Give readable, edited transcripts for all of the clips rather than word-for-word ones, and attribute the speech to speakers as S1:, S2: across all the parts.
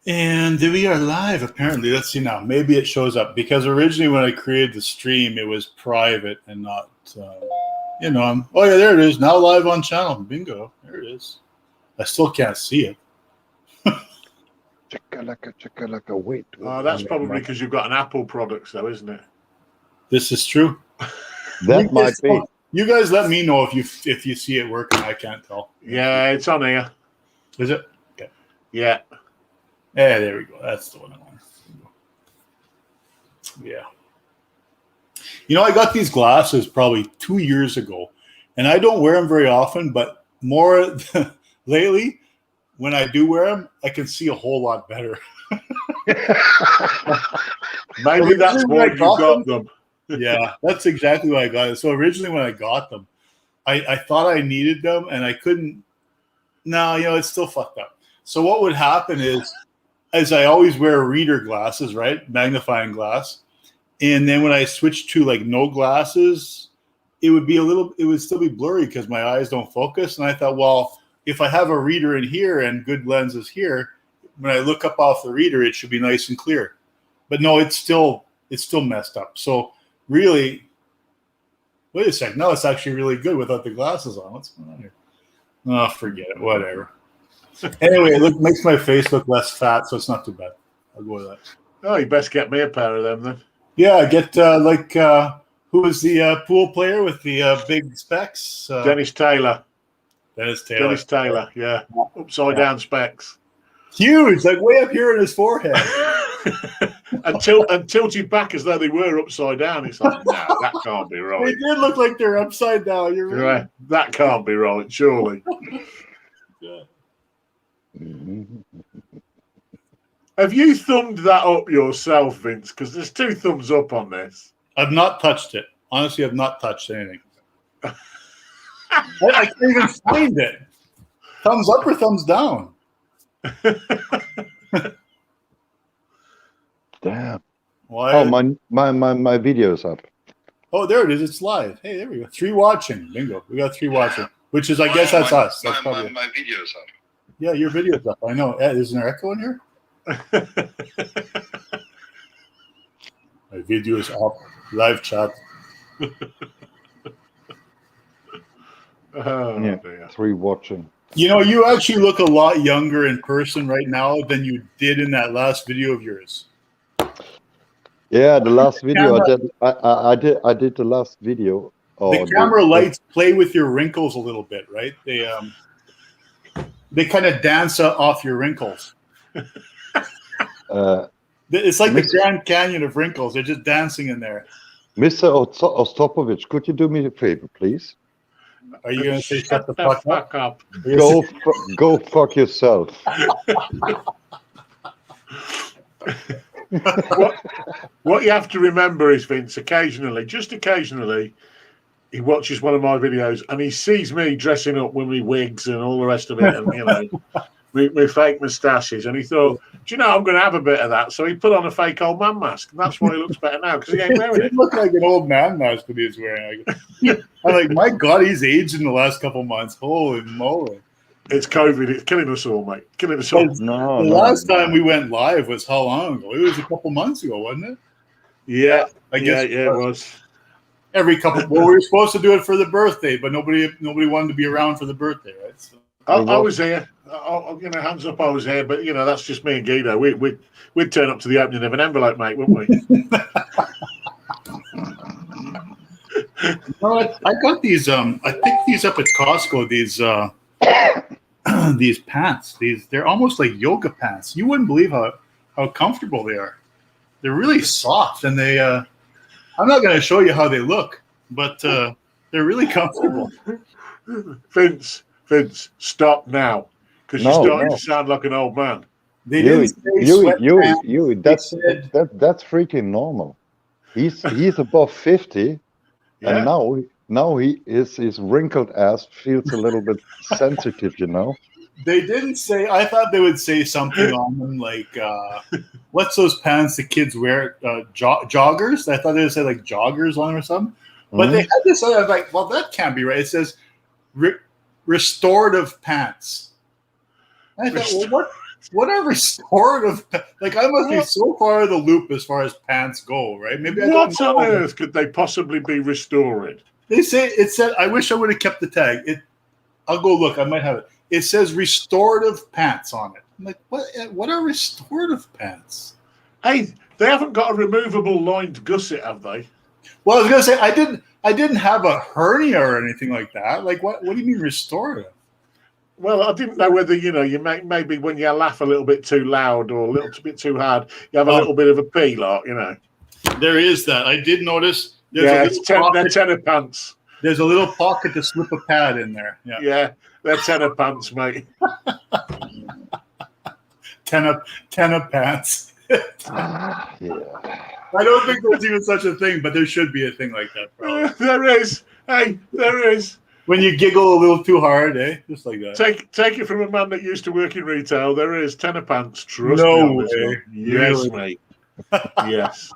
S1: And we are live, apparently. Let's see now. Maybe it shows up because originally when I created the stream, it was private and not, oh, yeah, there it is. Now live on channel. Bingo. There it is. I still can't see it.
S2: Chicka-lacka, wait.
S3: That's probably because you've got an Apple product, though, isn't it?
S1: This is true.
S2: That might be.
S1: You guys let me know if you see it working. I can't tell.
S3: Yeah, it's on here.
S1: Is it? Okay.
S3: Yeah.
S1: Yeah, there we go. That's the one I want. Yeah. You know, I got these glasses probably 2 years ago, and I don't wear them very often, but more lately, when I do wear them, I can see a whole lot better.
S3: Maybe that's why you got them.
S1: Yeah, that's exactly why I got it. So originally when I got them, I thought I needed them, and I couldn't. No, it's still fucked up. So what would happen is I always wear reader glasses, right? Magnifying glass. And then when I switched to like no glasses, it would still be blurry because my eyes don't focus. And I thought, well, if I have a reader in here and good lenses here, when I look up off the reader, it should be nice and clear. But no, it's still messed up. So really, wait a sec. No, it's actually really good without the glasses on. What's going on here? Oh, forget it. Whatever. Anyway, it makes my face look less fat, so it's not too bad. I'll go with that.
S3: Oh, you best get me a pair of them then.
S1: Yeah, get who is the pool player with the big specs?
S3: Dennis Taylor.
S1: Dennis Taylor.
S3: Dennis Taylor, yeah. Upside down specs.
S1: Huge, like way up here in his forehead.
S3: and tilted back as though they were upside down. It's like, no, that can't be right.
S1: They did look like they're upside down. You're right.
S3: That can't be right, surely.
S1: Yeah.
S3: Have you thumbed that up yourself, Vince? Because there's 2 thumbs up on this.
S1: I've not touched it. Honestly, I've not touched anything. I can't even find it. Thumbs up or thumbs down?
S2: Damn.
S1: Why?
S2: Oh, my video's up.
S1: Oh, there it is. It's live. Hey, there we go. 3 watching. Bingo. We got 3 watching. Which is, I guess that's us. That's probably
S4: my video's up.
S1: Yeah, your video's up. I know. Isn't there echo in here? My video is up. Live chat.
S2: Yeah, 3 watching.
S1: You actually look a lot younger in person right now than you did in that last video of yours.
S2: Yeah, the last video I did the last video.
S1: The camera lights play with your wrinkles a little bit, right? They kind of dance off your wrinkles. It's like the Grand Canyon of wrinkles. They're just dancing in there.
S2: Mr. Ostopovich, could you do me a favor, please?
S1: Are you going to say shut the fuck up?
S2: Go fuck yourself.
S3: What you have to remember is, Vince, just occasionally, he watches one of my videos and he sees me dressing up with my wigs and all the rest of it, and with fake moustaches, and he thought, do you know, I'm going to have a bit of that. So he put on a fake old man mask, and that's why he looks better now, because he ain't wearing it.
S1: He looked like an old man mask that he was wearing. I'm like, my God, he's aged in the last couple months. Holy moly.
S3: It's COVID. It's killing us all, mate. Killing us all.
S1: The last time we went live was how long ago? It was a couple months ago, wasn't it?
S3: Yeah.
S1: I guess
S3: it was.
S1: Every couple. Well, we were supposed to do it for the birthday, but nobody wanted to be around for the birthday, right? So.
S3: I was here. Hands up, I was here, but that's just me and Guido. We'd turn up to the opening of an envelope, mate, wouldn't we?
S1: Well, I got these. I picked these up at Costco. These pants. They're almost like yoga pants. You wouldn't believe how comfortable they are. They're really soft, and they. I'm not going to show you how they look, but they're really comfortable.
S3: Vince, stop now, because you're starting to sound like an old man.
S1: They didn't say
S2: that's freaking normal. He's above 50, and now his wrinkled ass feels a little bit sensitive,
S1: They didn't say. I thought they would say something on them like, "What's those pants the kids wear? Joggers." I thought they would say like joggers on them or something. But they had this other. I was like, well, that can't be right. It says restorative pants. I thought, well, what are restorative? Like, I must be so far of the loop as far as pants go, right? Maybe I don't
S3: What
S1: know.
S3: on earth could they possibly be restored?
S1: They say it said. I wish I would have kept the tag. I'll go look. I might have it. It says restorative pants on it. I'm like, what? What are restorative pants?
S3: Hey, they haven't got a removable lined gusset, have they?
S1: Well, I was gonna say I didn't have a hernia or anything like that. Like, what do you mean restorative?
S3: Well, I didn't know whether, you maybe when you laugh a little bit too loud or a little bit too hard, you have a little bit of a pee,
S1: There is that. I did notice.
S3: They're tenor pants.
S1: There's a little pocket to slip a pad in there.
S3: Yeah, they're tenor pants, mate.
S1: Tenor pants.
S2: Yeah.
S1: I don't think there's even such a thing, but there should be a thing like that. Probably.
S3: There is. Hey, there is.
S1: When you giggle a little too hard, just like that.
S3: Take it from a man that used to work in retail. There is tenor pants. Trust
S1: no
S3: me on
S1: way.
S3: this one. Yes, mate. Yes.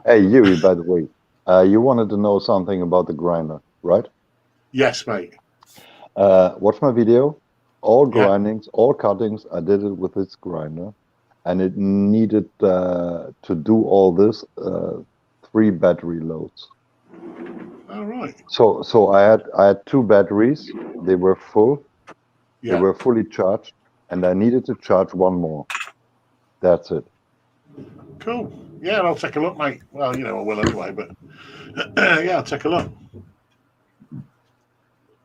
S2: Hey, Yuri, by the way, you wanted to know something about the grinder, right?
S3: Yes, mate.
S2: Watch my video. All grindings, all cuttings, I did it with this grinder. And it needed to do all this 3 battery loads.
S3: All right.
S2: So I had 2 batteries. They were full.
S3: Yeah.
S2: They were fully charged, and I needed to charge 1 more. That's it.
S3: Cool. Yeah, I'll take a look, mate. Well, I will anyway, but yeah, I'll take a look.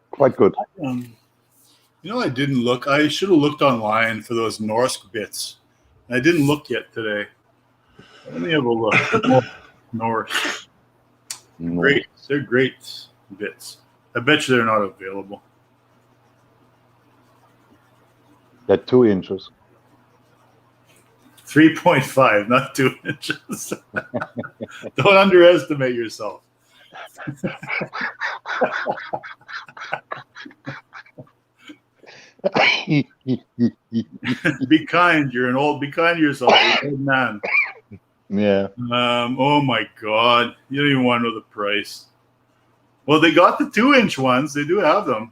S2: Quite good.
S1: I didn't look. I should have looked online for those Norsk bits. I didn't look yet today. Let me have a look. Norsk. Great. They're great bits. I bet you they're not available.
S2: They're 2 inches.
S1: 3.5, not 2 inches. Don't underestimate yourself. Be kind. You're an old. Be kind to yourself. You're an old man.
S2: Yeah.
S1: Oh my God. You don't even want to know the price. Well, they got the 2-inch ones. They do have them.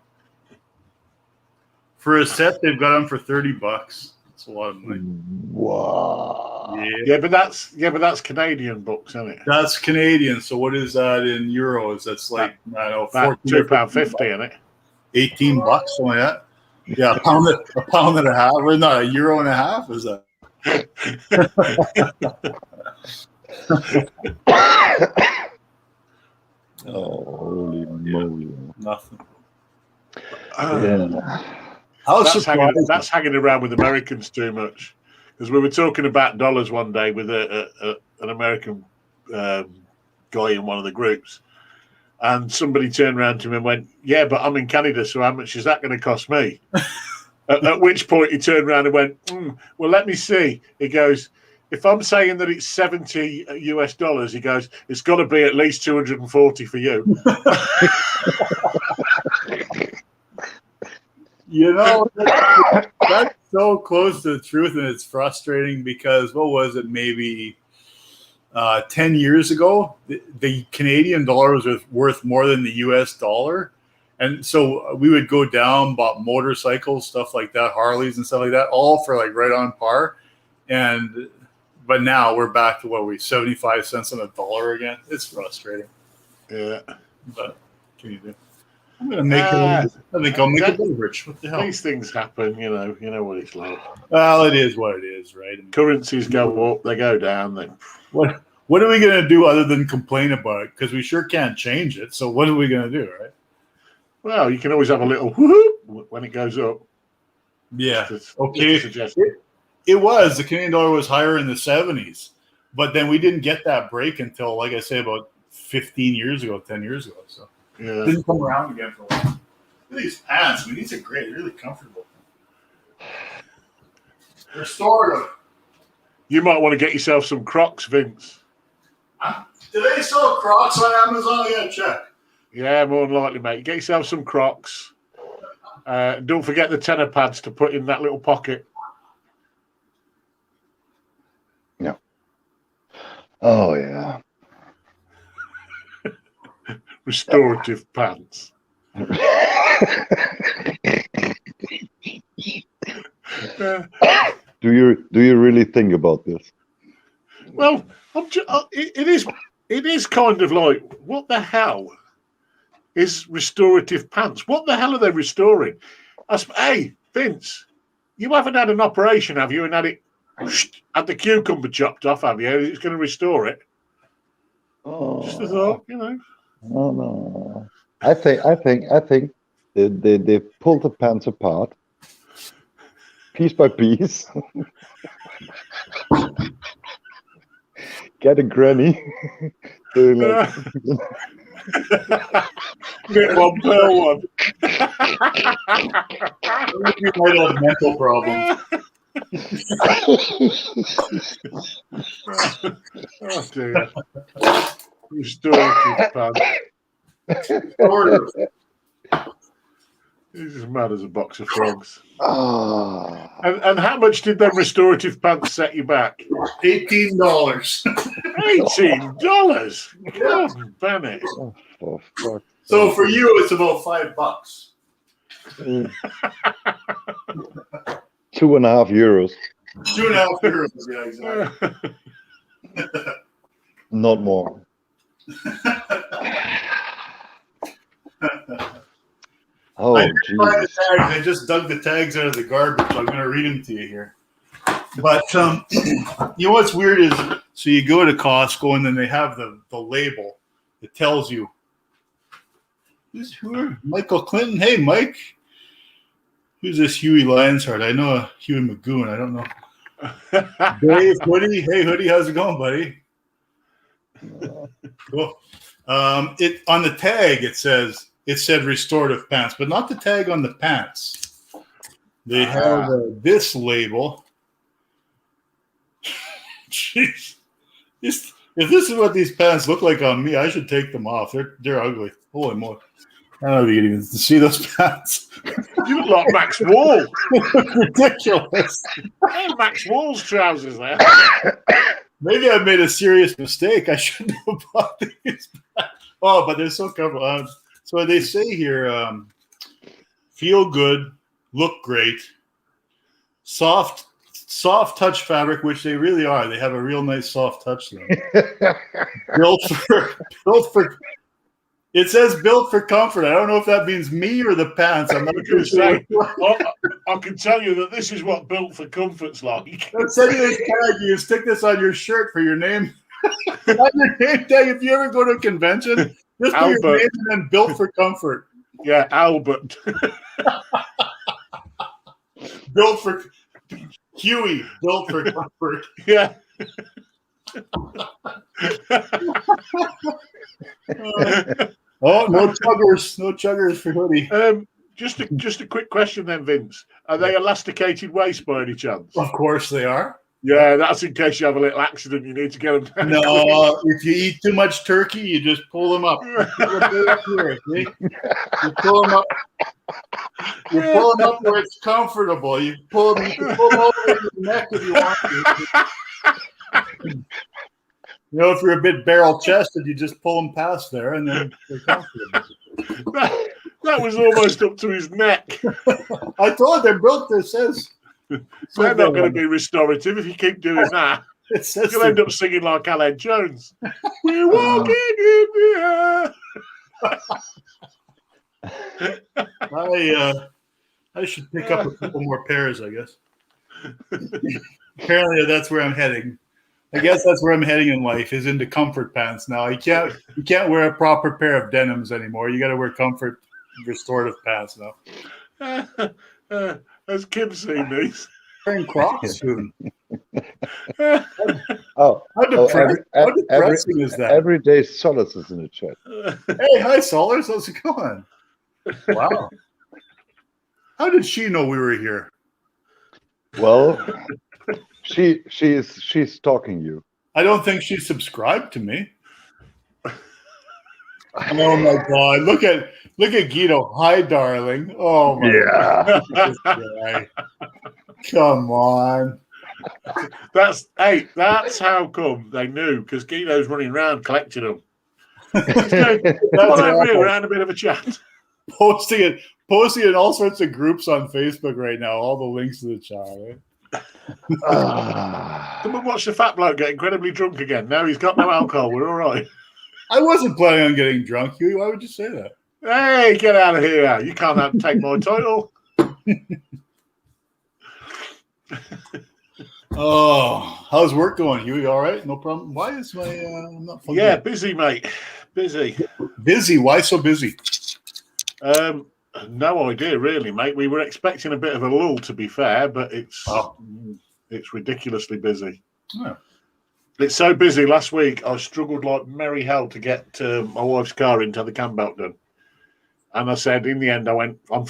S1: For a set, they've got them for $30. That's a lot of money.
S2: Wow.
S3: Yeah, but that's Canadian books, isn't it?
S1: That's Canadian. So what is that in euros? That's like, I don't know,
S3: about £2.50, isn't it?
S1: $18, something like that. Yeah, a pound and a half. Or not, a euro and a half is that?
S2: Oh, holy moly.
S1: Nothing.
S2: Yeah.
S3: That's hanging around with Americans too much. Because we were talking about dollars one day with an American guy in one of the groups. And somebody turned around to him and went, "Yeah, but I'm in Canada, so how much is that going to cost me?" at which point he turned around and went, "Well, let me see." He goes, "If I'm saying that it's $70 US, he goes, it's got to be at least 240 for you."
S1: That's so close to the truth, and it's frustrating because what was it? Maybe 10 years ago, the Canadian dollar was worth more than the US dollar. And so we would go down, bought motorcycles, stuff like that, Harleys and stuff like that, all for like right on par. But now we're back to 75 cents on a dollar again. It's frustrating.
S3: Yeah.
S1: But what can you do? I'm gonna make I think I'll make a beverage. What the hell?
S3: These things happen, you know what it's like.
S1: Well, it is what it is, right?
S3: Currencies go up, they go down.
S1: What are we gonna do other than complain about it? Because we sure can't change it. So what are we gonna do, right?
S3: Well, you can always have a little whoop when it goes up.
S1: Yeah.
S3: Okay.
S1: It was. The Canadian dollar was higher in the 70s. But then we didn't get that break until, like I say, about 15 years ago, 10 years ago. So it didn't come around again for a while. Look at these pants. I mean, these are great. They're really comfortable. Restorative.
S3: You might want to get yourself some Crocs, Vince.
S1: Do they sell Crocs on Amazon? I gotta check.
S3: Yeah, more than likely, mate. Get yourself some Crocs. Don't forget the tenor pads to put in that little pocket.
S2: Yeah. Oh, yeah.
S3: Restorative pants.
S2: Do you really think about this?
S3: Well, it is kind of like, what the hell is restorative pants? What the hell are they restoring? Hey, Vince, you haven't had an operation, have you? And had the cucumber chopped off, have you? It's going to restore it. Just a thought, you know.
S2: Oh, no. I think they pulled the pants apart, piece by piece. Get a granny. Doing like,
S3: Get one per one.
S1: You might have mental problems.
S3: Oh dear. Restorative pants. He's as mad as a box of frogs. And how much did them restorative pants set you back?
S1: $18.
S3: $18. God damn it.
S2: Oh, fuck.
S1: So for you, it's about $5.
S2: 2.5 euros.
S1: 2.5 euros. Yeah, exactly.
S2: Not more. Oh, Jesus.
S1: I just dug the tags out of the garbage. So I'm going to read them to you here. But you know what's weird is, so you go to Costco and then they have the label. It tells you who Michael Clinton. Hey, Mike. Who's this Huey Lionsheart? I know a Huey Magoon. I don't know. Dave Hoodie. Hey, Hoodie. How's it going, buddy? Cool. It on the tag it said restorative pants, but not the tag on the pants. They have this label. Jeez, if this is what these pants look like on me, I should take them off. They're ugly. Holy moly! I don't know if you can even see those pants.
S3: You look like Max Wall.
S1: Ridiculous.
S3: Hey, Max Wall's trousers there.
S1: Maybe I made a serious mistake. I shouldn't have bought these. Oh, but they're so comfortable. So they say here, feel good, look great, soft touch fabric, which they really are. They have a real nice soft touch to them. built for. It says built for comfort. I don't know if that means me or the pants. I'm not sure.
S3: I can tell you that this is what built for comfort's like.
S1: Let's send you this tag. You stick this on your shirt for your name. On your name tag, if you ever go to a convention, just put your name and then built for comfort.
S3: Yeah, Albert.
S1: Built for Huey. Built for comfort.
S3: Yeah.
S1: Oh, no chuggers. No chuggers for Hoodie.
S3: Just a quick question then, Vince. Are they elasticated waist by any chance?
S1: Of course they are.
S3: Yeah, that's in case you have a little accident. You need to get them down.
S1: No, if you eat too much turkey, you just pull them up. You pull them up. You pull them up where it's comfortable. You pull them over your neck if you want to. You know, if you're a bit barrel-chested, you just pull them past there, and then they're comfortable.
S3: That was almost up to his neck.
S1: I told they're built. It says.
S3: They're not going to be restorative if you keep doing that.
S1: It says
S3: you'll end up singing like Alan Jones. We're walking in the
S1: air. I should pick up a couple more pairs, I guess. Apparently, that's where I'm heading. I guess that's where I'm heading in life, is into comfort pants now. You can't wear a proper pair of denims anymore. You got to wear comfort restorative pants now.
S3: Has Kim seen these?
S1: Wearing Crocs soon.
S2: How
S1: depressing is that?
S2: Every day Solace is in the chat.
S1: Hey, hi Solace, how's it going? Wow. How did she know we were here?
S2: Well, she's stalking you.
S1: I don't think she subscribed to me. Oh my God! Look at Guido. Hi, darling. Oh my God. Come on.
S3: That's how come they knew, because Guido's running around collecting them. We're having a bit of a chat.
S1: Posting in all sorts of groups on Facebook right now. All the links to the chat. Right?
S3: Come and watch the fat bloke get incredibly drunk again. Now he's got no alcohol. We're all right.
S1: I wasn't planning on getting drunk, Huey. Why would you say that?
S3: Hey, get out of here. You can't take my title.
S1: Oh, how's work going, Huey? All right, no problem. Why is my I'm not plugged in?
S3: Busy, mate. Busy.
S1: Busy? Why so busy?
S3: No idea, really, mate. We were expecting a bit of a lull, to be fair, but it's ridiculously busy.
S1: Oh.
S3: It's so busy. Last week, I struggled like merry hell to get my wife's car into the cam belt done. And I said, in the end, I went, I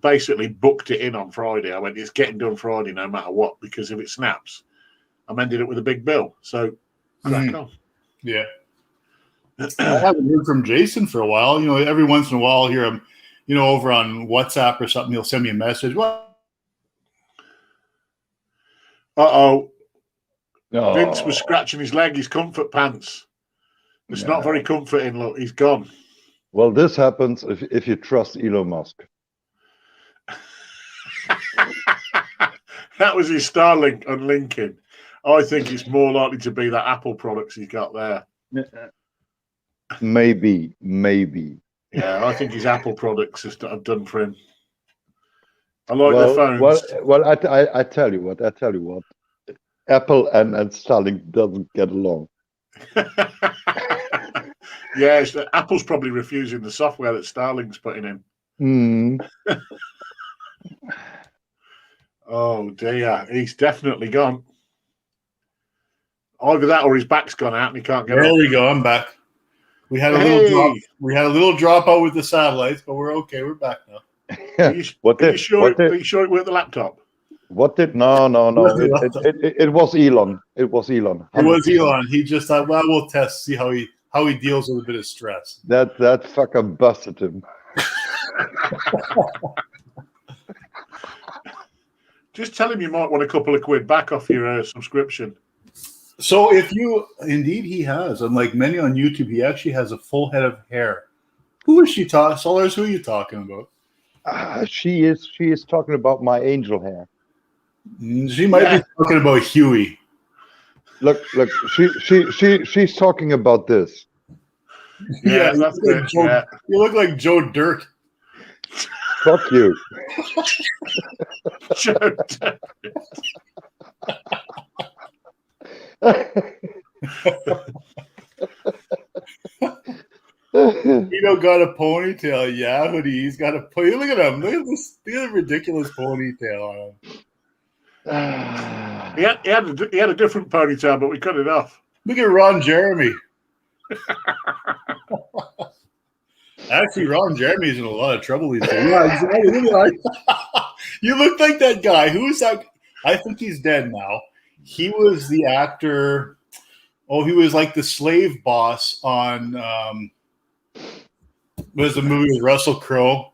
S3: basically booked it in on Friday. I went, it's getting done Friday no matter what, because if it snaps, I'm ending up with a big bill. So, crack on.
S1: Yeah. I haven't heard from Jason for a while. You know, every once in a while, I'll hear him, you know, over on WhatsApp or something. He'll send me a message. What?
S3: Uh-oh.
S2: Oh.
S3: Vince was scratching his leg, his comfort pants. It's not very comforting. Look, he's gone.
S2: Well, this happens if you trust Elon Musk.
S3: That was his Starlink unlinking. I think it's more likely to be that Apple products he's got there.
S2: Maybe.
S3: Yeah, I think his Apple products have done for him. I like their phones.
S2: Well, I tell you what. Apple and Starlink doesn't get along.
S3: Yeah, Apple's probably refusing the software that Starlink's putting in.
S2: Mm.
S3: Oh dear, he's definitely gone. Either that or his back's gone out and he can't get
S1: There
S3: up.
S1: we go. I'm back. We had a little drop. We had a little dropout with the satellites, but we're okay. We're back now.
S3: Are you sure it worked the laptop?
S2: What did? No. It was Elon. It was Elon. 100%.
S1: It was Elon. He just thought, well, we'll test, see how he deals with a bit of stress.
S2: That fucker busted him.
S3: Just tell him you might want a couple of quid back off your subscription.
S1: So indeed he has, and like many on YouTube, he actually has a full head of hair. Who is she talking? Solars, who are you talking about?
S2: She is talking about my angel hair.
S1: She might be talking about Huey.
S2: Look, she's talking about this.
S3: Yeah, that's good.
S1: You look like Joe Dirt.
S2: Fuck you.
S3: Joe Dirt.
S1: Vito got a ponytail. Yeah, he's got a pony. Look at him. Look at this. Look at the ridiculous ponytail on him.
S3: He had a different ponytail, but we cut it off.
S1: Look at Ron Jeremy. Actually, Ron Jeremy's in a lot of trouble these days. Yeah, exactly. You look like that guy. Who is that? I think he's dead now. He was the actor. Oh, he was like the slave boss on what was the movie with Russell Crowe?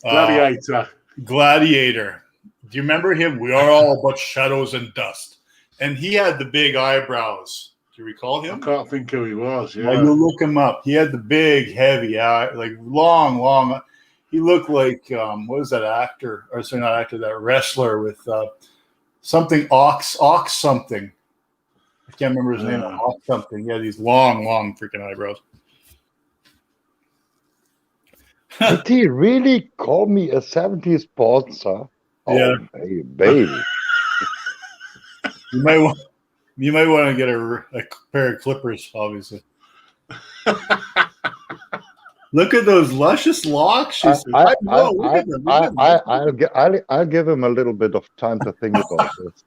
S3: Gladiator.
S1: Gladiator. Do you remember him? We are all but shadows and dust. And he had the big eyebrows. Do you recall him?
S3: I can't think who he was. Yeah,
S1: you look him up. He had the big, heavy, like long. He looked like what was that actor? Or sorry, not actor. That wrestler with something Ox something. I can't remember his name. Ox something. He had these long freaking eyebrows.
S3: Did
S2: he really call me a 70s porn star?
S1: Yeah,
S2: oh, baby.
S1: You might want to get a pair of clippers, obviously. Look at those luscious locks.
S2: I'll give him a little bit of time to think about this.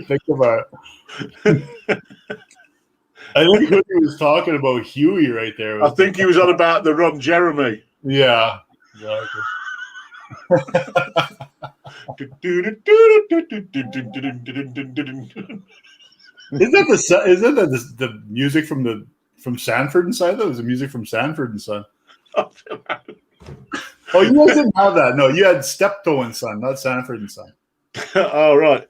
S1: Think about it. I think he was talking about Huey right there.
S3: I think he was on about the Ron Jeremy.
S1: Yeah, exactly. Isn't that the music from Sanford and Son? That was the music from Sanford and Son. Oh, you guys didn't have that. No, you had Steptoe and Son, not Sanford and Son.
S3: Oh, right.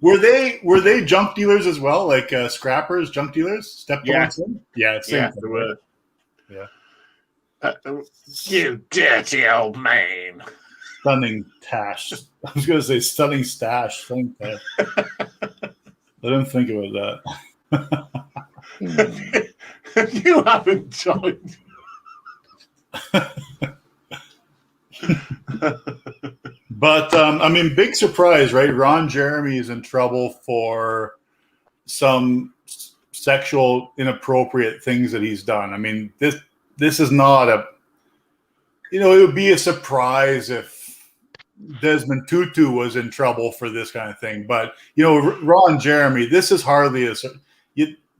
S1: Were they junk dealers as well, like scrappers, junk dealers? Steptoe and Son? Yeah, same thing.
S3: They were.
S1: Yeah.
S3: You dirty old man.
S1: Stunning tash. I was going to say stunning stash. Stunning tash. I didn't think about that.
S3: You haven't joined.
S1: But I mean, big surprise, right? Ron Jeremy is in trouble for some sexual inappropriate things that he's done. I mean, this is not a, you know, it would be a surprise if Desmond Tutu was in trouble for this kind of thing. But, you know, Ron Jeremy, this is hardly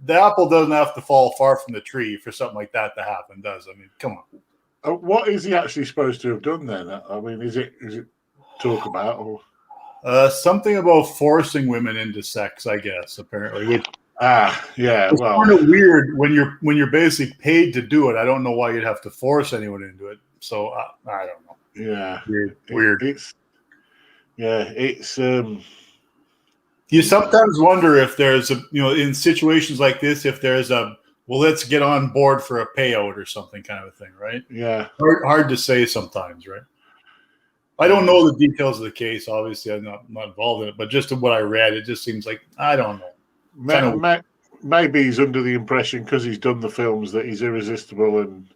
S1: the apple doesn't have to fall far from the tree for something like that to happen, does? I mean, come on.
S3: What is he actually supposed to have done then? I mean, is it talk about or
S1: something about forcing women into sex? I guess apparently. Which,
S3: yeah.
S1: it's
S3: Well,
S1: kind of weird when you're basically paid to do it. I don't know why you'd have to force anyone into it. So I don't know.
S3: Yeah,
S1: Weird.
S3: It's
S1: You sometimes wonder if there's a, you know, in situations like this, if there's a, well, let's get on board for a payout or something kind of a thing, right?
S3: Yeah.
S1: Hard to say sometimes, right? I don't know the details of the case. Obviously, I'm not involved in it, but just what I read, it just seems like, I don't know.
S3: Maybe he's under the impression because he's done the films that he's irresistible and,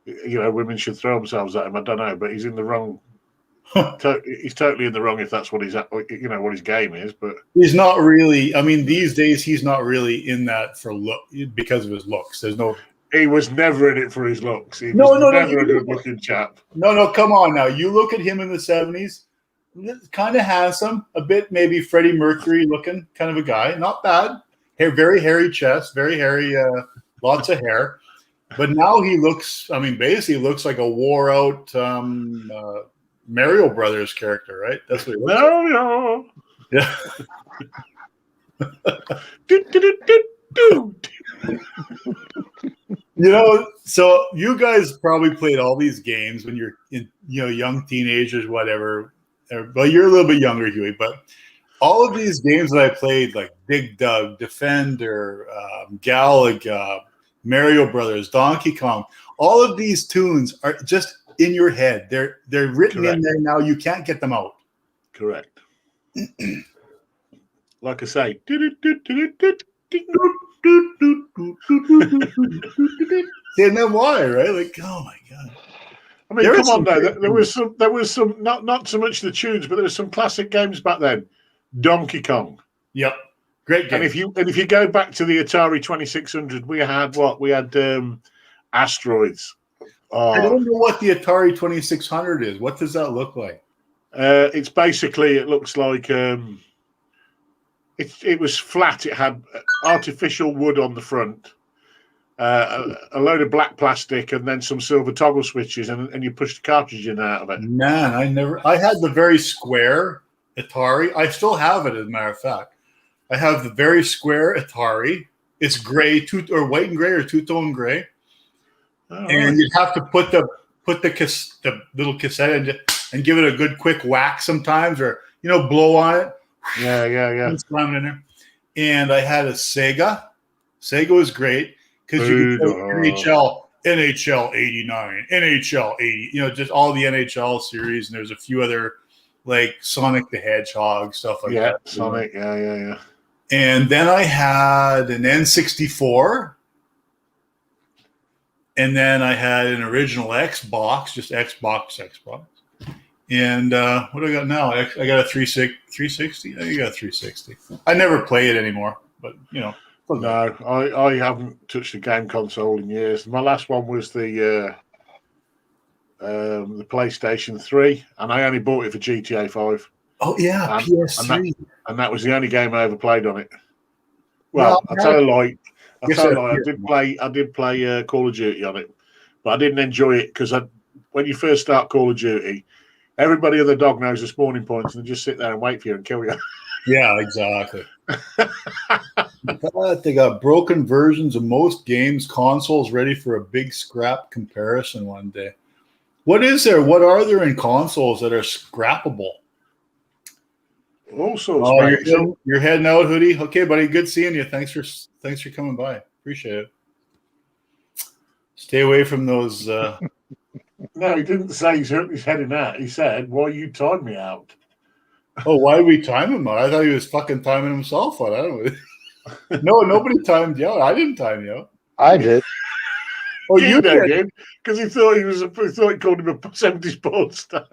S3: you know, women should throw themselves at him. I don't know, but he's in the wrong. He's totally in the wrong if that's what he's, you know, what his game is. But
S1: he's not really. I mean, these days he's not really in that for look because of his looks. There's no.
S3: He was never in it for his looks. He was never a good-looking chap.
S1: No, come on now. You look at him in the 70s, kind of handsome, a bit maybe Freddie Mercury looking kind of a guy. Not bad. Hair, very hairy chest, very hairy, lots of hair. But now he looks, I mean, basically looks like a wore-out Mario Brothers character, right? That's what he looks
S3: Mario.
S1: like. Yeah. You know, so you guys probably played all these games when you're in, you know, young teenagers, whatever. But you're a little bit younger, Huey. But all of these games that I played, like Dig Dug, Defender, Galaga, Mario Brothers, Donkey Kong, all of these tunes are just in your head. They're written in there now. You can't get them out.
S3: Correct. Like I say.
S1: Didn't know why, right? Like, oh my god!
S3: I mean, come on, though. There was some not so much the tunes, but there were some classic games back then. Donkey Kong.
S1: Yep, great game.
S3: And if you go back to the Atari 2600, we had Asteroids.
S1: I don't know what the Atari 2600 is. What does that look like?
S3: It's basically, it looks like it was flat. It had artificial wood on the front, a load of black plastic, and then some silver toggle switches, and you push the cartridge in and out of it.
S1: Man, I had the very square Atari. I still have it, as a matter of fact. I have the very square Atari. It's gray, white and gray, or two-tone gray. Oh, and you have to put the little cassette in and give it a good quick whack sometimes, or blow on it.
S3: Yeah.
S1: Slam it in there. And I had a Sega. Sega was great because you could play NHL 89, NHL 80, just all the NHL series, and there's a few other like Sonic the Hedgehog, stuff like that.
S3: Yeah, Sonic, yeah.
S1: And then I had an N64. And then I had an original Xbox, just Xbox. And what do I got now? I got a 360. I got a 360. I never play it anymore, but
S3: No, I haven't touched a game console in years. My last one was the PlayStation 3, and I only bought it for GTA 5.
S1: Oh yeah, PS3.
S3: And that was the only game I ever played on it. Well, I'll tell you a lie. I did play Call of Duty on it, but I didn't enjoy it because when you first start Call of Duty, everybody and the dog knows the spawning points and they just sit there and wait for you and kill you.
S1: Yeah, exactly. They got broken versions of most games consoles ready for a big scrap comparison one day. What is there? What are there in consoles that are scrappable?
S3: All sorts.
S1: You're heading out, Hoodie. Okay, buddy. Good seeing you. Thanks for coming by. Appreciate it. Stay away from those
S3: No, he didn't say he's heading out. He said, "Why you timed me out?"
S1: Oh, why did we time him out? I thought he was fucking timing himself out. I don't know. No, nobody timed you out. I didn't time you out.
S2: I did.
S1: Oh, you did?
S3: Because he thought he called him a 70s porn star.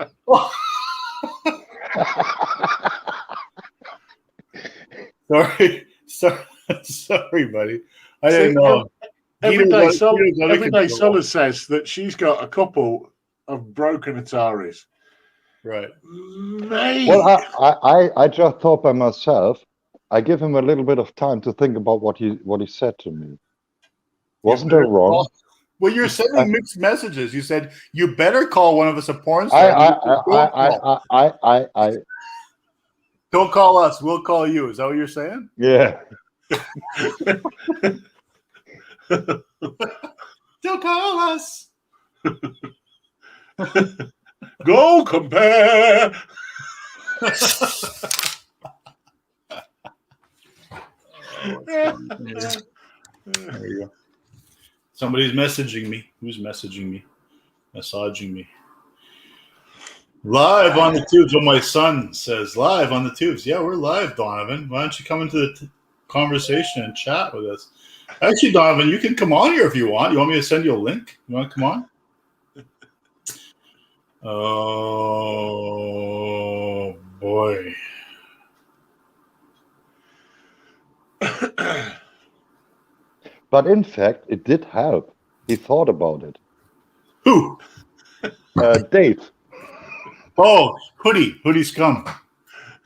S1: Sorry, buddy. I didn't know.
S3: Everyday Solar says that she's got a couple of broken Ataris.
S1: Right.
S3: Mate.
S2: Well, I just thought by myself, I give him a little bit of time to think about what he said to me. Wasn't I wrong?
S1: Well, you're sending mixed messages. You said you better call one of us a porn star. Don't call us. We'll call you. Is that what you're saying?
S2: Yeah.
S1: Don't call us.
S3: Go compare.
S1: There you go. Somebody's messaging me. Who's messaging me? Massaging me. Live on the tubes. Well, my son says live on the tubes. Yeah, we're live, Donovan. Why don't you come into the conversation and chat with us? Actually, Donovan, you can come on here if you want. You want me to send you a link? You want to come on? Oh, boy.
S2: But in fact, it did help. He thought about it.
S1: Who?
S2: Dave.
S1: Oh, Hoodie. Hoodie's come.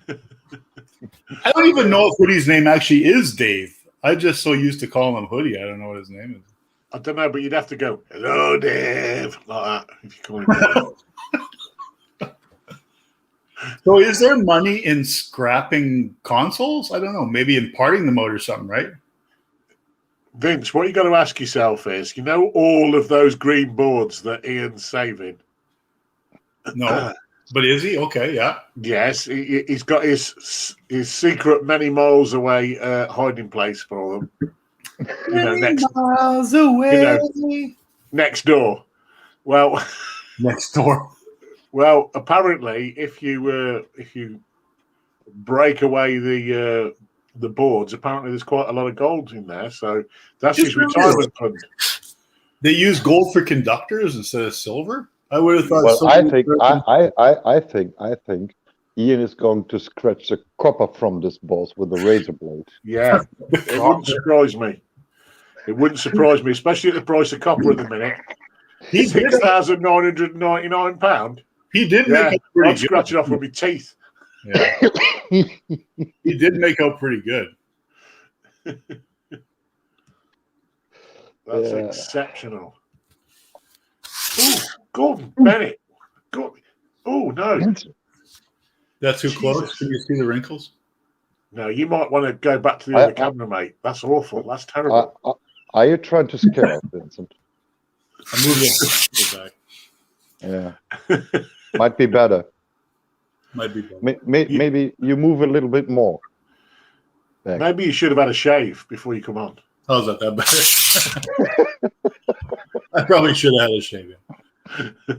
S1: I don't even know if Hoodie's name actually is Dave. I just so used to calling him Hoodie. I don't know what his name is.
S3: I don't know, but you'd have to go, "Hello, Dave," like that if you call him Dave.
S1: So is there money in scrapping consoles? I don't know. Maybe in parting them out or something, right?
S3: Vince, what you got to ask yourself is, you know, all of those green boards that Ian's saving.
S1: No, but is he? Okay, yeah.
S3: Yes, he's got his secret many miles away hiding place for them.
S1: Miles away.
S3: Next door. Well,
S1: next door.
S3: Well, apparently, if you break away the boards, apparently there's quite a lot of gold in there. So that's his retirement fund.
S1: They use gold for conductors instead of silver. I would have thought.
S2: Well, I think Ian is going to scratch the copper from this boss with a razor blade.
S3: Yeah, it wouldn't surprise me. It wouldn't surprise me, especially at the price of copper at the minute. £6,999.
S1: He did make it pretty
S3: I'd scratch it off with my teeth.
S1: Yeah. He did make out pretty good.
S3: That's exceptional. Ooh, Gordon Bennett. Oh, no.
S1: That's too close? Can you see the wrinkles?
S3: No, you might want to go back to the other camera, mate. That's awful. That's terrible.
S2: Are you trying to scare us, Vincent?
S1: I'm moving back.
S2: Yeah. Might be better.
S1: Might be better.
S2: Maybe you move a little bit more. Back.
S3: Maybe you should have had a shave before you come on.
S1: How's that better? I probably should have had a shave.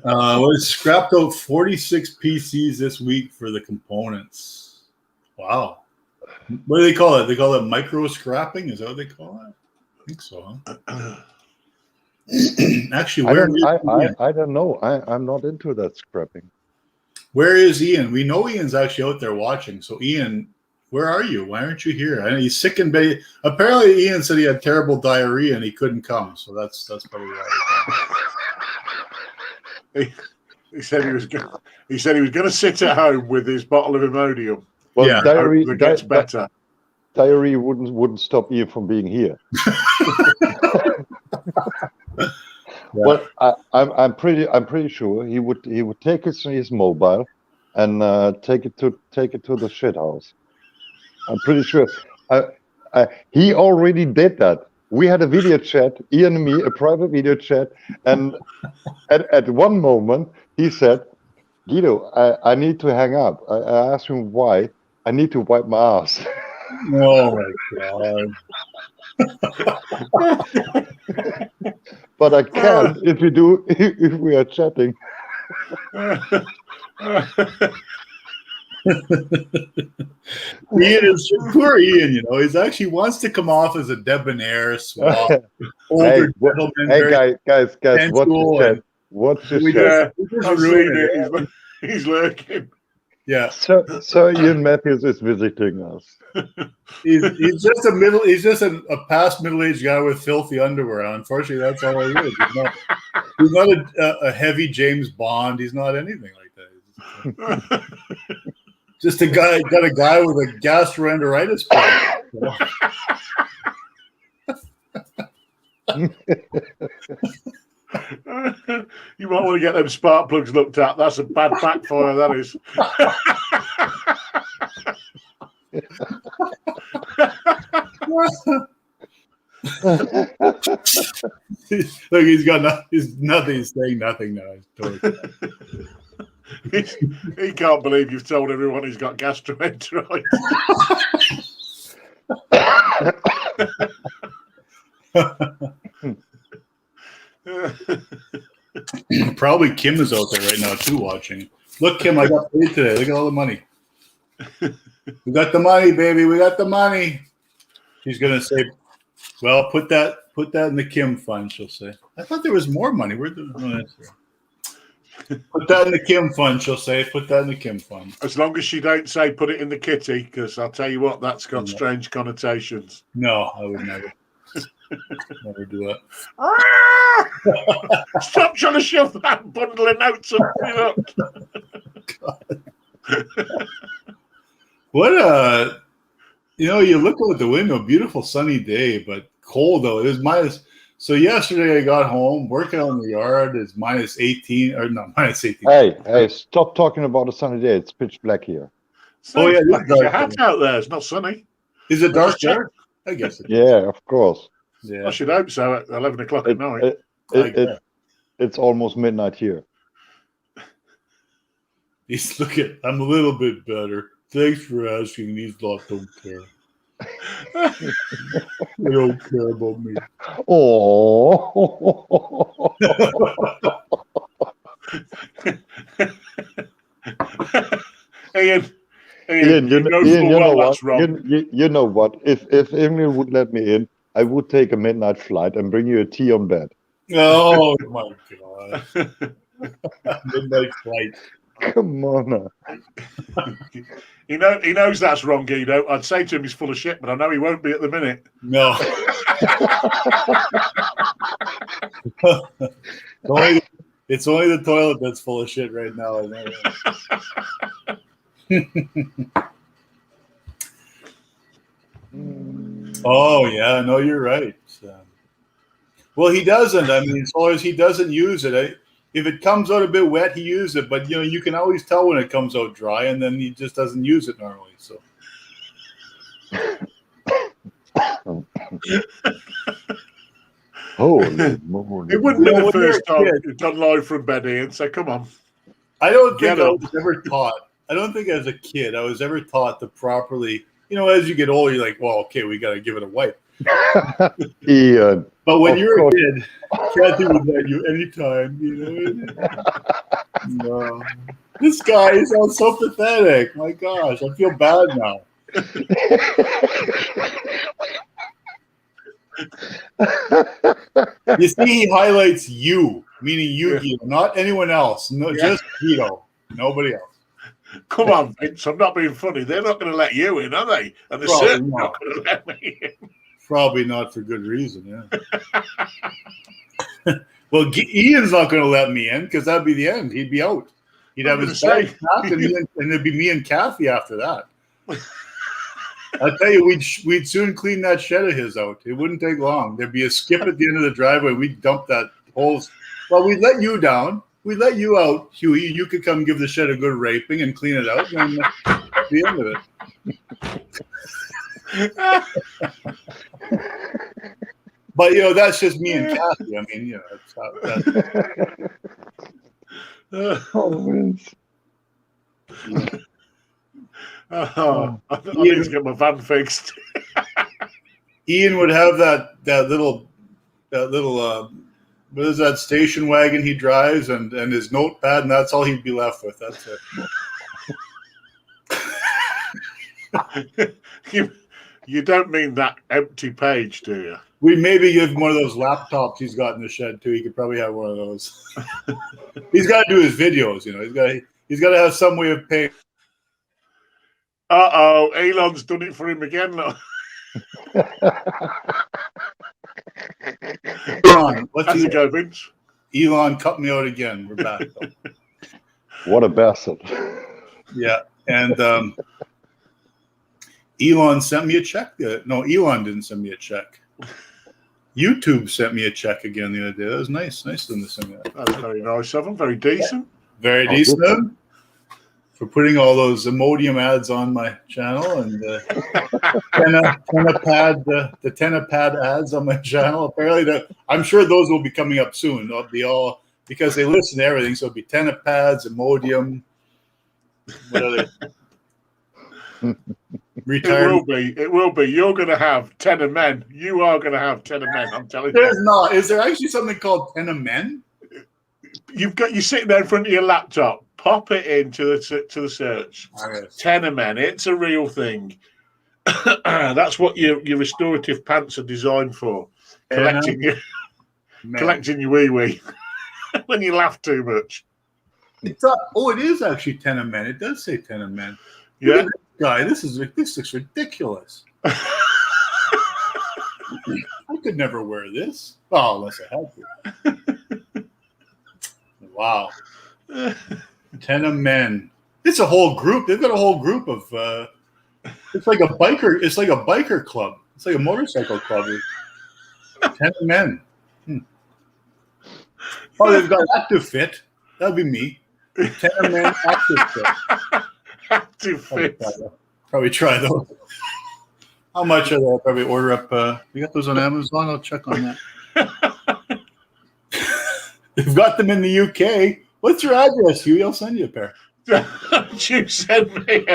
S1: We scrapped out 46 PCs this week for the components. Wow. What do they call it? They call it micro scrapping? Is that what they call it? I think so. Huh? Actually,
S2: I don't know. I'm not into that scrapping.
S1: Where is Ian? We know Ian's actually out there watching. So, Ian, where are you? Why aren't you here? I know he's sick in bed. Apparently, Ian said he had terrible diarrhea and he couldn't come. So that's probably why.
S3: He said he was going to sit at home with his bottle of Imodium.
S2: Well,
S1: yeah,
S3: diarrhea gets better.
S2: Diarrhea wouldn't stop Ian from being here. Well, I'm pretty sure he would take his mobile and take it to the shit house. I'm pretty sure. He already did that. We had a video chat, Ian and me, a private video chat, and at one moment he said, "Guido, I need to hang up." I asked him why. I need to wipe my ass.
S1: Oh my god.
S2: But I can't if we are chatting.
S1: Ian is poor Ian, you know. He's actually wants to come off as a debonair, suave, older gentleman.
S2: Hey, guys, watch
S1: sensual
S2: the chat. Watch the
S1: we
S2: chat.
S1: just
S3: I've
S1: ruined
S3: seen
S1: it.
S3: it. He's lurking.
S1: Yeah,
S2: Sir Ian Matthews is visiting us.
S1: he's just a middle. He's just a past middle-aged guy with filthy underwear on. Unfortunately, that's all he is. He's not a heavy James Bond. He's not anything like that. Just a guy got a guy with a gastroenteritis problem.
S3: You might want to get them spark plugs looked at. That's a bad backfire, that is.
S1: Look, he's got he's nothing. He's saying nothing now. He's totally...
S3: He can't believe you've told everyone he's got gastroenteritis.
S1: Probably Kim is out there right now too, watching. Look, Kim, I got paid today. Look at all the money. We got the money, baby. We got the money. She's gonna say, "Well, put that in the Kim fund." She'll say, "I thought there was more money. Where'd the Put that in the Kim fund." She'll say, "Put that in the Kim fund."
S3: As long as she don't say put it in the kitty, because I'll tell you what, that's got strange connotations.
S1: No, I would never. Never do that.
S3: Stop trying to shove that bundle of notes up me up.
S1: What you look out the window, beautiful sunny day, but cold though. It was minus. So yesterday I got home, working on the yard. It's minus 18 or no, minus 18.
S2: Hey, stop talking about a sunny day. It's pitch black here.
S3: So
S1: yeah,
S3: it's your hat out there. It's not sunny.
S1: Is it dark there? I guess it is.
S2: Yeah, of course.
S1: Yeah.
S3: I should hope so at 11 o'clock at night.
S2: It's almost midnight here.
S1: He's looking. I'm a little bit better. Thanks for asking. These lots don't care. They don't care about me.
S2: Oh.
S3: Ian,
S2: you know what?
S3: That's wrong.
S2: You know what? If England would let me in, I would take a midnight flight and bring you a tea on bed.
S1: Oh my god! Midnight flight.
S2: Come on now.
S3: He knows that's wrong, Guido. I'd say to him he's full of shit, but I know he won't be at the minute.
S1: No. It's only the toilet that's full of shit right now. I know. Oh yeah, no, you're right. Well, he doesn't. I mean, as long as he doesn't use it, if it comes out a bit wet, he uses it. But you can always tell when it comes out dry, and then he just doesn't use it normally. So.
S2: Holy moly.
S3: It wouldn't be the first time you've done live from bed, Ian. So come on.
S1: I don't think I was ever taught. I don't think as a kid I was ever taught to properly. As you get older, you're like, well, okay, we got to give it a wipe.
S2: Ian.
S1: But when you're a kid, Kathy would let you anytime. No. This guy sounds so pathetic. My gosh, I feel bad now. You see, he highlights you, meaning you, Guido, not anyone else. No, just Guido, nobody else.
S3: Come on, Vince. I'm not being funny. They're not going to let you in, are they? And they're certainly not going to let me in.
S1: Probably not for good reason, yeah. Well, Ian's not going to let me in because that'd be the end. He'd be out. He'd have his bag packed, and it'd be me and Kathy after that. I'll tell you, we'd soon clean that shed of his out. It wouldn't take long. There'd be a skip at the end of the driveway. We'd dump that whole. Well, we'd let you down. We'd let you out, Huey. You could come give the shed a good raping and clean it out, and that's the end of it. But that's just me and Kathy. I mean,
S3: I need to get my van fixed.
S1: Ian would have that little what is that station wagon he drives and his notepad, and that's all he'd be left with. That's it.
S3: You don't mean that empty page, do you?
S1: We maybe give him one of those laptops he's got in the shed too. He could probably have one of those. He's got to do his videos, you know. He's got to have some way of paying.
S3: Elon's done it for him again. Look.
S1: Elon,
S3: How's it go, Vince?
S1: Elon cut me out again. We're back.
S2: What a bastard.
S1: Yeah, and Elon sent me a check. No, Elon didn't send me a check. YouTube sent me a check again the other day. That was nice. Nice of them to send me that.
S3: That was very nice of him. Very decent.
S1: Very decent of them for putting all those Imodium ads on my channel and the Tenapad ads on my channel. Apparently, I'm sure those will be coming up soon. They'll be all because they listen to everything. So it'll be Tenapads, Imodium. What other?
S3: It will be. You're going to have 10 of men. You are going to have 10 of men. I'm telling you.
S1: There's not. Is there actually something called 10 of men?
S3: You're sitting there in front of your laptop. Pop it into the search.
S1: Okay.
S3: 10 of men. It's a real thing. That's what your restorative pants are designed for. Collecting your wee when you laugh too much.
S1: It's not, it is actually 10 of men. It does say 10 of men.
S3: Yeah.
S1: Guy, this looks ridiculous. I could never wear this. Oh, unless I had to. Wow. 10 of men. It's a whole group. They've got a whole group of it's like a biker club. It's like a motorcycle club. 10 of men. Oh, they've got Active Fit. That'd be me. 10 of men Active Fit.
S3: Active Fit.
S1: Probably try those. How much are they? I'll probably order up. You got those on Amazon? I'll check on that. They've got them in the UK. What's your address, Hugh? I'll send you a pair.
S3: You send me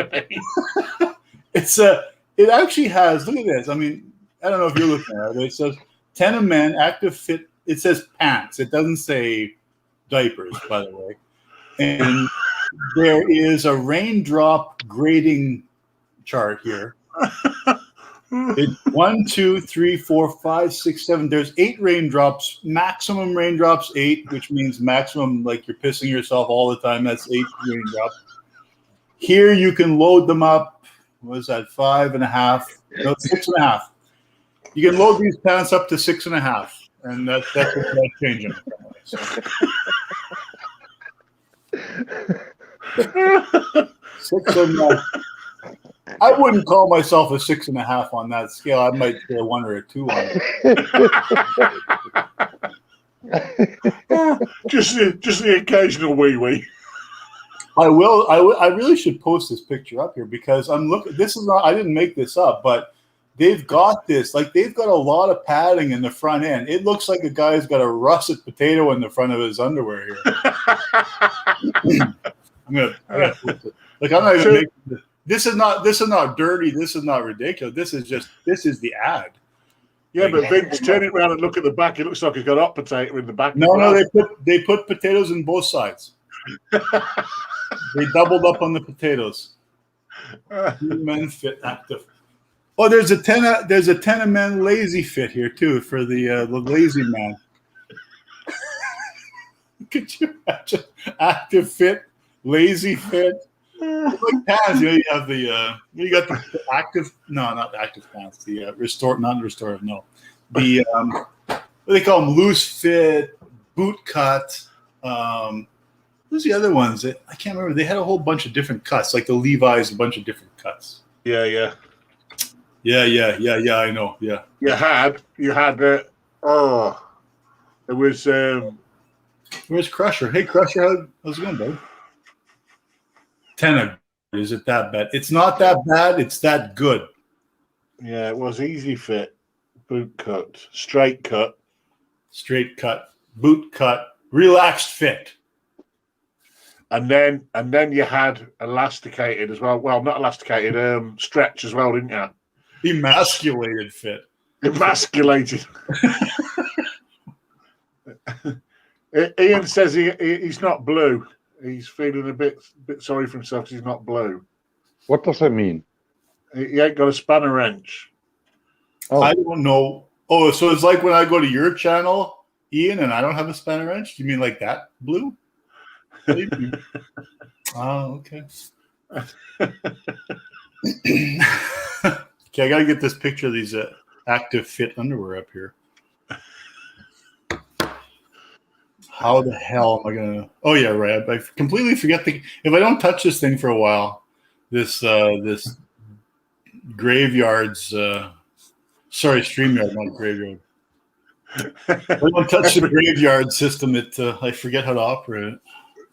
S1: It actually has. Look at this. I mean, I don't know if you're looking at it. It says 10 of men Active Fit. It says pants. It doesn't say diapers, by the way. And there is a raindrop grading chart here. It's 1, 2, 3, 4, 5, 6, 7. There's 8 raindrops. Maximum raindrops 8, which means maximum, like you're pissing yourself all the time. That's 8 raindrops. Here you can load them up. What is that? 5.5? No, 6.5. You can load these pants up to 6.5, and that's what I change them. So. 6.5. I wouldn't call myself a 6.5 on that scale. I might say a 1 or a 2 on it.
S3: just the occasional wee.
S1: I will. I really should post this picture up here because I'm looking. This is not. I didn't make this up, but they've got this. Like they've got a lot of padding in the front end. It looks like a guy's got a russet potato in the front of his underwear here. I'm not even making this. This is not dirty. This is not ridiculous. This is the ad.
S3: Yeah, but Vince, turn it around and look at the back. It looks like he's got a hot potato in the back.
S1: No, they put potatoes in both sides. They doubled up on the potatoes. Men Fit Active. Oh, there's a 10 of men Lazy Fit here too for the lazy man. Could you imagine Active Fit, Lazy Fit? Like pants, you have you got the active, no, not the active pants, the not restorative, no. The what do they call them? Loose fit, boot cut. Who's the other ones? I can't remember. They had a whole bunch of different cuts, like the Levi's, a bunch of different cuts.
S3: Yeah.
S1: I know. Yeah.
S3: You had. It was.
S1: Where's Crusher? Hey, Crusher, how's it going, bud? 10 of. Is it that bad? It's not that bad. It's that good.
S3: Yeah, it was easy fit, boot cut, straight cut,
S1: boot cut, relaxed fit.
S3: And then you had elasticated as well. Well, not elasticated, stretch as well, didn't you?
S1: Emasculated fit.
S3: Emasculated. Ian says he's not blue. He's feeling a bit sorry for himself because he's not blue.
S2: What does that mean?
S3: He ain't got a spanner wrench.
S2: Oh,
S1: I don't know. Oh, so it's like when I go to your channel, Ian, and I don't have a spanner wrench? You mean like that, Blue? What do you mean? Oh, okay. Okay, I got to get this picture of these Active Fit underwear up here. How the hell am I going to... Oh, yeah, right. I completely forget the... If I don't touch this thing for a while, this Graveyard's... sorry, StreamYard, not Graveyard. If I don't touch the Graveyard system, I forget how to operate it.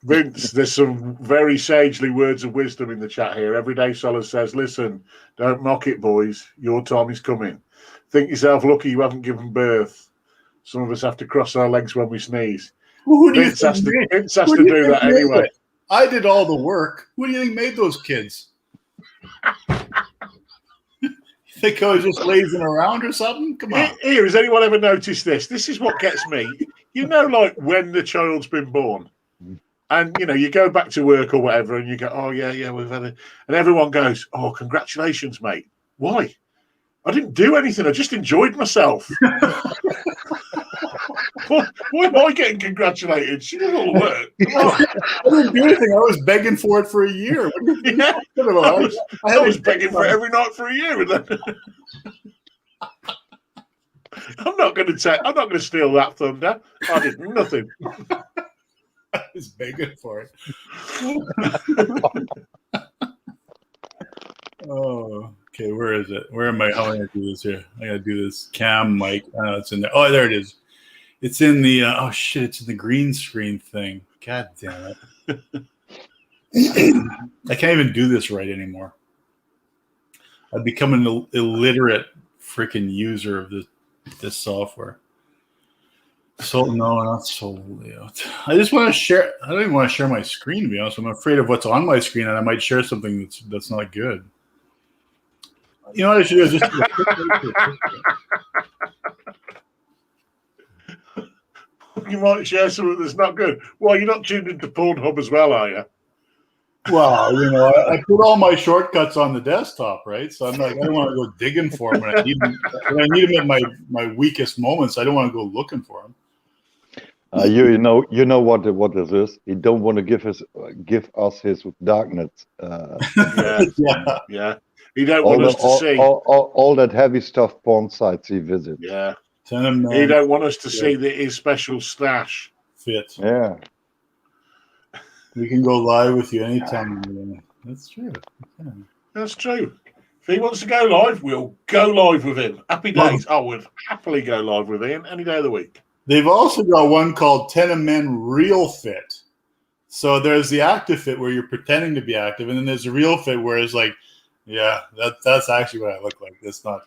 S3: Vince, there's some very sagely words of wisdom in the chat here. Everyday Solace says, listen, don't mock it, boys. Your time is coming. Think yourself lucky you haven't given birth. Some of us have to cross our legs when we sneeze.
S1: Well, who do you
S3: Vince
S1: think
S3: has to
S1: made-
S3: Vince has
S1: who
S3: to
S1: do you
S3: do
S1: think
S3: that
S1: made
S3: anyway.
S1: it? I did all the work. Who do you think made those kids? You think I was just lazing around or something? Come on.
S3: Here, has anyone ever noticed this? This is what gets me. You know, like when the child's been born, and you know, you go back to work or whatever, and you go, "Oh yeah, we've had it," and everyone goes, "Oh, congratulations, mate." Why? I didn't do anything. I just enjoyed myself. Why am I getting congratulated? She did all the work. Come on.
S1: I didn't do anything. I was begging for it for a year. What are you
S3: Yeah,
S1: talking about?
S3: I was begging for it every night for a year, and then I'm not going to steal that thunder. I did nothing.
S1: I was begging for it. Oh, okay. Where is it? Where am I? How am I going to do this here? I got to do this cam mic. It's in there. Oh, there it is. It's in the, oh shit, it's in the green screen thing. God damn it. I can't even do this right anymore. I've become an illiterate freaking user of this software. So, no, not solo layout. I just want to share, I don't even want to share my screen, to be honest. I'm afraid of what's on my screen, and I might share something that's not good. You know what I should do? Is just
S3: You might share something that's not good. Well, you're not tuned into Pornhub as well, are you?
S1: well, you know, I put all my shortcuts on the desktop, right? So I'm like, I don't want to go digging for them when I need them. When I need them at my weakest moments, I don't want to go looking for them.
S2: you know what this is. He don't want to give us his darknets.
S3: Yeah. He don't want us to see
S2: all that heavy stuff porn sites he visits.
S3: Yeah.
S1: He
S3: don't want us to see his special stash.
S1: Fit.
S2: Yeah.
S1: We can go live with you anytime. That's true. Yeah.
S3: That's true. If he wants to go live, we'll go live with him. Happy days. I would happily go live with Ian any day of the week.
S1: They've also got one called 10 of Men Real Fit. So there's the active fit where you're pretending to be active, and then there's the real fit where it's like, yeah, that's actually what I look like. That's not.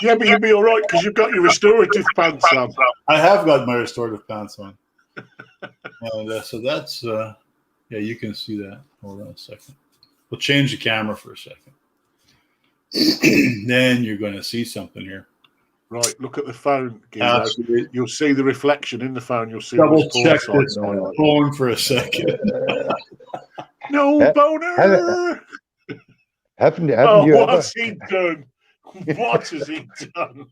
S3: Yeah, but you'll be all right because you've got your restorative pants on.
S1: I have got my restorative pants on. And so that's, yeah, you can see that. Hold on a second. We'll change the camera for a second. Then you're going to see something here.
S3: Right, look at the phone. You'll see the reflection in the phone. You'll see.
S1: Double check this phone for a second.
S3: No boner.
S2: Haven't you ever?
S3: What's he done? What has he done?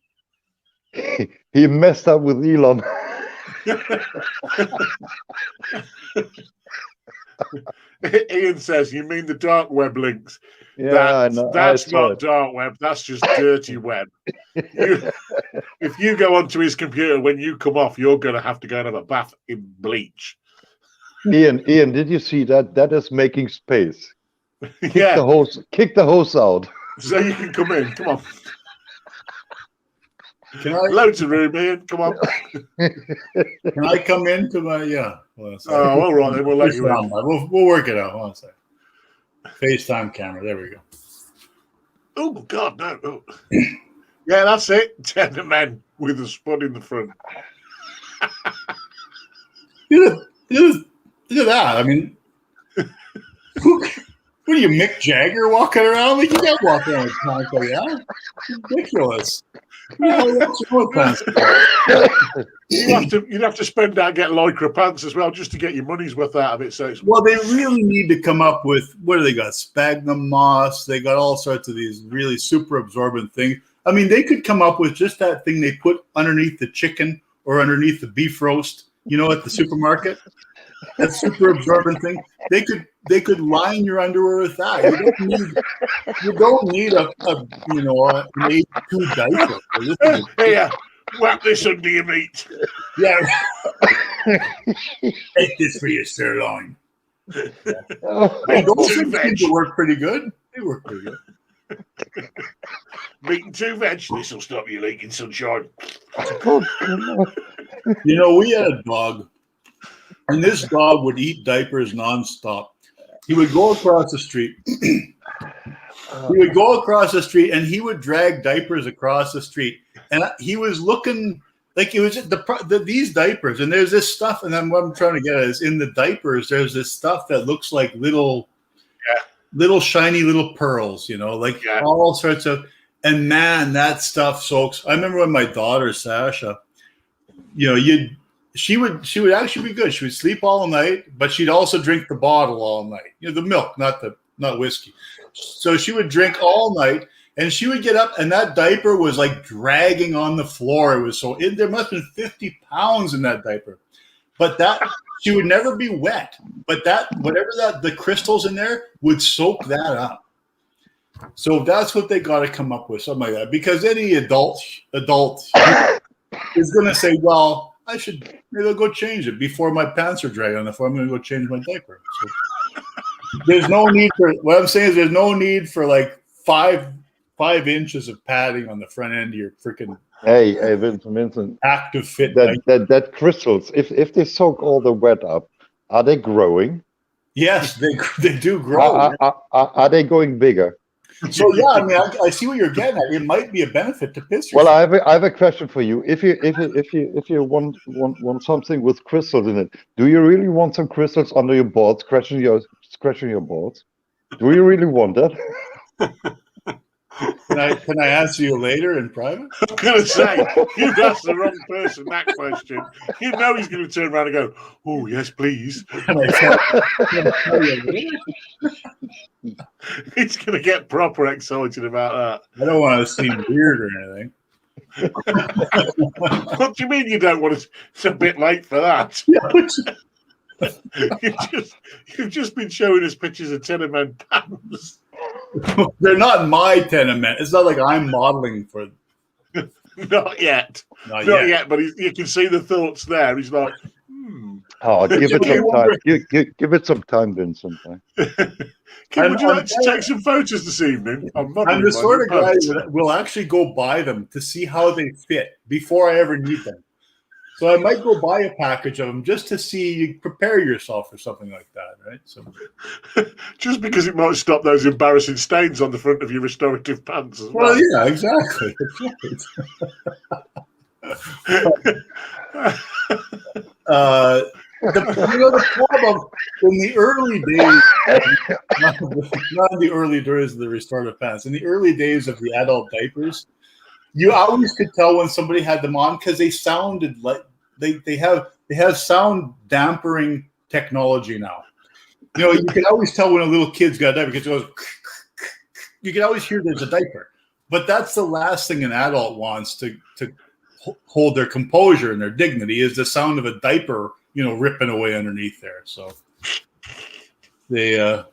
S2: He messed up with Elon.
S3: Ian says, "You mean the dark web links?"
S2: Yeah, I know.
S3: That's not dark web. That's just dirty web. If you go onto his computer when you come off, you're going to have to go and have a bath in bleach.
S2: Ian, did you see that? That is making space. Kick the hose out.
S3: So you can come in. Come on.
S1: Can I?
S3: Loads of room, Ian. Come on.
S1: Can I come into my? Yeah.
S3: Oh, all right. Then we'll let you in.
S1: We'll work it out. Hold on a second. FaceTime camera. There we go.
S3: Oh God, no. Oh. Yeah, that's it. 10 men with a spud in the front.
S1: Look at that. I mean, what are you, Mick Jagger walking around? Like, you can't walk around with pants like that. It's ridiculous.
S3: You'd have to spend that, get Lycra pants as well, just to get your money's worth out of it. So it's
S1: Well, they really need to come up with, what do they got? Sphagnum moss. They got all sorts of these really super absorbent things. I mean, they could come up with just that thing they put underneath the chicken or underneath the beef roast, at the supermarket. That super absorbent thing. They could line your underwear with that. You don't need an 82 diaper.
S3: Here, wrap this under your meat.
S1: Yeah. Take this for your sirloin. Hey, those things seem to work pretty good. They work pretty good.
S3: Meat and 2 veg. This will stop you leaking sunshine.
S1: We had a dog, and this dog would eat diapers nonstop. He would go across the street. And he would drag diapers across the street. And he was looking like it was these diapers. And there's this stuff, and then what I'm trying to get at is in the diapers, there's this stuff that looks like little shiny little pearls, all sorts of. And man, that stuff soaks. I remember when my daughter Sasha, she would actually be good. She would sleep all night, but she'd also drink the bottle all night. The milk, not whiskey. So she would drink all night, and she would get up, and that diaper was like dragging on the floor. It was there must have been 50 pounds in that diaper, but that she would never be wet. But the crystals in there would soak that up. So that's what they got to come up with, something like that. Because any adult is going to say, well, maybe I'll go change it before my pants are dragging on the floor. I'm going to go change my diaper. So there's no need for, what I'm saying is there's no need for like 5 inches of padding on the front end of your freaking
S2: Hey, Vincent.
S1: active fit.
S2: That crystals, if they soak all the wet up, are they growing?
S1: Yes, they do grow.
S2: Are they going bigger?
S1: So yeah, I mean, I see what you're getting at. It might be a benefit to piss yourself.
S2: Well, I have a question for you. If you want something with crystals in it, do you really want some crystals under your balls, scratching your balls? Do you really want that?
S1: Can I answer you later in private?
S3: I'm going to say, you've asked the wrong person that question. He's going to turn around and go, oh, yes, please. He's going to get proper excited about
S1: that. I don't want to seem weird or anything.
S3: What do you mean you don't want to? It's a bit late for that. You've just been showing us pictures of tenement pants.
S1: They're not my tenement. It's not like I'm modeling for them.
S3: Not yet. Not yet, but you can see the thoughts there. He's like,
S2: Oh, give it some time. Give it some time, Vincent.
S3: Kim, would you like to take some photos this evening? I'm
S1: the sort of guy that will actually go buy them to see how they fit before I ever need them. So I might go buy a package of them just to see, you prepare yourself for something like that, right? So,
S3: just because it might stop those embarrassing stains on the front of your restorative pants as well.
S1: Well, yeah, exactly. The problem in the early days, not in the early days of the restorative pants, in the early days of the adult diapers, you always could tell when somebody had them on because they sounded like they have sound dampering technology now. You can always tell when a little kid's got a diaper because it goes. You can always hear there's a diaper, but that's the last thing an adult wants to hold their composure and their dignity is the sound of a diaper, ripping away underneath there. So they've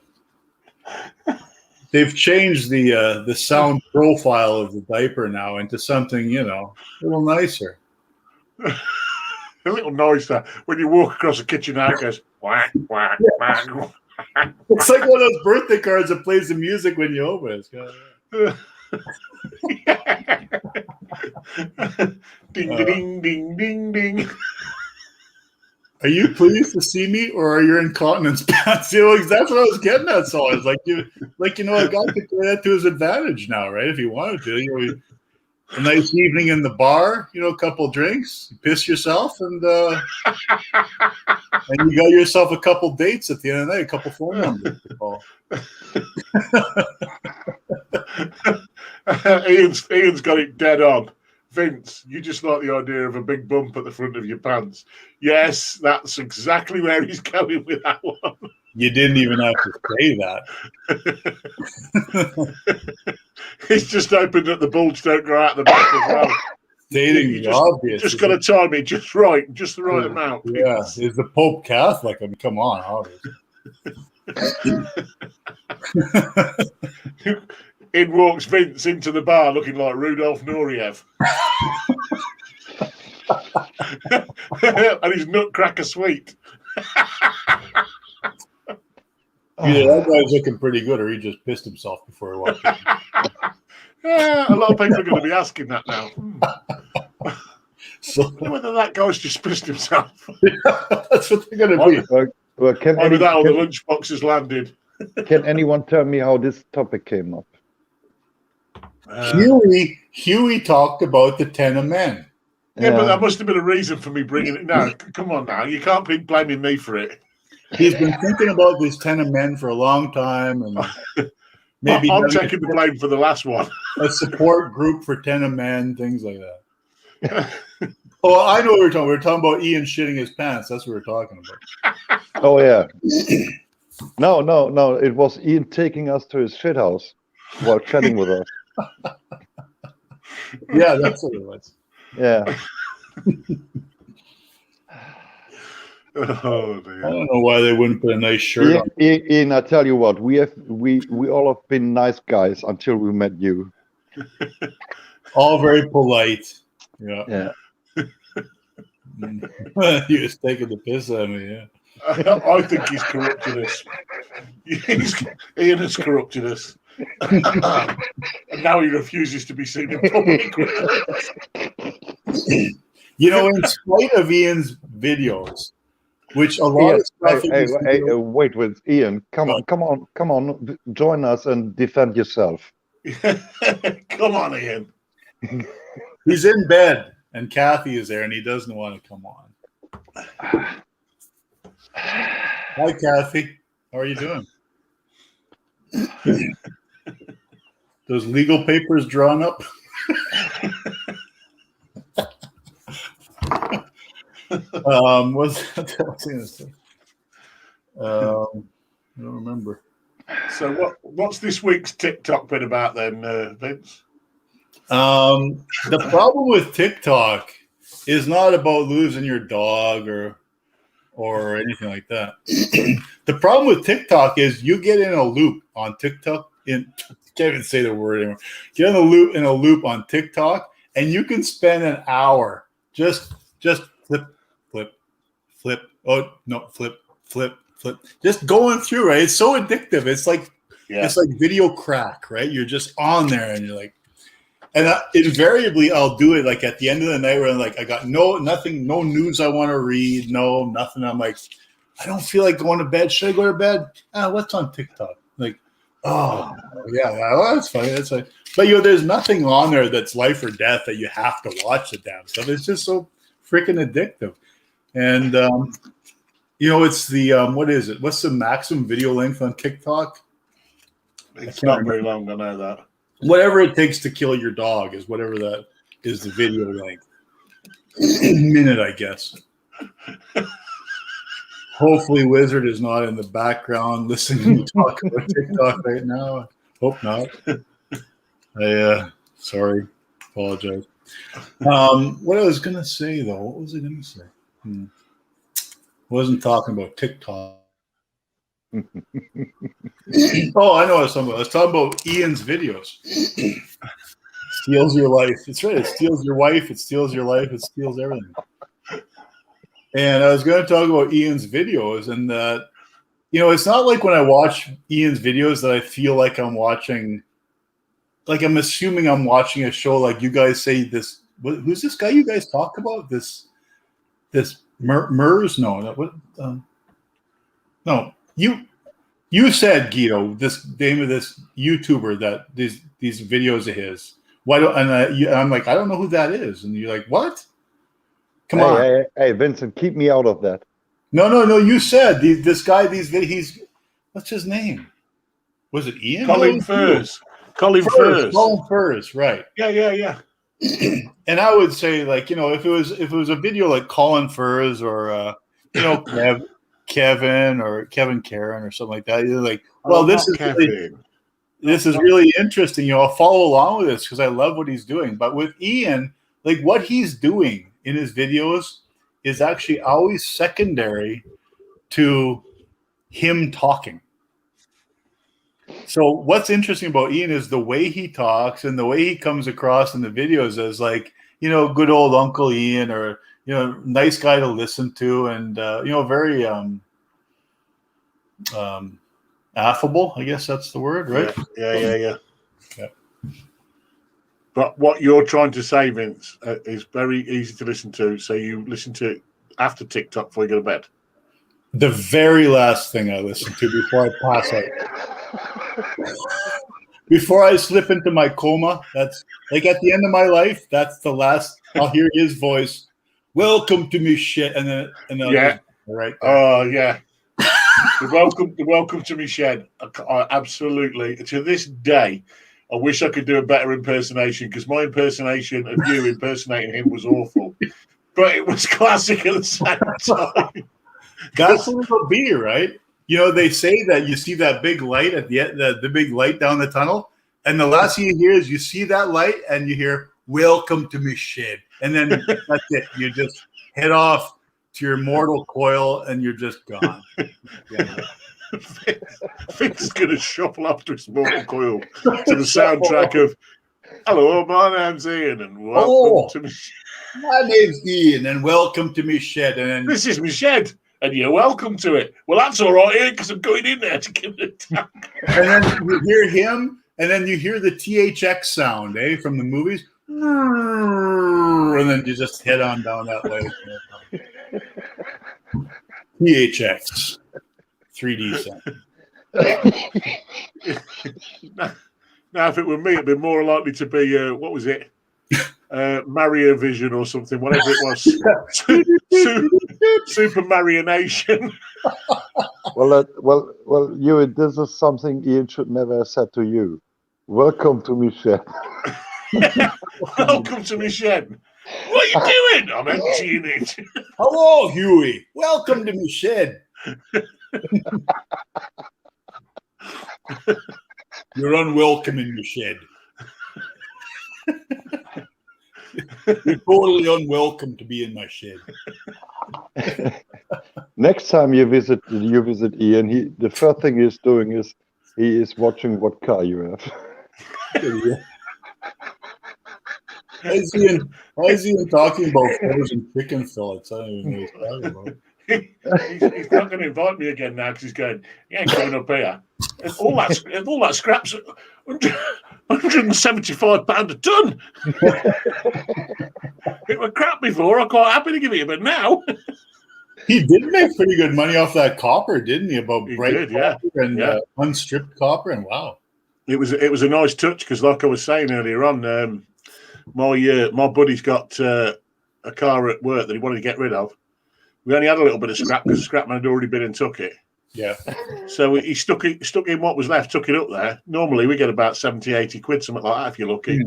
S1: changed the sound profile of the diaper now into something, a little nicer.
S3: A little nicer. When you walk across the kitchen now, it goes whack, whack, whack.
S1: It's like one of those birthday cards that plays the music when you open it.
S3: Ding, ding, ding, ding, ding.
S1: Are you pleased to see me, or are your incontinence pants? That's what I was getting at. So it's like a guy could play that to his advantage now, right? If he wanted to, a nice evening in the bar, a couple drinks, you piss yourself, and you got yourself a couple dates at the end of the night, a couple phone numbers to call.
S3: Ian's got it dead on. Vince, you just like the idea of a big bump at the front of your pants. Yes, that's exactly where he's going with that one.
S1: You didn't even have to say that.
S3: He's just hoping that the bulge don't grow out the back as well.
S1: Stating
S3: You
S1: the obvious.
S3: just got to time it just right, just the right amount.
S1: Yeah, is the Pope Catholic? I mean, come on, obviously.
S3: In walks Vince into the bar looking like Rudolph Nureyev. And his nutcracker sweet.
S1: Yeah, that guy's looking pretty good, or he just pissed himself before he walked in.
S3: A lot of people are going to be asking that now.
S1: So,
S3: I wonder whether that guy's just pissed himself.
S1: that's what they're going to be.
S2: Well,
S3: Either that or the lunchbox has landed.
S2: can anyone tell me how this topic came up?
S1: Huey talked about the Ten of Men.
S3: Yeah, but that must have been a reason for me bringing it. No, come on now. You can't be blaming me for it.
S1: He's been thinking about these Ten of Men for a long time, and maybe
S3: I'm taking the blame for the last one.
S1: A support group for Ten of Men, things like that. Oh, I know what we're talking. We're talking about Ian shitting his pants. That's what we're talking about.
S2: Oh yeah. No. It was Ian taking us to his shit house while chatting with us.
S1: Yeah, that's what it was.
S2: Yeah.
S3: Oh, dear.
S1: I don't know why they wouldn't put a nice shirt on.
S2: Ian, I tell you what, we all have been nice guys until we met you.
S1: All very polite.
S2: Yeah.
S1: He was taking the piss out of me, yeah.
S3: I think he's corrupted us. Ian has corrupted us. And now he refuses to be seen in public.
S1: You know, in spite of Ian's videos, which a lot of stuff.
S2: Wait, Ian, come on, join us and defend yourself.
S3: Come on, Ian.
S1: He's in bed, and Kathy is there, and he doesn't want to come on. Hi, Kathy. How are you doing? Those legal papers drawn up? What's that I was going to say? I don't remember.
S3: So what's this week's TikTok been about then, Vince?
S1: The problem with TikTok is not about losing your dog or anything like that. The problem with TikTok is you get in a loop on TikTok. Can't even say the word anymore. Get in a loop on TikTok, and you can spend an hour just flip. Oh no, flip. Just going through, right? It's so addictive. It's like It's like video crack, right? You're just on there, and you're like, and invariably I'll do it like at the end of the night where I'm like, I got nothing, no news I want to read, nothing. I'm like, I don't feel like going to bed. Should I go to bed? What's on TikTok? Like, oh yeah, well, that's funny. That's like, but there's nothing on there that's life or death that you have to watch the damn stuff. It's just so freaking addictive. And it's the what is it? What's the maximum video length on TikTok?
S3: It's not very long. I know that.
S1: Whatever it takes to kill your dog is whatever that is the video length. Minute, I guess. Hopefully Wizard is not in the background listening to talk about TikTok right now. Hope not. Sorry. Apologize. What I was going to say, though, what was I going to say? I wasn't talking about TikTok. Oh, I know what I was talking about. I was talking about Ian's videos. Steals your life. It's right. It steals your wife. It steals your life. It steals everything. And I was going to talk about Ian's videos, and that, it's not like when I watch Ian's videos that I feel like I'm watching, like I'm assuming I'm watching a show. Like you guys say this. Who's this guy you guys talk about? This Mers? No. No. You said, Guido, this name of this YouTuber that these videos of his. Why don't I'm like, I don't know who that is, and you're like, what? Come on,
S2: hey, Vincent, keep me out of that.
S1: No. You said this guy. He's what's his name? Was it Ian?
S3: Colin Furze. Colin Furze, right? Yeah.
S1: And I would say, like, you know, if it was a video like Colin Furs or you know, Kevin or Kevin Karen or something like that, you're like, well, this is really interesting. You know, I'll follow along with this because I love what he's doing. But with Ian, like, what he's doing in his videos is actually always secondary to him talking. So what's interesting about Ian is the way he talks and the way he comes across in the videos as, like, you know, good old Uncle Ian, or, you know, nice guy to listen to, and you know, very affable, I guess that's the word, right?
S3: Yeah. But what you're trying to say, Vince, is very easy to listen to. So you listen to it after TikTok before you go to bed.
S1: The very last thing I listen to before I pass out. Before I slip into my coma, that's like at the end of my life, that's the last I'll hear his voice. Welcome to me shit. And then
S3: yeah.
S1: Right.
S3: Oh yeah. the welcome to me shed. I absolutely, to this day, I wish I could do a better impersonation, because my impersonation of you impersonating him was awful. But it was classic at the same time.
S1: That's what it'll be, right? You know, they say that you see that big light at the end, the big light down the tunnel, and the last thing you hear is you see that light and you hear, welcome to me shed. And then that's it. You just head off to your mortal coil and you're just gone. Yeah.
S3: Vince is going to shuffle up to his mortal coil to the soundtrack of "Hello, my name's Ian, and welcome to me."
S1: My name's Ian, and welcome to me shed. And then,
S3: this is me shed, and you're welcome to it. Well, that's all right, Ian, because I'm going in there to give it a tap.
S1: And then you hear him, and then you hear the THX sound, from the movies, and then you just head on down that way. THX. 3D sound.
S3: Now, if it were me, it'd be more likely to be what was it? Mario Vision or something, whatever it was. Super Marionation.
S2: Well, you. This is something Ian should never have said to you. Welcome to me shed.
S3: Welcome to me shed. What are you doing? I'm emptying it.
S1: Hello, Huey. Welcome to me shed. You're unwelcome in the shed. You're totally unwelcome to be in my shed.
S2: Next time you visit Ian, the first thing he's doing is he is watching what car you have.
S1: Why is Ian talking about frozen chicken fillets? I don't even know what he's talking about.
S3: He's not going to invite me again now because he's going, he ain't coming up here. And all that scrap's £175 a ton. It was crap before. I'm quite happy to give it a bit now.
S1: He did make pretty good money off that copper, didn't he? About bright copper and unstripped copper, and wow.
S3: It was a nice touch because, like I was saying earlier on, my buddy's got a car at work that he wanted to get rid of. We only had a little bit of scrap because the scrap man had already been and took it.
S1: Yeah.
S3: So he stuck in what was left, took it up there. Normally we get about 70, 80 quid, something like that if you're lucky.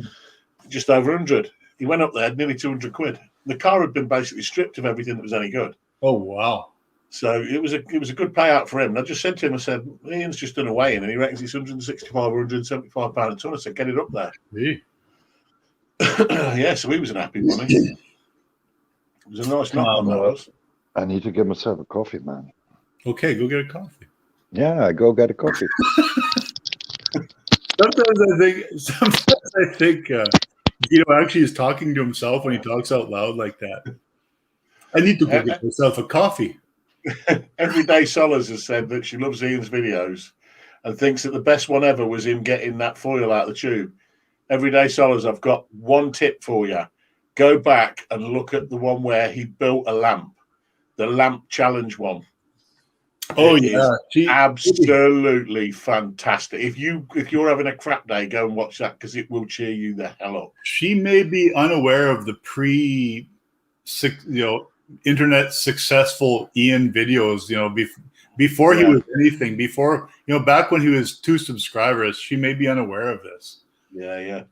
S3: Just over 100. He went up there, nearly 200 quid. The car had been basically stripped of everything that was any good.
S1: Oh, wow.
S3: So it was a good payout for him. And I just said to him, I said, Ian's just done a weigh-in and he reckons it's £165 or £175 a ton. I said, get it up there. Yeah, so he was an happy bunny. It was a nice knock on that.
S2: I need to get myself a coffee, man.
S1: Okay, go get a coffee.
S2: Yeah, go get a coffee.
S1: Sometimes I think Guido actually is talking to himself when he talks out loud like that. I need to go get myself a coffee.
S3: Everyday Solars has said that she loves Ian's videos and thinks that the best one ever was him getting that foil out of the tube. Everyday Solars, I've got one tip for you. Go back and look at the one where he built a lamp. The lamp challenge one.
S1: Oh yeah,
S3: absolutely fantastic. If you're having a crap day, go and watch that because it will cheer you the hell up.
S1: She may be unaware of the internet successful Ian videos. Before he was anything. Before back when he was 2 subscribers, she may be unaware of this.
S3: Yeah.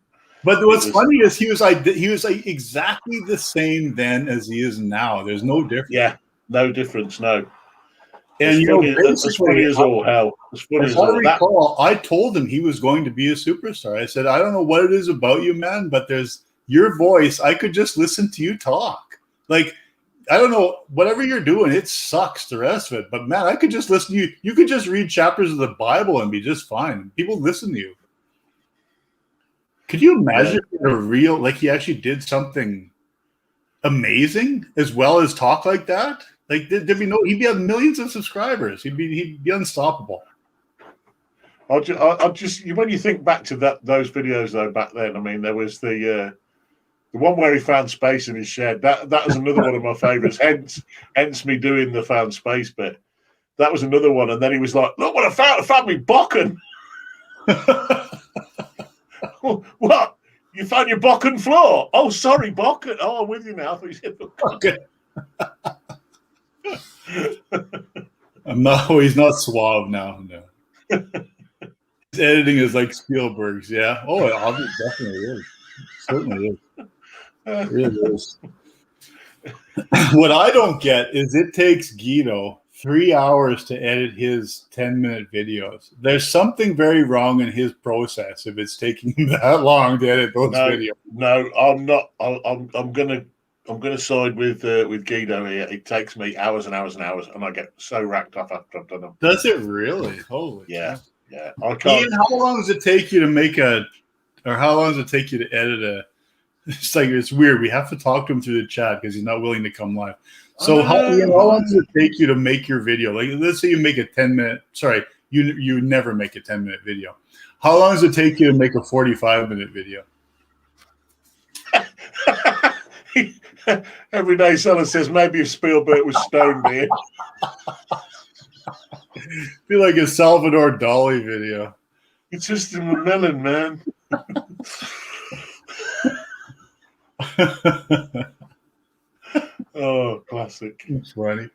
S1: But what's funny is he was like exactly the same then as he is now. There's no difference.
S3: Yeah, no difference. No.
S1: And
S3: as funny as all hell. As funny as all.
S1: I told him he was going to be a superstar. I said, I don't know what it is about you, man, but there's your voice. I could just listen to you talk. Like, I don't know, whatever you're doing, it sucks, the rest of it. But man, I could just listen to you. You could just read chapters of the Bible and be just fine. People listen to you. Could you imagine a real, like he actually did something amazing as well as talk like that? Like he'd have millions of subscribers. He'd be unstoppable.
S3: I just when you think back to those videos though back then, I mean, there was the one where he found space in his shed. That was another one of my favourites. Hence me doing the found space bit. That was another one, and then he was like, "Look what I found! I found me Bokken." What? You found your Bokken floor? Oh, sorry, Bokken. Oh, I'm with you now. I thought you said
S1: okay. He's not suave now. No. His editing is like Spielberg's, yeah. Oh, it definitely is. Certainly is. It really is. What I don't get is it takes Guido 3 hours to edit his 10-minute videos. There's something very wrong in his process if it's taking him that long to edit those videos.
S3: No, I'm not. I'm gonna side with Guido here. It takes me hours and hours and hours, and I get so racked up after I've done them.
S1: Does it really? Holy
S3: yeah,
S1: God.
S3: Yeah. I can't.
S1: Ian, how long does it take you to how long does it take you to edit a? It's like it's weird. We have to talk to him through the chat because he's not willing to come live. So how long does it take you to make your video? Like, let's say you make a 10-minute. Sorry, you never make a 10-minute video. How long does it take you to make a 45-minute video?
S3: Every day someone says maybe if Spielberg was stoned here.
S1: Be like a Salvador Dali video.
S3: It's just in the melon, man. Oh, classic.
S1: It's funny.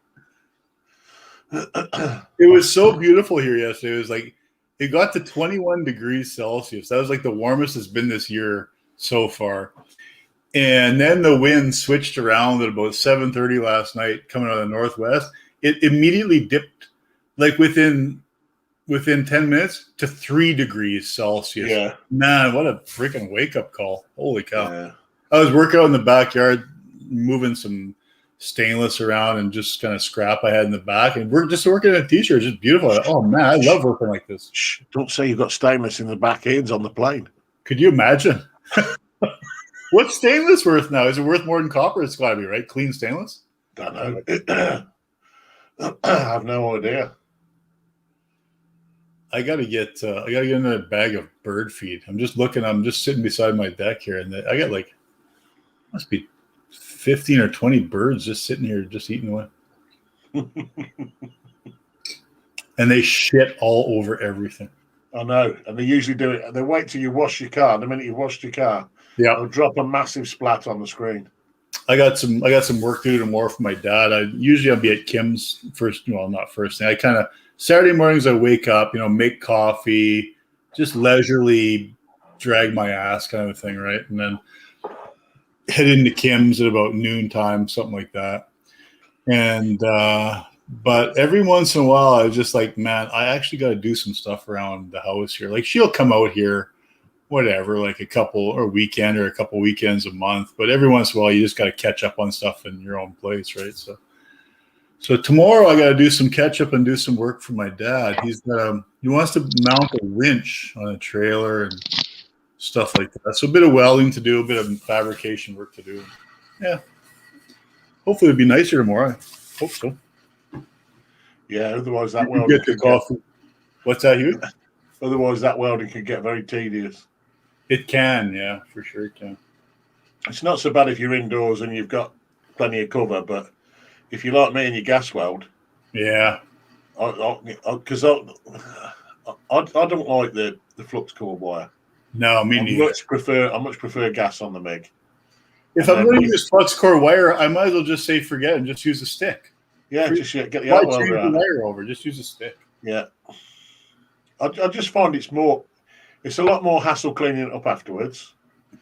S1: It was so beautiful here yesterday. It was like it got to 21 degrees Celsius. That was like the warmest it's been this year so far. And then the wind switched around at about 7:30 last night, coming out of the northwest. It immediately dipped, like within 10 minutes, to 3 degrees Celsius.
S3: Yeah,
S1: man, what a freaking wake up call! Holy cow!
S3: Yeah.
S1: I was working out in the backyard, moving some stainless around and just kind of scrap I had in the back, and we're just working at a t-shirt. Just beautiful. Oh man, I love working like this.
S3: Shh, don't say you've got stainless in the back ends on the plane.
S1: Could you imagine? What's stainless worth now? Is it worth more than copper? It's got to be, right? Clean stainless?
S3: Don't know. I have no idea.
S1: I gotta get another bag of bird feed. I'm just sitting beside my deck here, and I got like must be 15 or 20 birds just sitting here, just eating away. And they shit all over everything.
S3: I know, and they usually do it. They wait till you wash your car. The minute you've washed your car, they'll drop a massive splat on the screen. I got some work to do tomorrow for my dad. I'll be at Kim's first. Well, not first thing. I kind of Saturday mornings I wake up, make coffee, just leisurely drag my ass kind of thing, right? And then head into Kim's at about noontime, something like that. And but every once in a while, I was just like, man, I actually got to do some stuff around the house here. Like she'll come out here, whatever, like a couple weekends a month. But every once in a while, you just got to catch up on stuff in your own place, right? So tomorrow I got to do some catch up and do some work for my dad. He wants to mount a winch on a trailer and stuff like that. So a bit of welding to do, a bit of fabrication work to do. Yeah. Hopefully it'll be nicer tomorrow. I hope so. Yeah, otherwise that welding
S1: get the coffee. What's that, Hugh?
S3: Otherwise that welding can get very tedious.
S1: It can, yeah, for sure it can.
S3: It's not so bad if you're indoors and you've got plenty of cover, but if you're like me and you gas weld,
S1: yeah,
S3: because I don't like the flux core wire.
S1: No, me neither.
S3: I much prefer gas on the MIG.
S1: If I'm going to use flux core wire, I might as well just say forget and just use a stick.
S3: Yeah, just get the out welder out.
S1: The wire over. Just use a stick.
S3: Yeah, I just find it's a lot more hassle cleaning it up afterwards.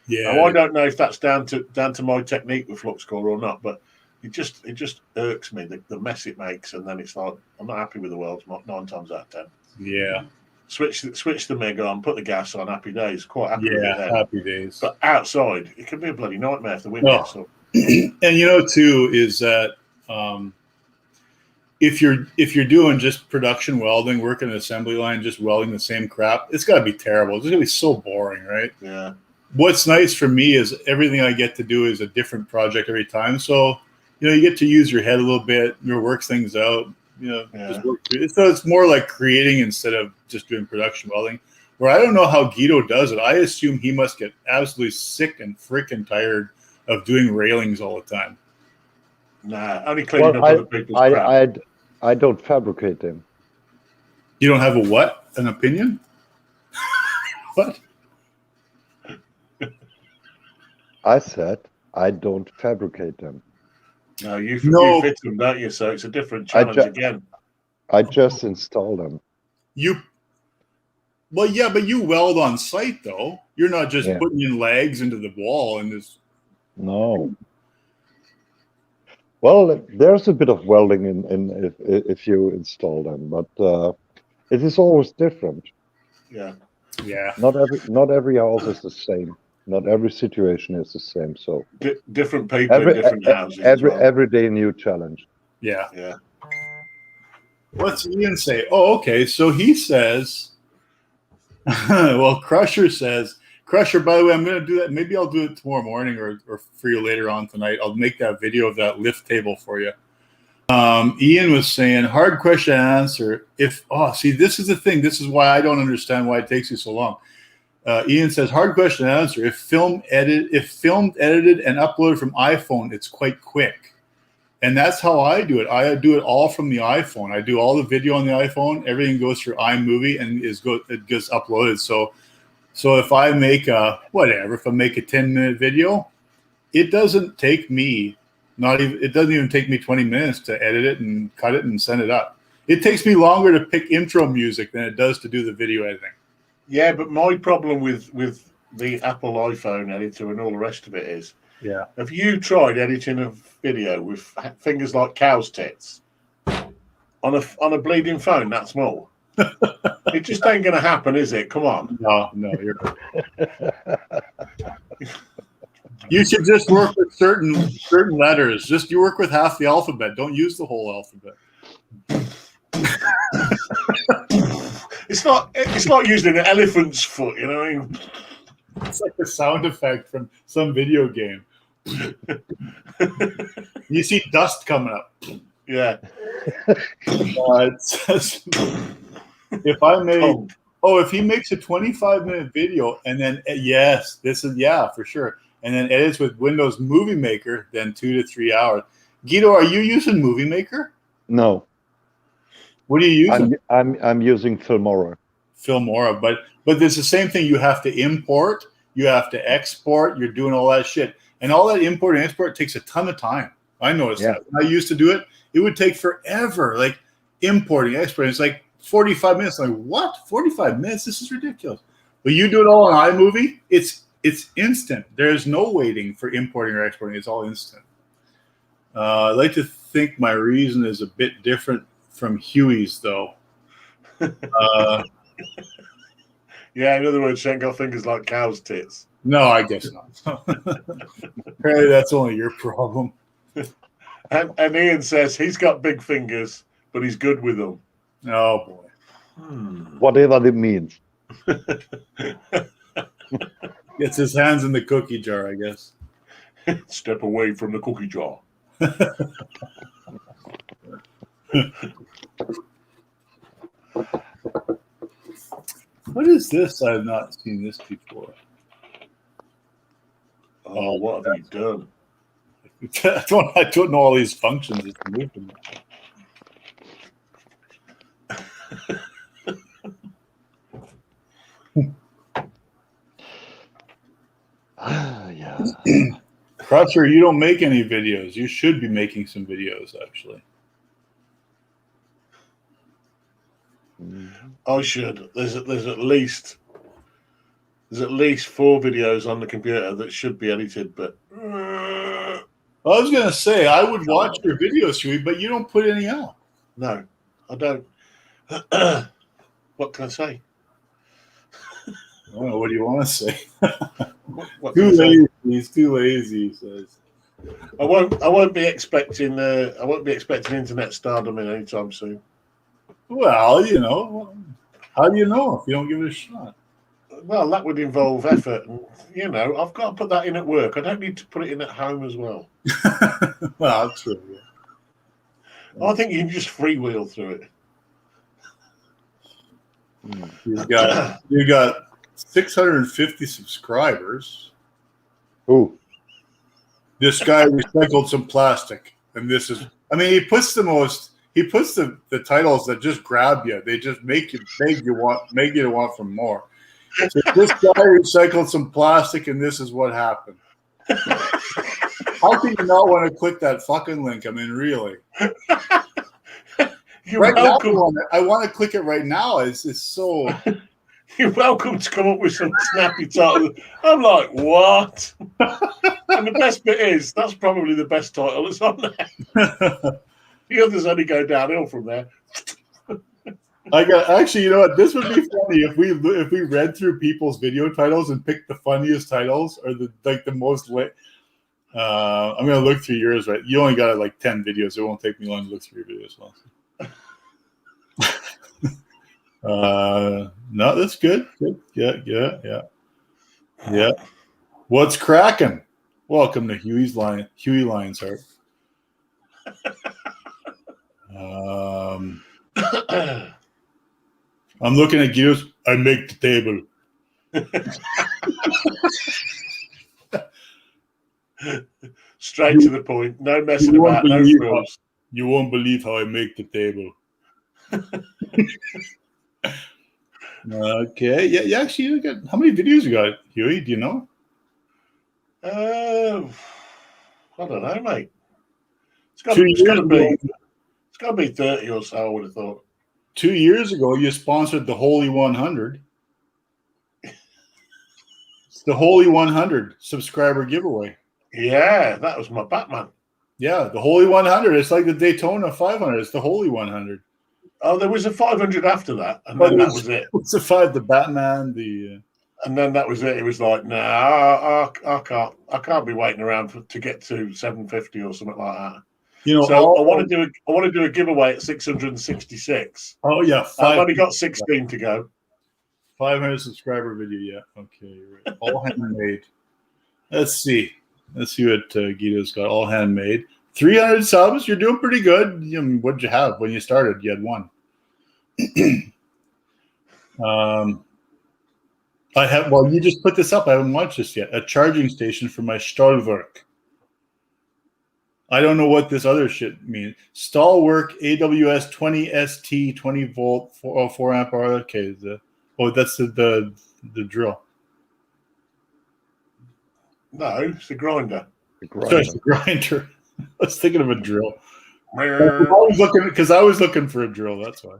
S1: Yeah.
S3: Now, I don't know if that's down to my technique with flux core or not, but it just irks me the mess it makes, and then it's like I'm not happy with the world 9 times out of 10.
S1: Yeah.
S3: Switch the Meg on, put the gas on, happy days. Quite happy with it then.
S1: Happy days.
S3: But outside, it can be a bloody nightmare if the wind
S1: No.
S3: gets up.
S1: And you know, too, is that if you're doing just production welding, working an assembly line, just welding the same crap, it's got to be terrible. It's going to be so boring, right?
S3: Yeah.
S1: What's nice for me is everything I get to do is a different project every time. So, you know, you get to use your head a little bit, your works things out, you know, just work through it. So it's more like creating instead of just doing production welding. Where I don't know how Guido does it. I assume he must get absolutely sick and freaking tired of doing railings all the time.
S3: Nah, only cleaning up other people's crap.
S2: I don't fabricate them.
S1: You don't have a what? An opinion? What?
S2: I said I don't fabricate them.
S3: No, you
S1: No.
S3: fit them, don't you? So it's a different challenge again.
S2: I just install them.
S1: Well, yeah, but you weld on site, though. You're not just
S2: Yeah.
S1: putting in legs into the wall and just.
S2: No. Well, there's a bit of welding in if you install them, but it is always different.
S3: Yeah.
S1: Yeah.
S2: Not every house is the same. Not every situation is the same. So
S3: different people in different houses.
S2: Every day a new challenge.
S1: Yeah.
S3: Yeah.
S1: What's Ian say? Oh, okay. So he says, well, Crusher says, Crusher, by the way, I'm going to do that. Maybe I'll do it tomorrow morning or for you later on tonight. I'll make that video of that lift table for you. Ian was saying, hard question to answer. See, this is the thing. This is why I don't understand why it takes you so long. Ian says, hard question to answer. If filmed, edited, and uploaded from iPhone, it's quite quick. And that's how I do it. I do it all from the iPhone. I do all the video on the iPhone. Everything goes through iMovie and it gets uploaded. So if I make if I make a 10-minute video, it doesn't take me it doesn't even take me 20 minutes to edit it and cut it and send it up. It takes me longer to pick intro music than it does to do the video editing.
S3: Yeah, but my problem with the Apple iPhone editor and all the rest of it is, have you tried editing a video with fingers like cow's tits on a bleeding phone that small? It just ain't going to happen, is it? Come on.
S1: No, you're You should just work with certain letters. Just you work with half the alphabet. Don't use the whole alphabet.
S3: It's like using an elephant's foot, you know what I mean?
S1: It's like a sound effect from some video game. You see dust coming up.
S3: Yeah.
S1: It says, if he makes a 25-minute video and then for sure. And then edits with Windows Movie Maker, then 2 to 3 hours. Guido, are you using Movie Maker?
S2: No.
S1: What are you using?
S2: I'm using Filmora.
S1: Filmora, but it's the same thing. You have to import, you have to export. You're doing all that shit, and all that import and export takes a ton of time. I noticed that. When I used to do it, it would take forever. Like importing, exporting. It's like 45 minutes. I'm like, what? 45 minutes? This is ridiculous. But you do it all on iMovie. It's instant. There's no waiting for importing or exporting. It's all instant. I like to think my reason is a bit different from Huey's, though.
S3: Yeah, in other words, she ain't got fingers like cow's tits.
S1: No, I guess not. Apparently, that's only your problem.
S3: And Ian says he's got big fingers, but he's good with them.
S1: Oh, boy.
S2: Whatever that means.
S1: Gets his hands in the cookie jar, I guess.
S3: Step away from the cookie jar.
S1: What is this? I've not seen this before.
S3: Oh, what have you done?
S1: I don't know all these functions. It's new to me.
S2: Yeah.
S1: Crusher, you don't make any videos. You should be making some videos, actually.
S3: I should. There's at least There's at least 4 videos on the computer that should be edited, but
S1: I was gonna say I would watch your videos, Huey, but you don't put any out.
S3: no, I don't. What can I say?
S1: I don't know. What do you want to say?
S3: What
S1: Too
S3: can I say?
S1: lazy. He's too lazy. He says.
S3: I won't be expecting internet stardom in anytime soon.
S1: Well, you know, how do you know if you don't give it a shot?
S3: Well, that would involve effort, and I've got to put that in at work. I don't need to put it in at home as well.
S1: Well, that's true. Yeah.
S3: I think you can just freewheel through it.
S1: You got 650 subscribers.
S2: Ooh.
S1: This guy recycled some plastic, and this is. I mean, he puts the titles that just grab you. They just make you want for more. So this guy recycled some plastic, and this is what happened. How can you not want to click that fucking link? I mean, really.
S3: You're
S1: Right
S3: welcome.
S1: now, I want to click it right now. It's so.
S3: You're welcome to come up with some snappy title. I'm like, what? And the best bit is that's probably the best title that's on there. The others only go downhill from there.
S1: Actually, you know what? This would be funny if we read through people's video titles and picked the funniest titles or the most lit. I'm gonna look through yours. Right, you only got like 10 videos. It won't take me long to look through your videos. Well, no, that's good. Good. Yeah. What's cracking? Welcome to Huey Lion's Heart. I'm looking at Guido's. I make the table.
S3: Straight to the point. No messing about. No frills.
S1: You won't believe how I make the table. Okay. Yeah. Actually, you got how many videos you got, Huey? Do you know?
S3: I don't know, mate. It's got
S1: 2
S3: to be
S1: years
S3: 30 or so. I would have thought.
S1: 2 years ago, you sponsored the Holy 100. It's the Holy 100 subscriber giveaway.
S3: Yeah, that was my Batman.
S1: Yeah, the Holy 100. It's like the Daytona 500. It's the Holy 100.
S3: Oh, there was a 500 after that, and then that was it.
S1: It's a 5, the Batman,
S3: And then that was it. It was like, nah, I can't be waiting around to get to 750 or something like that.
S1: you know.
S3: So I want to do a giveaway at 666.
S1: Oh yeah,
S3: I've only got 16 to go.
S1: 500 subscriber video. Yeah, okay, you're right. All handmade. Let's see what Guido's got. All handmade. 300 subs. You're doing pretty good. What did you have when you started? You had one. I have. Well, you just put this up. I haven't watched this yet. A charging station for my Stahlwerk. I don't know what this other shit means. Stahlwerk AWS 20 ST 20 volt 4 amp hour. Okay, that's the drill.
S3: No, it's a grinder.
S1: Sorry, it's the grinder. I was thinking of a drill. I was looking for a drill. That's why.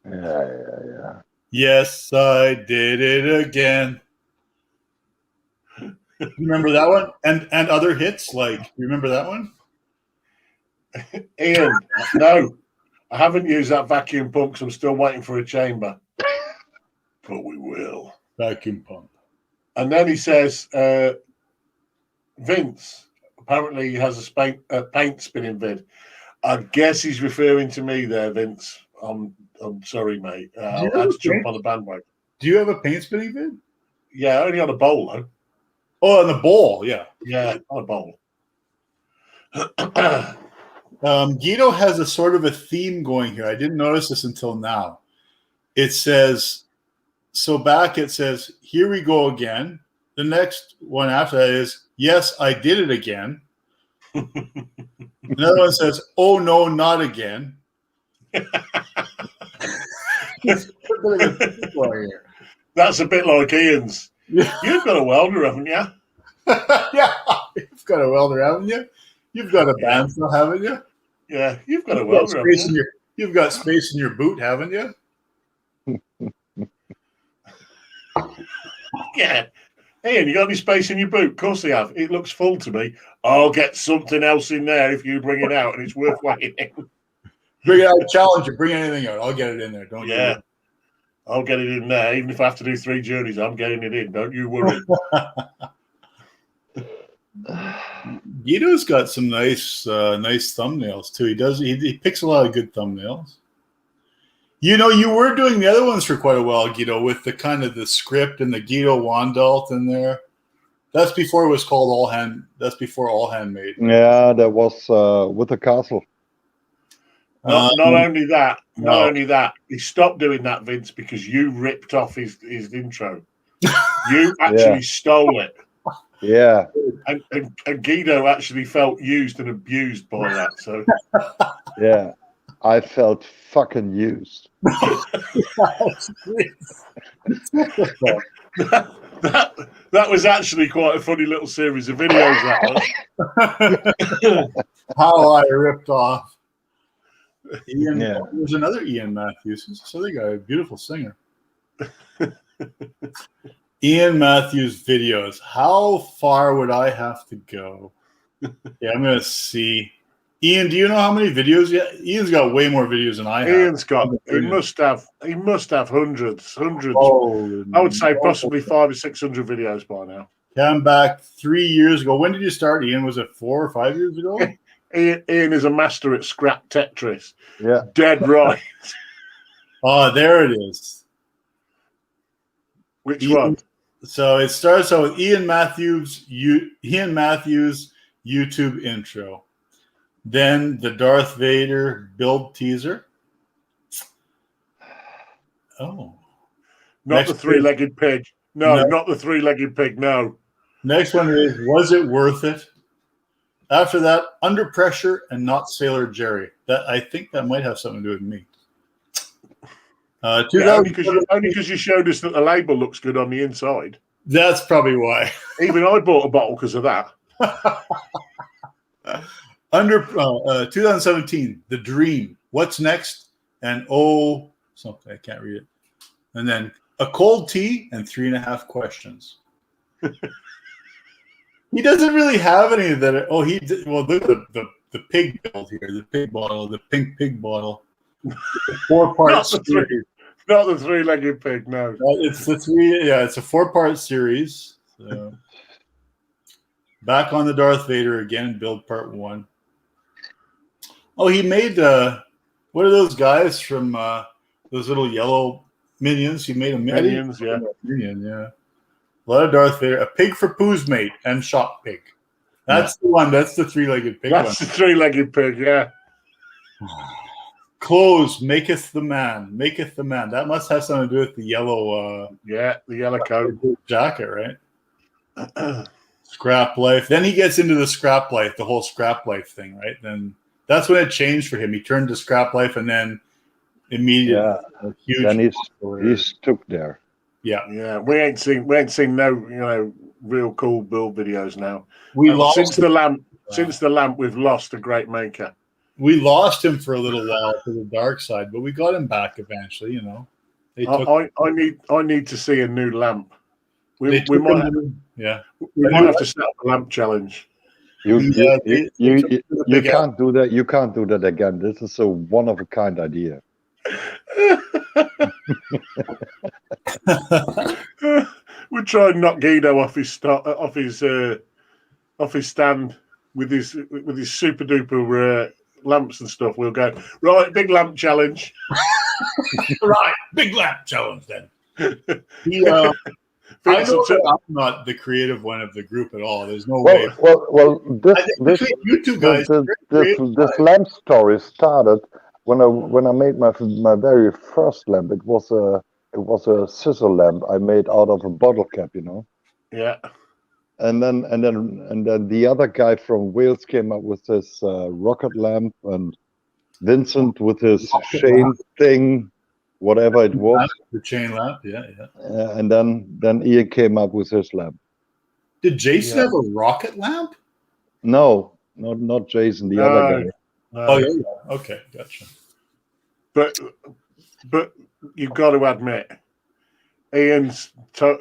S2: Yeah.
S1: Yes, I did it again. Remember that one? And other hits like remember that one?
S3: Ian, no, I haven't used that vacuum pump because I'm still waiting for a chamber. But we will.
S1: Vacuum pump.
S3: And then he says, Vince, apparently he has a paint spinning vid. I guess he's referring to me there, Vince. I'm sorry, mate. I had to jump on the bandwagon.
S1: Do you have a paint spinning vid?
S3: Yeah, only on a bowl, though.
S1: Oh, on the bowl, yeah.
S3: Yeah, on a bowl.
S1: Guido has a sort of a theme going here. I didn't notice this until now. It says, here we go again. The next one after that is, yes, I did it again. Another one says, oh, no, not again.
S3: That's a bit like Ian's. You've got a welder, haven't you?
S1: Yeah, you've got a welder, haven't you? You've got a bandsaw, haven't you?
S3: Yeah, you've got a welder, haven't you?
S1: You've got space in your boot, haven't you?
S3: Yeah. Ian, you got any space in your boot? Of course they have. It looks full to me. I'll get something else in there if you bring it out, and it's worth waiting.
S1: Bring it out, challenge you. Bring anything out. I'll get it in there. Don't you
S3: Yeah.
S1: worry.
S3: I'll get it in there. Even if I have to do 3 journeys, I'm getting it in. Don't you worry.
S1: Guido's got some nice thumbnails too. He picks a lot of good thumbnails. You know, you were doing the other ones for quite a while, Guido, with the kind of the script and the Guido Wandelt in there. That's before it was called All Hand. That's before All Handmade.
S2: Yeah, that was with the castle.
S3: Not only that, he stopped doing that, Vince, because you ripped off his intro. You actually stole it.
S2: Yeah.
S3: And Guido actually felt used and abused by that. So
S2: Yeah. I felt fucking used.
S3: that was actually quite a funny little series of videos, that was.
S1: How I ripped off. Ian,
S2: Yeah.
S1: There's another Ian Matthews. He's this other guy, a beautiful singer. Ian Matthews videos. How far would I have to go? Yeah, I'm gonna see. Ian, do you know how many videos yet? Ian's got way more videos than I have.
S3: Ian's got. He must have hundreds.
S1: Oh,
S3: I would say possibly 500 or 600 videos by now.
S1: Came back 3 years ago. When did you start, Ian? Was it 4 or 5 years ago?
S3: Ian is a master at scrap Tetris.
S2: Yeah.
S3: Dead right.
S1: Oh, there it is.
S3: Which
S1: Ian,
S3: one?
S1: So it starts out with Ian Matthews YouTube intro. Then the Darth Vader build teaser. Oh.
S3: Not the 3-legged pig. No, not the 3-legged pig. No.
S1: Next one is, was it worth it? After that, Under Pressure and Not Sailor Jerry. I think that might have something to do with me.
S3: Only because you showed us that the label looks good on the inside.
S1: That's probably why.
S3: Even I bought a bottle because of that.
S1: 2017, The Dream. What's next? And something, I can't read it. And then A Cold Tea and 3.5 questions. He doesn't really have any of that. Oh, he did. Well, look at the pig build here. The pig bottle, the pink pig bottle. 4-part series.
S3: Not the 3-legged pig. No,
S1: it's the 3. Yeah, it's a 4-part series. So. Back on the Darth Vader again. Build part 1. Oh, he made what are those guys from those little yellow minions? He made a
S3: Minions, yeah.
S1: Minion, yeah. A lot of Darth Vader. A Pig for Pooh's Mate and Shot Pig. That's the one. That's the 3-legged pig.
S3: That's the 3-legged pig, yeah.
S1: Clothes maketh the man. Maketh the man. That must have something to do with the yellow.
S3: The yellow coat
S1: jacket, right? Scrap life. Then he gets into the scrap life, the whole scrap life thing, right? Then that's when it changed for him. He turned to scrap life, and then immediately huge.
S2: Then he's stuck there.
S3: Yeah. We ain't seen no real cool build videos now.
S1: We lost
S3: since the lamp. We've lost a great maker.
S1: We lost him for a little while to the dark side, but we got him back eventually. You know,
S3: I need to see a new lamp. We might have to set up a lamp challenge.
S2: You can't do that. You can't do that again. This is a one-of-a-kind idea.
S3: We'll try and knock Guido off his stand with his super duper lamps and stuff. We'll go right, big lamp challenge.
S1: Right, big lamp challenge then. I know I'm not the creative one of the group at all. There's no way.
S2: Well, this
S1: you two guys.
S2: This lamp story started when I made my very first lamp. It was a scissor lamp I made out of a bottle cap, you know.
S3: Yeah.
S2: And then the other guy from Wales came up with this rocket lamp, and Vincent with his chain thing, whatever it was.
S1: The chain lamp, yeah.
S2: And then Ian came up with his lamp.
S1: Did Jason have a rocket lamp?
S2: No, not Jason, the other guy.
S1: Oh yeah. Okay, gotcha.
S3: But you've got to admit, Ian's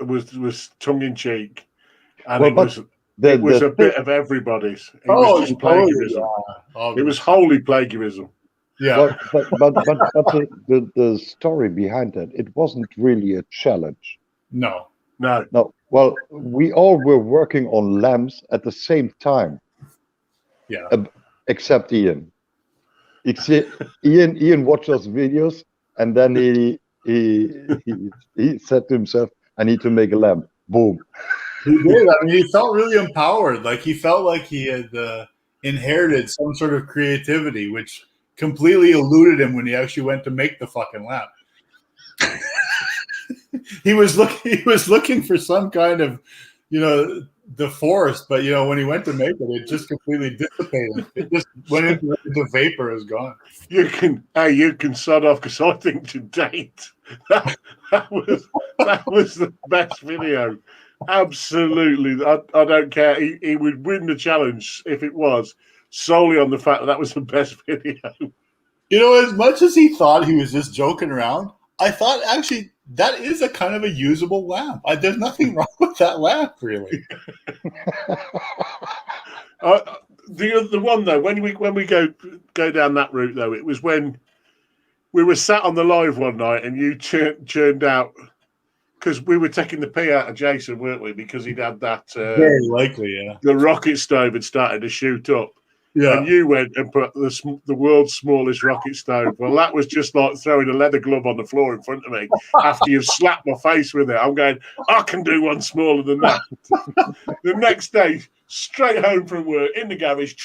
S3: was tongue in cheek, and
S2: Well,
S3: it
S2: but
S3: was it was
S2: the
S3: a bit of everybody's. It
S1: Oh,
S3: was just
S1: totally,
S3: plagiarism.
S1: yeah.
S3: It was wholly plagiarism.
S1: Yeah.
S2: but the story behind that, it wasn't really a challenge.
S1: No.
S3: No,
S2: No, well, we all were working on lamps at the same time,
S1: Yeah.
S2: except Ian. Ian watched those videos, and then he said to himself, "I need to make a lamp." Boom.
S1: He did. I mean, he felt really empowered. Like he felt like he had inherited some sort of creativity, which completely eluded him when he actually went to make the fucking lamp. He was looking for some kind of, the force, but when he went to make it, it just completely dissipated. It just went into vapor. It was gone.
S3: you can sod off, because I think to date that was the best video. Absolutely, I don't care. He would win the challenge if it was solely on the fact that was the best video.
S1: As much as he thought he was just joking around, I thought actually that is a kind of a usable lamp. There's nothing wrong with that lamp, really.
S3: The one though, when we go down that route though, it was when we were sat on the live one night and you churned out, because we were taking the pee out of Jason, weren't we? Because he'd had that
S1: very likely, yeah.
S3: The rocket stove had started to shoot up.
S1: Yeah.
S3: And you went and put the world's smallest rocket stove. Well, that was just like throwing a leather glove on the floor in front of me after you've slapped my face with it. I'm going, I can do one smaller than that. The next day, straight home from work, in the garage.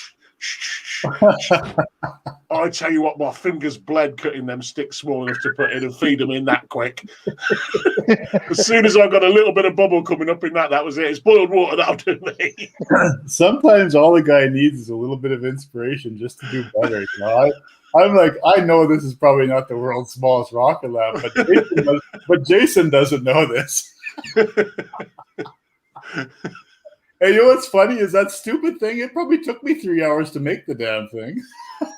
S3: I tell you what, my fingers bled cutting them sticks small enough to put in and feed them in that quick. As soon as I got a little bit of bubble coming up in that was it. It's boiled water, that'll do me.
S1: Sometimes all the guy needs is a little bit of inspiration just to do better. I'm like, I know this is probably not the world's smallest rocket lamp, but Jason doesn't know this. And what's funny is that stupid thing, it probably took me 3 hours to make the damn thing.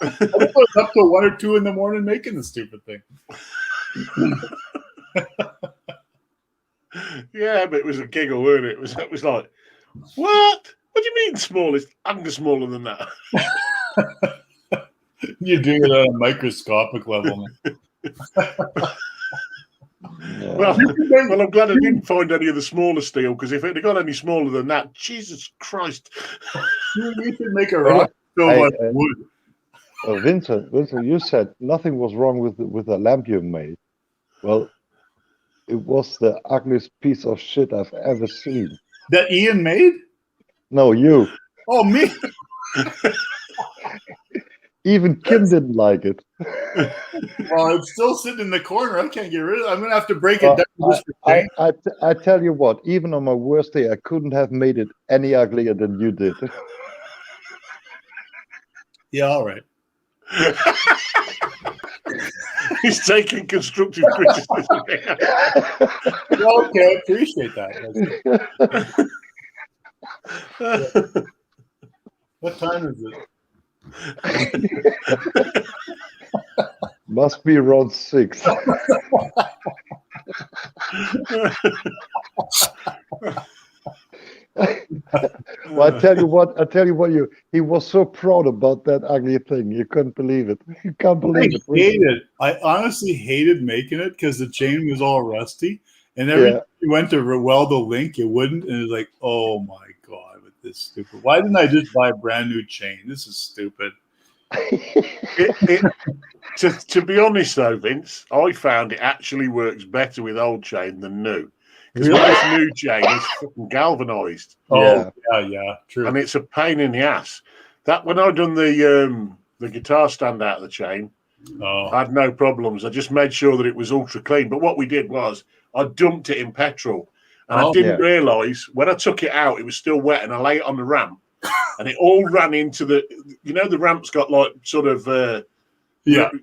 S1: I was up till 1 or 2 in the morning making the stupid thing.
S3: Yeah, but it was a giggle, wasn't it? It was like, what? What do you mean smallest? I'm smaller than that.
S1: You're doing it on a microscopic level.
S2: Yeah.
S3: Well, I'm glad I didn't find any of the smaller steel, because if it had got any smaller than that, Jesus Christ.
S1: You should make a rock so much wood.
S2: Vincent, you said nothing was wrong with the lamp you made. Well, it was the ugliest piece of shit I've ever seen.
S1: That Ian made?
S2: No, you.
S1: Oh, me?
S2: Even Kim didn't like it.
S1: Well, it's still sitting in the corner. I can't get rid of it. I'm going to have to break it down. Just
S2: I tell you what, even on my worst day, I couldn't have made it any uglier than you did.
S1: Yeah, all right.
S3: He's taking constructive criticism.
S1: Okay, I appreciate that. What time is it?
S2: Must be around 6. Well, I tell you what, he was so proud about that ugly thing. You couldn't believe it. You can't believe it.
S1: I honestly hated making it because the chain was all rusty, and every time you went to weld a link, it wouldn't, and it was like, oh my god, with this stupid. Why didn't I just buy a brand new chain? This is stupid.
S3: To be honest though, Vince, I found it actually works better with old chain than new. Because this new chain is fucking galvanized.
S1: Oh, yeah, true.
S3: And it's a pain in the ass. That when I done the guitar stand out of the chain, I had no problems. I just made sure that it was ultra clean. But what we did was I dumped it in petrol, and I didn't realise when I took it out, it was still wet, and I lay it on the ramp, and it all ran into the. The ramp's got like sort of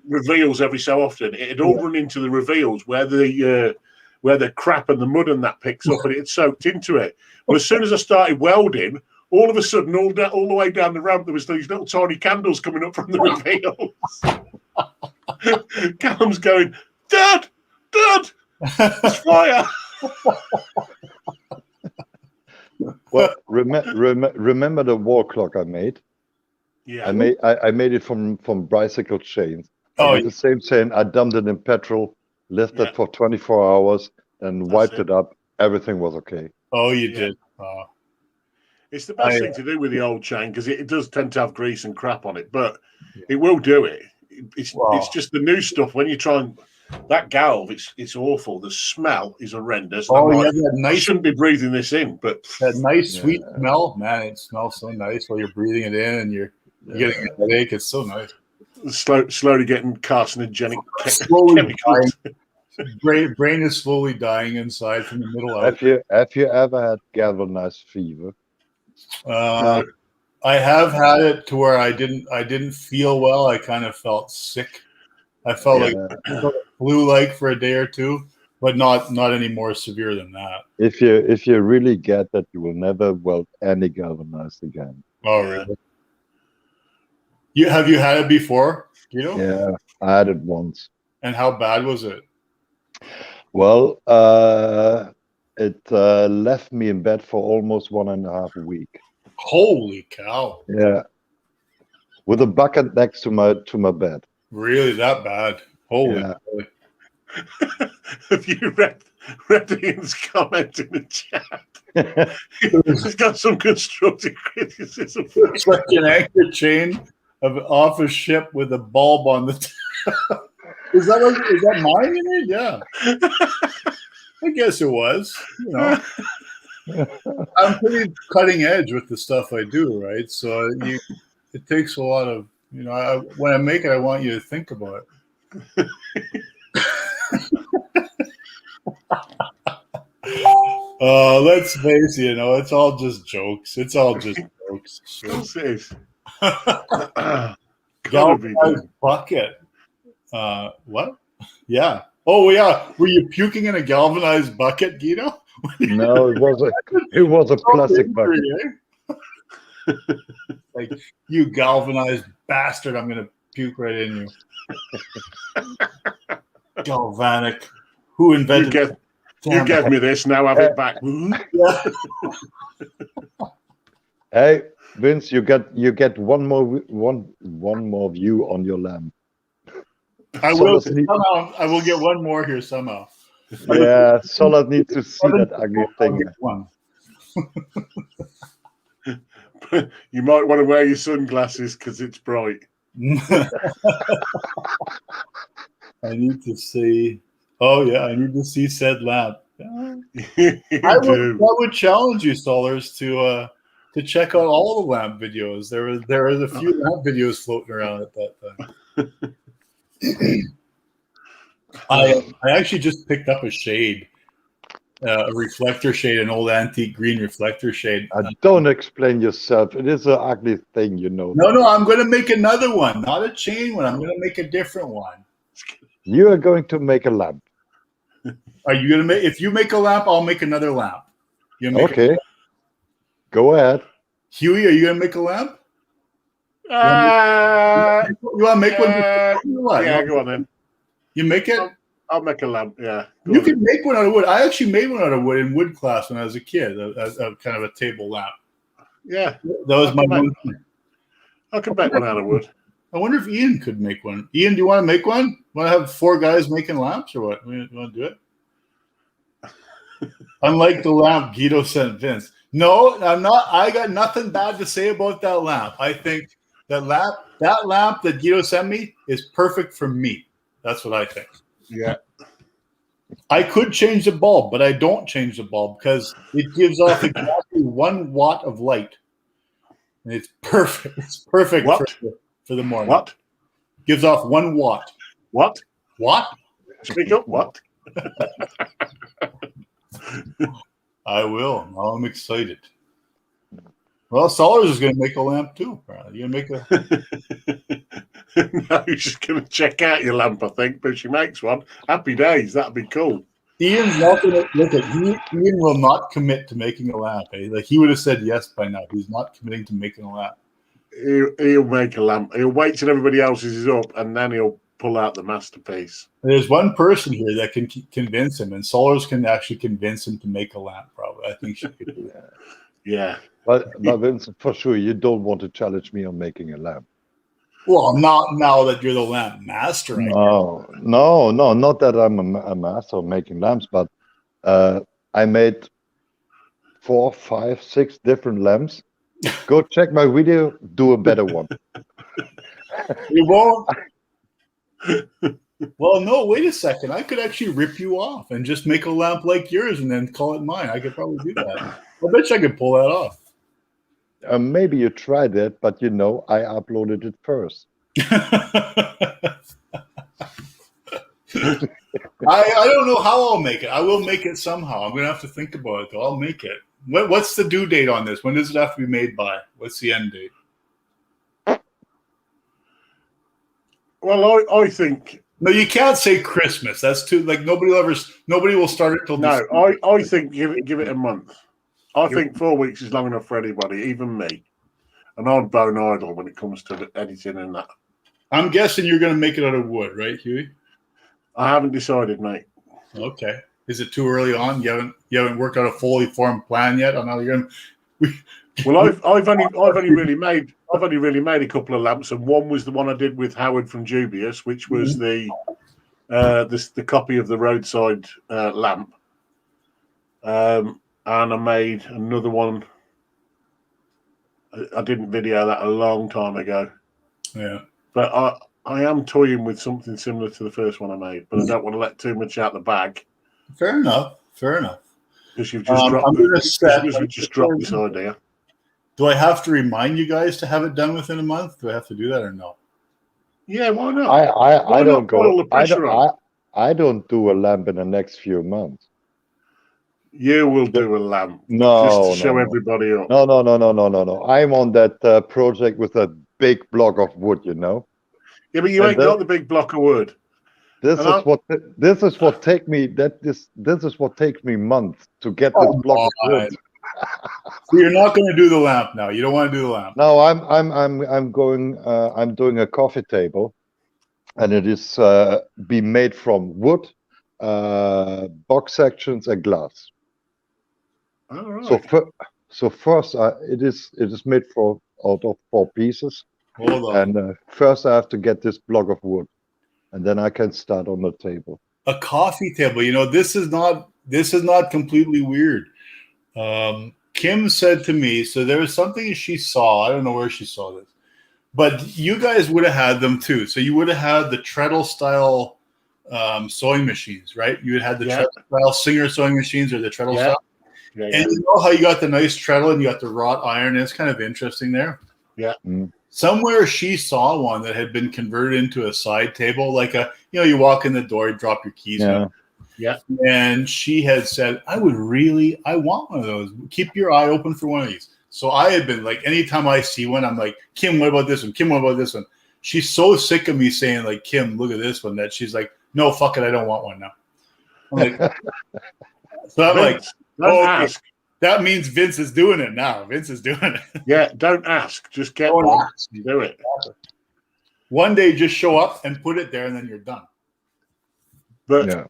S3: reveals every so often. It had all run into the reveals where the crap and the mud and that picks up, and it had soaked into it. Well, as soon as I started welding, all of a sudden, all the way down the ramp, there was these little tiny candles coming up from the reveals. Callum's going, Dad, there's fire.
S2: Well, remember the wall clock I made?
S3: Yeah.
S2: I made it from bicycle chains.
S1: Oh,
S2: With the same chain, I dumped it in petrol, left it for 24 hours, and wiped it up. Everything was okay.
S1: oh, you did.
S3: It's the best thing to do with the old chain because it does tend to have grease and crap on it, but it will do it. It's just the new stuff. When you try and that galv, it's awful. The smell is horrendous.
S1: Oh,
S3: like,
S1: yeah, that
S3: I
S1: nice,
S3: shouldn't be breathing this in, but
S1: that nice sweet smell, man. It smells so nice while you're breathing it in, and you're getting a headache. It's so nice.
S3: Slowly getting carcinogenic
S1: Slowly
S3: chemicals.
S1: brain is slowly dying inside from the middle out.
S2: Have you ever had galvanized fever?
S1: I have had it to where I didn't feel well. I kind of felt sick. I felt like flu-like for a day or two, but not any more severe than that.
S2: If you really get that, you will never weld any galvanized again.
S1: Oh, really? Have you had it before? You know?
S2: Yeah, I had it once.
S1: And how bad was it?
S2: Well, it left me in bed for almost 1.5 weeks.
S1: Holy cow!
S2: Yeah, with a bucket next to my bed.
S1: Really, that bad? Holy!
S2: Yeah.
S3: Have you read Ian's comment in the chat? He's got some constructive criticism.
S1: It's like an anchor chain off a ship with a bulb on the top. Is that mine in it? Yeah. I guess it was. You know, I'm pretty cutting edge with the stuff I do, right? So it takes a lot of, you know, when I make it, I want you to think about it. Let's face it, you know, it's all just jokes. It's all just jokes.
S3: What's this?
S1: Galvanized bucket. What? Yeah. Oh, yeah. Were you puking in a galvanized bucket, Guido?
S2: No, it was a plastic bucket.
S1: Like, you galvanized bastard! I'm gonna puke right in you. Galvanic. Who invented?
S3: You gave me this. Now have it back.
S2: Hey, Vince, you get one more view on your lamp.
S1: I will somehow. I will get one more here somehow.
S2: Yeah, Solid needs to see that ugly thing.
S1: One.
S3: You might want to wear your sunglasses because it's bright.
S1: I need to see. Oh yeah, I need to see said lamp. I would challenge you, Solars, to check out all the lamp videos. There was a few lamp videos floating around at that time. I actually just picked up a shade, a reflector shade, an old antique green reflector shade.
S2: Don't explain yourself. It is an ugly thing, you know.
S1: No, I'm going to make another one, not a chain one. I'm going to make a different one.
S2: You are going to make a lamp.
S1: Are you going to make? If you make a lamp, I'll make another lamp.
S2: Okay. Go ahead.
S1: Huey, are you going to make a lamp? You want to make one?
S3: Yeah, go on then.
S1: You make it?
S3: I'll make a lamp, yeah.
S1: You can make one out of wood. I actually made one out of wood in wood class when I was a kid, a kind of a table lamp.
S3: Yeah.
S1: That was my one thing.
S3: I could make one out of wood.
S1: I wonder if Ian could make one. Ian, do you want to make one? Want to have 4 guys making lamps or what? You want to do it? Unlike the lamp Guido sent Vince. No, I'm not. I got nothing bad to say about that lamp. I think that lamp that Guido sent me is perfect for me. That's what I think.
S3: Yeah.
S1: I could change the bulb, but I don't change the bulb because it gives off exactly 1 watt of light. And it's perfect. It's perfect for the morning.
S3: What?
S1: Gives off 1 watt.
S3: What?
S1: What?
S3: Speak up. What?
S1: I will. Now I'm excited. Well, Solars is going to make a lamp too. You're going to make a...
S3: No, she's going to check out your lamp, I think, but she makes one. Happy days. That'd be cool.
S1: Ian's not going to look at. Ian will not commit to making a lamp. Eh? Like he would have said yes by now. He's not committing to making a lamp.
S3: He'll make a lamp. He'll wait till everybody else's is up, and then he'll pull out the masterpiece.
S1: There's one person here that can convince him, and Solars can actually convince him to make a lamp. Probably, I think she could do that.
S3: Yeah.
S2: But Vincent, for sure, you don't want to challenge me on making a lamp.
S1: Well, not now that you're the lamp master.
S2: No, not that I'm a master of making lamps, but I made 4, 5, 6 different lamps. Go check my video, do a better one.
S1: You won't. Well, no, wait a second. I could actually rip you off and just make a lamp like yours and then call it mine. I could probably do that. I bet you I could pull that off.
S2: Maybe you tried it, but you know, I uploaded it first.
S1: I don't know how I'll make it. I will make it somehow. I'm going to have to think about it, though. I'll make it. What's the due date on this? When does it have to be made by? What's the end date?
S3: Well, I think...
S1: No, you can't say Christmas. That's too, like, nobody will start it till
S3: No,
S1: December.
S3: I think give it a month. I think 4 weeks is long enough for anybody, even me. And I'm bone idle when it comes to editing and that.
S1: I'm guessing you're going to make it out of wood, right, Huey?
S3: I haven't decided, mate.
S1: Okay. Is it too early on? You haven't worked out a fully formed plan yet on how you're going to...
S3: Well, I've only really made a couple of lamps, and one was the one I did with Howard from Dubious, which was the copy of the roadside lamp. And I made another one. I didn't video that a long time ago.
S1: Yeah.
S3: But I am toying with something similar to the first one I made, but I don't want to let too much out the bag.
S1: Fair enough.
S3: Because you've just dropped this idea.
S1: Do I have to remind you guys to have it done within a month? Do I have to do that or no?
S3: Yeah, why not?
S2: I don't
S3: put all the
S2: go.
S3: pressure on?
S2: I don't do a lamp in the next few months.
S3: You will do a lamp.
S2: No,
S3: just to show everybody up.
S2: No. I'm on that project with a big block of wood, you know.
S3: Yeah, but you ain't got the big block of wood.
S2: This is what takes me months to get this block of wood.
S1: So you're not going to do the lamp now. You don't want to do the lamp.
S2: No, I'm doing a coffee table, and it is be made from wood, box sections, and glass.
S3: All right.
S2: So first, it is made out of 4 pieces.
S1: Hold on.
S2: And first, I have to get this block of wood, and then I can start on the table.
S1: A coffee table. You know, this is not completely weird. Kim said to me, so there was something she saw. I don't know where she saw this, but you guys would have had them too. So you would have had the treadle style sewing machines, right? You would have the treadle style Singer sewing machines or the treadle style. Yeah. And you know how you got the nice treadle and you got the wrought iron. It's kind of interesting there.
S3: Yeah.
S1: Somewhere she saw one that had been converted into a side table, like you walk in the door, you drop your keys in.
S3: Yeah.
S1: And she had said, I want one of those. Keep your eye open for one of these. So I had been like, anytime I see one, I'm like, Kim, what about this one? Kim, what about this one? She's so sick of me saying, like, Kim, look at this one, that she's like, no, fuck it, I don't want one now. I'm like, so I'm like,
S3: don't ask.
S1: That means Vince is doing it now. Vince is doing it.
S3: Yeah, don't ask. Just get one. Do it.
S1: One day, just show up and put it there, and then you're done.
S3: But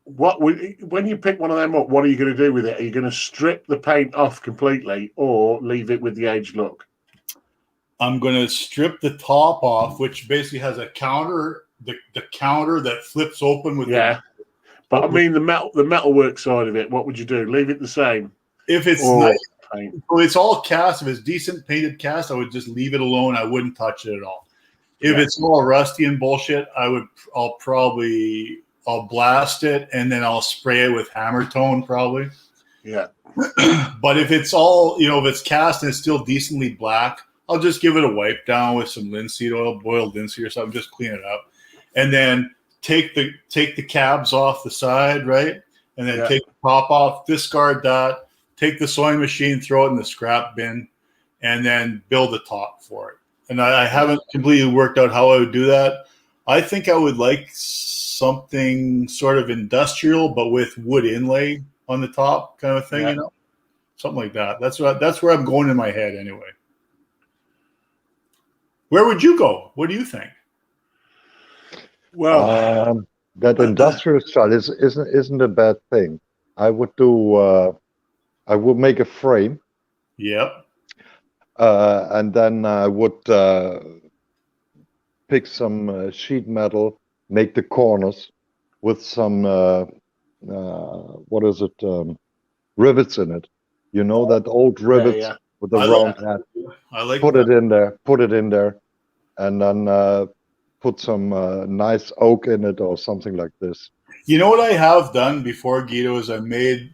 S3: when you pick one of them up, what are you going to do with it? Are you going to strip the paint off completely or leave it with the aged look?
S1: I'm going to strip the top off, which basically has a counter, the counter that flips open with
S3: But I mean the metalwork side of it, what would you do? Leave it the same?
S1: If it's nice paint. So it's all cast. If it's decent painted cast, I would just leave it alone. I wouldn't touch it at all. If it's all rusty and bullshit, I'll blast it and then I'll spray it with hammer tone probably.
S3: Yeah.
S1: But if it's all, if it's cast and it's still decently black, I'll just give it a wipe down with some linseed oil, boiled linseed or something, just clean it up. And then take the cabs off the side, right? And then take the top off, discard that, take the sewing machine, throw it in the scrap bin, and then build a top for it. And I haven't completely worked out how I would do that. I think I would like something sort of industrial, but with wood inlay on the top kind of thing, something like that. That's where I'm going in my head anyway. Where would you go? What do you think?
S3: Well,
S2: that industrial style isn't a bad thing. I would do. I would make a frame,
S1: Yep.
S2: and then I would pick some sheet metal, make the corners with some what is it? Rivets in it. You know that old rivets
S3: yeah.
S2: with the
S1: I
S2: round
S1: like
S2: head.
S1: I like
S2: Put
S1: that.
S2: it in there. Put it in there, and then put some nice oak in it or something like this.
S1: You know what I have done before, Guido, is I made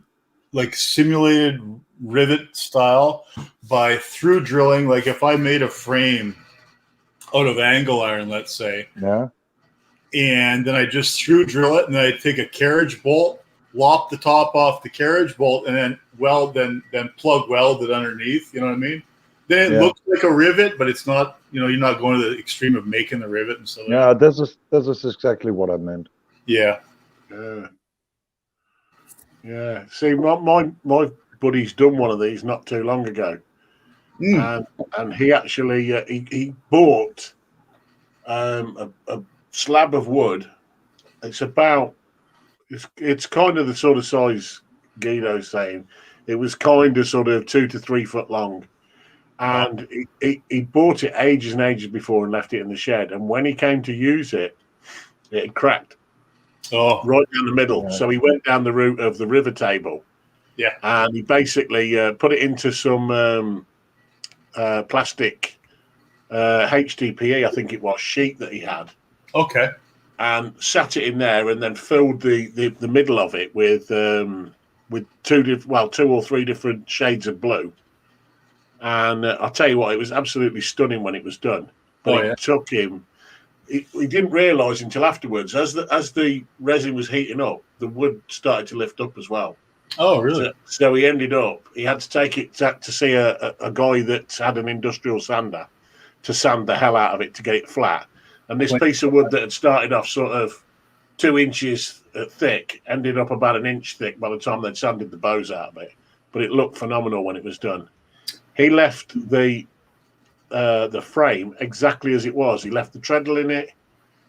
S1: like simulated rivet style by through drilling. Like if I made a frame out of angle iron, let's say,
S2: Yeah.
S1: and then I just through drill it, and then I take a carriage bolt, lop the top off the carriage bolt, and then then plug weld it underneath. You know what I mean? Then it
S2: Yeah.
S1: looks like a rivet, but it's not. You know, you're not going to the extreme of making the rivet and stuff.
S2: Yeah, this is exactly what I meant.
S1: Yeah.
S3: Yeah. See, my buddy's done one of these not too long ago, and he actually he bought a slab of wood. It's kind of the sort of size Guido's saying. It was kind of sort of 2 to 3 foot long, and he bought it ages and ages before and left it in the shed. And when he came to use it, it had cracked.
S1: Oh,
S3: Right down the middle.
S2: Yeah.
S3: So he went down the route of the river table.
S1: Yeah.
S3: And he basically put it into some plastic HDPE, I think it was, sheet that he had,
S1: okay.
S3: and sat it in there, and then filled the middle of it with 2 or 3 different shades of blue. And I'll tell you what, it was absolutely stunning when it was done. But it took him. He didn't realise until afterwards, as the resin was heating up, the wood started to lift up as well.
S1: Oh, really?
S3: So he had to take it to see a guy that had an industrial sander to sand the hell out of it to get it flat. And this piece of wood that had started off sort of 2 inches thick ended up about 1 inch thick by the time they'd sanded the bows out of it. But it looked phenomenal when it was done. He left the frame exactly as it was. He left the treadle in it.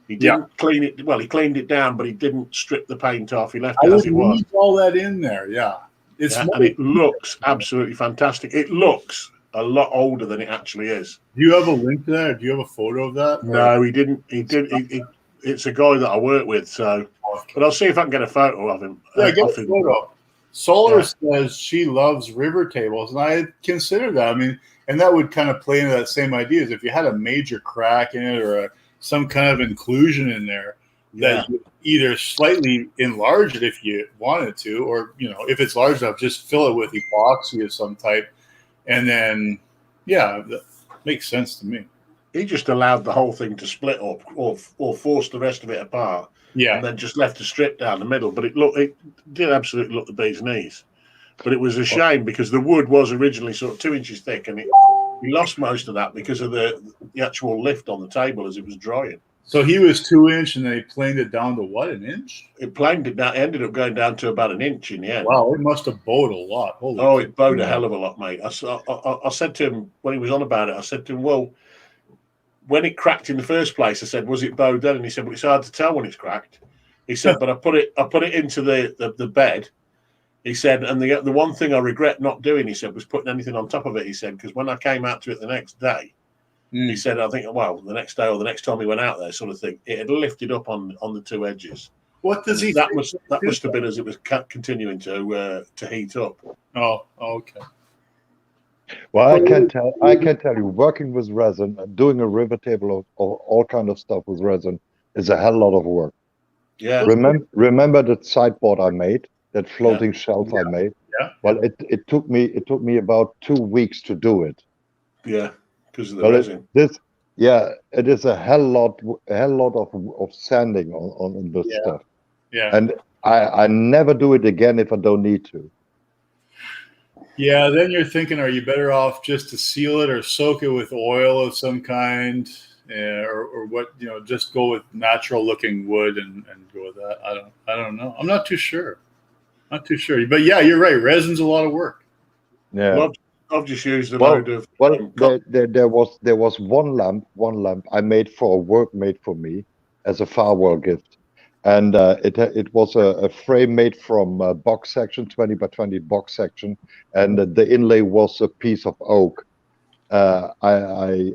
S3: He didn't clean it. Well, he cleaned it down, but he didn't strip the paint off. He left it as it was.
S1: Leave all that in there. Yeah.
S3: And it looks absolutely fantastic. It looks a lot older than it actually is.
S1: Do you have a link to that? Or do you have a photo of that?
S3: No, he didn't. It's a guy that I work with. So, but I'll see if I can get a photo of him.
S1: Yeah, get a photo. Solar says she loves river tables, and I consider that. I mean, and that would kind of play into that same idea. Is if you had a major crack in it or some kind of inclusion in there, that you either slightly enlarge it if you wanted to, or if it's large enough, just fill it with epoxy of some type, and then that makes sense to me.
S3: He just allowed the whole thing to split up, or forced the rest of it apart.
S1: Yeah,
S3: and then just left a strip down the middle. But it did absolutely look the bee's knees. But it was a shame because the wood was originally sort of 2 inches thick, and we lost most of that because of the actual lift on the table as it was drying.
S1: So he was 2 inch, and then he planed it down to what, 1 inch?
S3: It planed it down, ended up going down to about 1 inch in the end.
S1: Wow, it must have bowed a lot.
S3: It bowed a hell of a lot, mate. I said to him when he was on about it, I said to him, well, when it cracked in the first place, I said, was it bowed then? And he said, well, it's hard to tell when it's cracked. He said, but I put it into the bed. He said, and the one thing I regret not doing, he said, was putting anything on top of it. He said, because when I came out to it the next day, he said, I think, well, the next day or the next time we went out there, sort of thing, it had lifted up on the 2 edges.
S1: What does he?
S3: That must have been as it was continuing to heat up.
S1: Oh, okay.
S2: Well, I can tell you, working with resin, doing a river table of all kind of stuff with resin is a hell lot of work.
S3: Yeah.
S2: Remember that sideboard I made, that floating shelf I made?
S1: Yeah.
S2: Well, it took me about 2 weeks to do it.
S3: Yeah, because of the resin.
S2: It is a hell lot of sanding on this stuff.
S1: Yeah.
S2: And I never do it again if I don't need to.
S1: Yeah, then you're thinking, are you better off just to seal it or soak it with oil of some kind, or what? Just go with natural looking wood and go with that. I don't know. I'm not too sure. But yeah, you're right. Resin's a lot of work.
S2: Yeah.
S3: Well, I've just used a load of.
S2: Well, there was one lamp I made for a work made for me, as a farewell gift. And it was a frame made from box section, 20 by 20 box section, and the inlay was a piece of oak. I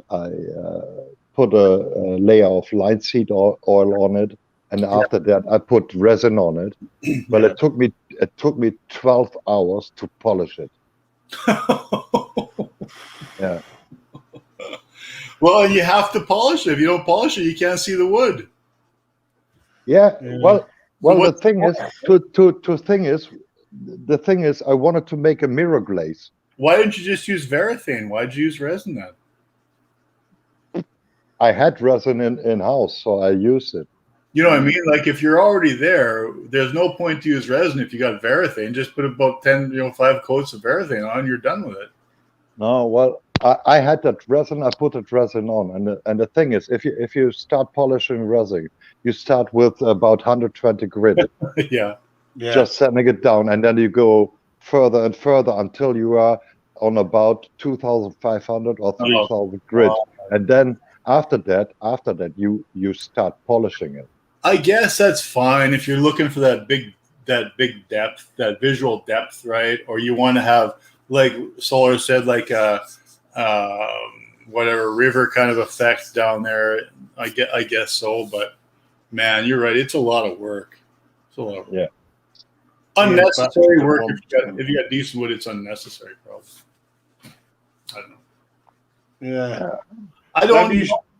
S2: put a layer of linseed oil on it, and after that I put resin on it. Well, it took me 12 hours to polish it. Yeah.
S1: Well, and you have to polish it. If you don't polish it, you can't see the wood.
S2: Yeah. Well,
S1: So
S2: the thing is, I wanted to make a mirror glaze.
S1: why didn't you just use Varathane? Why'd you use resin then?
S2: I had resin in house, so I used it.
S1: You know what I mean? Like if you're already there, there's no point to use resin if you got Varathane. Just put about 5 coats of Varathane on, you're done with it.
S2: No, well, I had that resin. I put that resin on, and the thing is, if you start polishing resin, you start with about 120 grit,
S1: Yeah.
S2: just sanding it down, and then you go further and further until you are on about 2,500 or 3,000 grit, and then after that, you start polishing it.
S1: I guess that's fine if you're looking for that big depth, that visual depth, right? Or you want to have, like Solar said, like a whatever river kind of effect down there. I guess so, but man, you're right. It's a lot of work. It's a lot of work.
S2: Yeah.
S1: Unnecessary work. If you got decent wood, it's unnecessary, probably. I don't know.
S3: Yeah.
S1: I don't.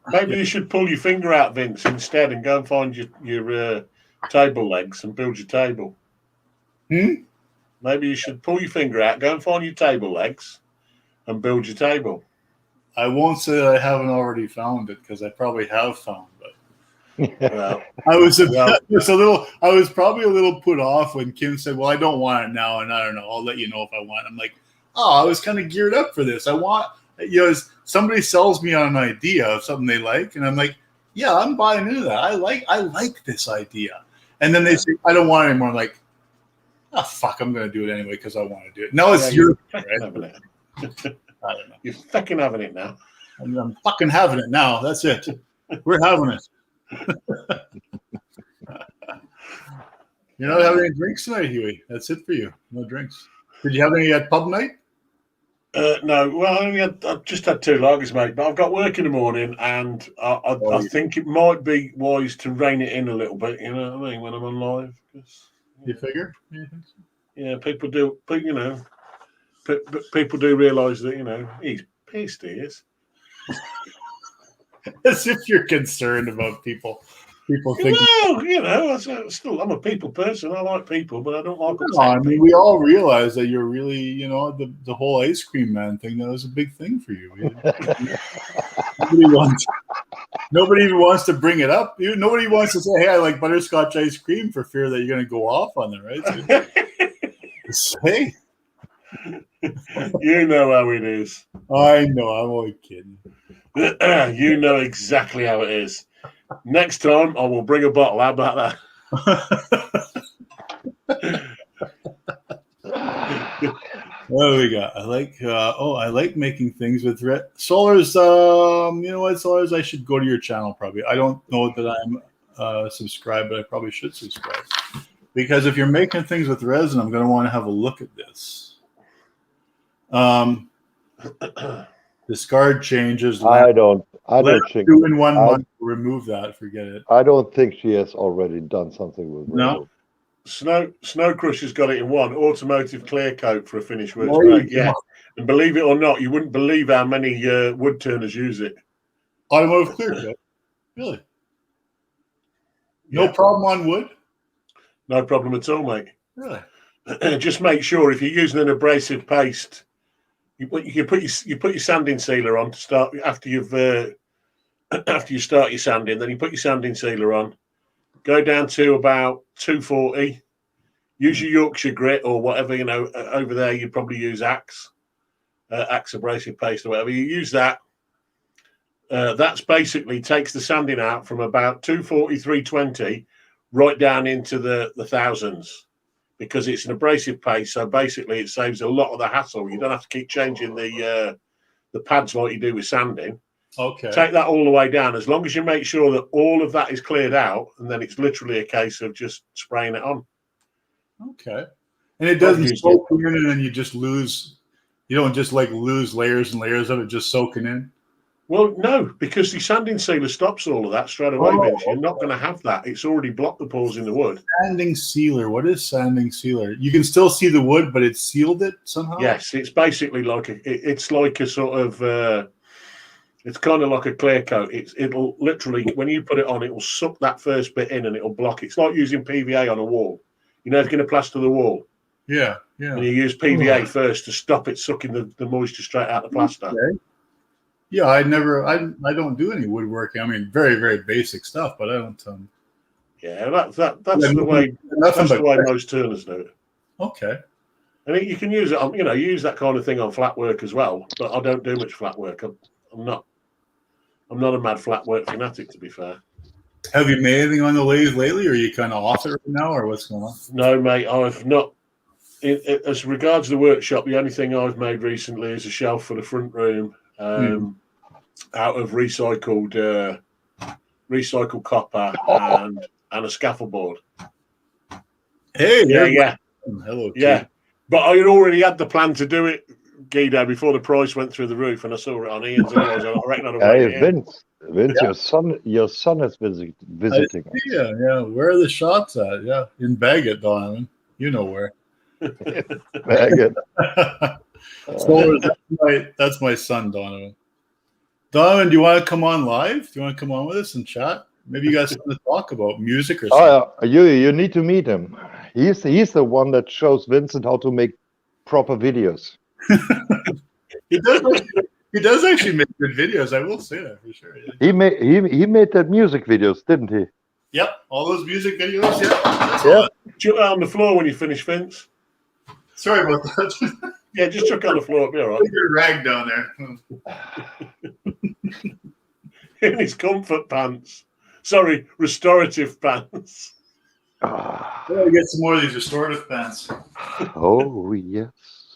S3: Maybe you should pull your finger out, Vince, instead, and go and find your table legs and build your table. Maybe you should pull your finger out, go and find your table legs, and build your table.
S1: I won't say that I haven't already found it, because I probably have found it.
S3: Well,
S1: I was probably a little put off when Kim said, "Well, I don't want it now, and I don't know. I'll let you know if I want it." I'm like, "Oh, I was kind of geared up for this. I want." Somebody sells me on an idea of something they like, and I'm like, yeah, I'm buying into that. I like this idea. And then they say, I don't want it anymore. I'm like, oh, fuck, I'm going to do it anyway because I want to do it. Now it's your thing, right? I don't know.
S3: You're fucking having it now.
S1: I'm fucking having it now. That's it. We're having it. You're not having any drinks tonight, Huey. That's it for you. No drinks. Did you have any at pub night?
S3: No, well, I've just had 2 lagers, mate. But I've got work in the morning, and I think it might be wise to rein it in a little bit. You know what I mean? When I'm on live,
S1: you figure?
S3: Yeah, people do. But people do realise that he's pissed. He is.
S1: As if you're concerned about people. People think.
S3: Well, I'm a people person. I like people, but I don't like.
S1: I mean, we all realize that you're really, the whole ice cream man thing. That was a big thing for you. Nobody even wants to bring it up. Nobody wants to say, "Hey, I like butterscotch ice cream," for fear that you're going to go off on them, right? So, hey,
S3: you know how it is.
S1: I know. I'm only kidding.
S3: You know exactly how it is. Next time, I will bring a bottle. How about
S1: that? What do we got? I like making things with Solar's. You know what, Solar's? I should go to your channel probably. I don't know that I'm subscribed, but I probably should subscribe, because if you're making things with resin, I'm going to want to have a look at this. Discard changes.
S2: I don't think
S1: 2 in 1 month. Remove that. Forget it.
S2: I don't think she has already done something with resin.
S3: No. Snow Crusher's got it in 1 automotive clear coat for a finish works great. Yeah, and believe it or not, you wouldn't believe how many wood turners use it.
S1: Automotive clear coat, really? No problem on wood.
S3: No problem at all, mate.
S1: Really?
S3: Just make sure if you're using an abrasive paste, you put your sanding sealer on to start after you start your sanding. Then you put your sanding sealer on. Go down to about 240. Use your Yorkshire grit or whatever, over there you'd probably use Axe abrasive paste or whatever. You use that. That's basically takes the sanding out from about 240, 320 right down into the thousands, because it's an abrasive paste. So basically it saves a lot of the hassle. You don't have to keep changing the pads like you do with sanding.
S1: Okay.
S3: Take that all the way down. As long as you make sure that all of that is cleared out, and then it's literally a case of just spraying it on.
S1: Okay. And it doesn't
S3: Obviously.
S1: soak in, and then you just lose. You don't just like lose layers and layers of it just soaking in.
S3: Well, no, because the sanding sealer stops all of that straight away,
S1: Oh,
S3: Vince. You're not going to have that. It's already blocked the pores in the wood.
S1: Sanding sealer. What is sanding sealer? You can still see the wood, but it's sealed it somehow.
S3: Yes, it's basically like it's like a sort of it's kind of like a clear coat. It'll literally, when you put it on, it will suck that first bit in and it'll block. It's like using PVA on a wall. You know, if you're going to plaster the wall,
S1: Yeah.
S3: and you use PVA first to stop it sucking the moisture straight out the plaster.
S1: Okay. Yeah, I don't do any woodworking. I mean, very, very basic stuff, but I don't.
S3: Yeah, that's the way. That's the way most turners do it.
S1: Okay.
S3: I mean, you can use it on, use that kind of thing on flat work as well. But I don't do much flat work. I'm not a mad flat work fanatic, to be fair.
S1: Have you made anything on the lathe lately, or are you kind of off it right now, or what's going on?
S3: No, mate, I've not. As regards the workshop, the only thing I've made recently is a shelf for the front room out of recycled copper and a scaffold board.
S1: Hey,
S3: Yeah.
S1: Hello.
S3: Yeah. But I had already had the plan to do it, Guido, before the price went through the roof, and I saw it on Ian's. And I reckon I'd have
S2: Hey,
S3: waited in.
S2: Vince, your son is visiting us.
S1: Yeah. Where are the shots at? Yeah, in Bagot, Donovan. You know where.
S2: Bagot.
S1: So that's my son, Donovan. Donovan, do you want to come on live? Do you want to come on with us and chat? Maybe you guys want to talk about music or something.
S2: Oh, you need to meet him. He's the one that shows Vincent how to make proper videos.
S1: He does actually make good videos. I will say that for sure. Yeah.
S2: He made that music videos, didn't he?
S1: Yep, all those music videos. Yeah.
S2: Yeah.
S3: Chuck that on the floor when you finish, Vince.
S1: Sorry about that.
S3: Yeah, just chuck it on the floor. It'll be all right.
S1: Your rag down there.
S3: In his comfort pants. Sorry, restorative pants.
S1: Gotta get some more of these restorative pants.
S2: Oh yes,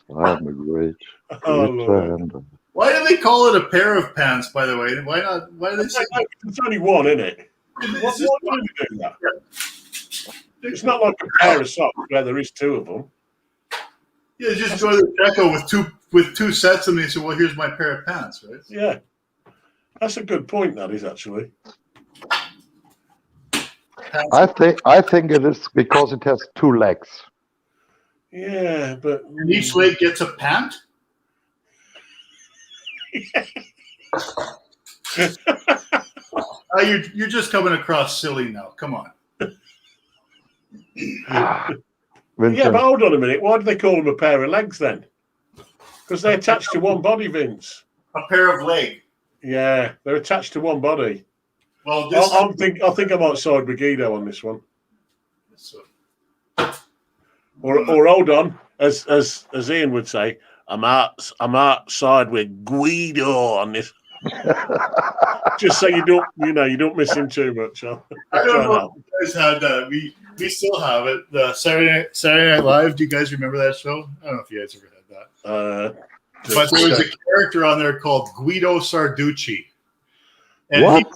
S2: I'm a great fan.
S1: Why do they call it a pair of pants? By the way, why not? Why do they say
S3: It's only one, isn't it? Why do they do that? It's not like a pair of socks where there is two of them.
S1: Yeah, just go to the Checo with two sets, and they say, "Well, here's my pair of pants," right?
S3: Yeah, that's a good point. That is actually.
S2: I think it is because it has two legs.
S3: Yeah, but
S1: And each leg gets a pant. You're just coming across silly now. Come on.
S2: Vincent,
S3: yeah, but hold on a minute. Why do they call them a pair of legs then? Because they're attached to one body, Vince.
S1: A pair of leg.
S3: Yeah, they're attached to one body.
S1: Well,
S3: I think I might side with Guido on this one. Or hold on, as Ian would say, I'm outside with Guido on this. Just so you don't miss him too much.
S1: I don't know if you guys had that. We still have it. The Saturday Night Live. Do you guys remember that show? I don't know if you guys ever had that. But there was a character on there called Guido Sarducci. And
S2: what?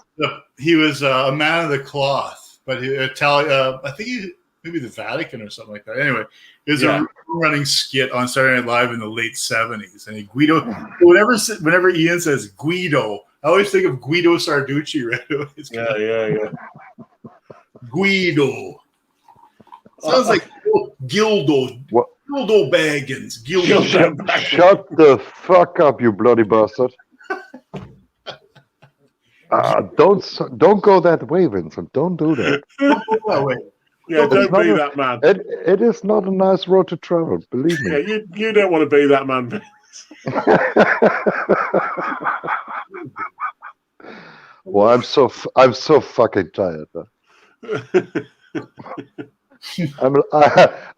S1: He was a man of the cloth, but Italian. I think maybe the Vatican or something like that. Anyway, it was a running skit on Saturday Night Live in the late 70s. And Guido, whenever Ian says Guido, I always think of Guido Sarducci right away.
S3: Yeah.
S1: Guido. Sounds like Gildo.
S2: What?
S1: Gildo Baggins. Gildo.
S2: Shut the fuck up, you bloody bastard. Don't go that way, Vincent. Don't do that.
S3: Yeah, don't be that man.
S2: It is not a nice road to travel, believe me.
S3: Yeah, you don't want to be that man, Vince.
S2: Well, I'm so fucking tired.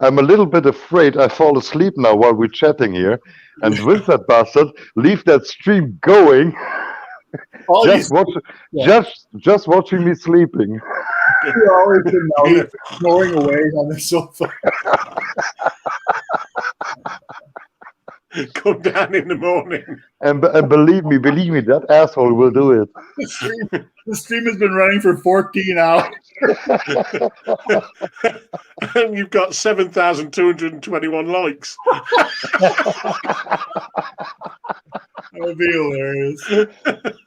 S2: I'm a little bit afraid I fall asleep now while we're chatting here, and with that bastard, leave that stream going. Just watching me sleeping.
S1: 2 hours and now snoring away on the sofa.
S3: come down in the morning.
S2: And believe me, that asshole will do it.
S1: The stream has been running for 14 hours.
S3: And you've got 7,221 likes.
S1: That would be hilarious.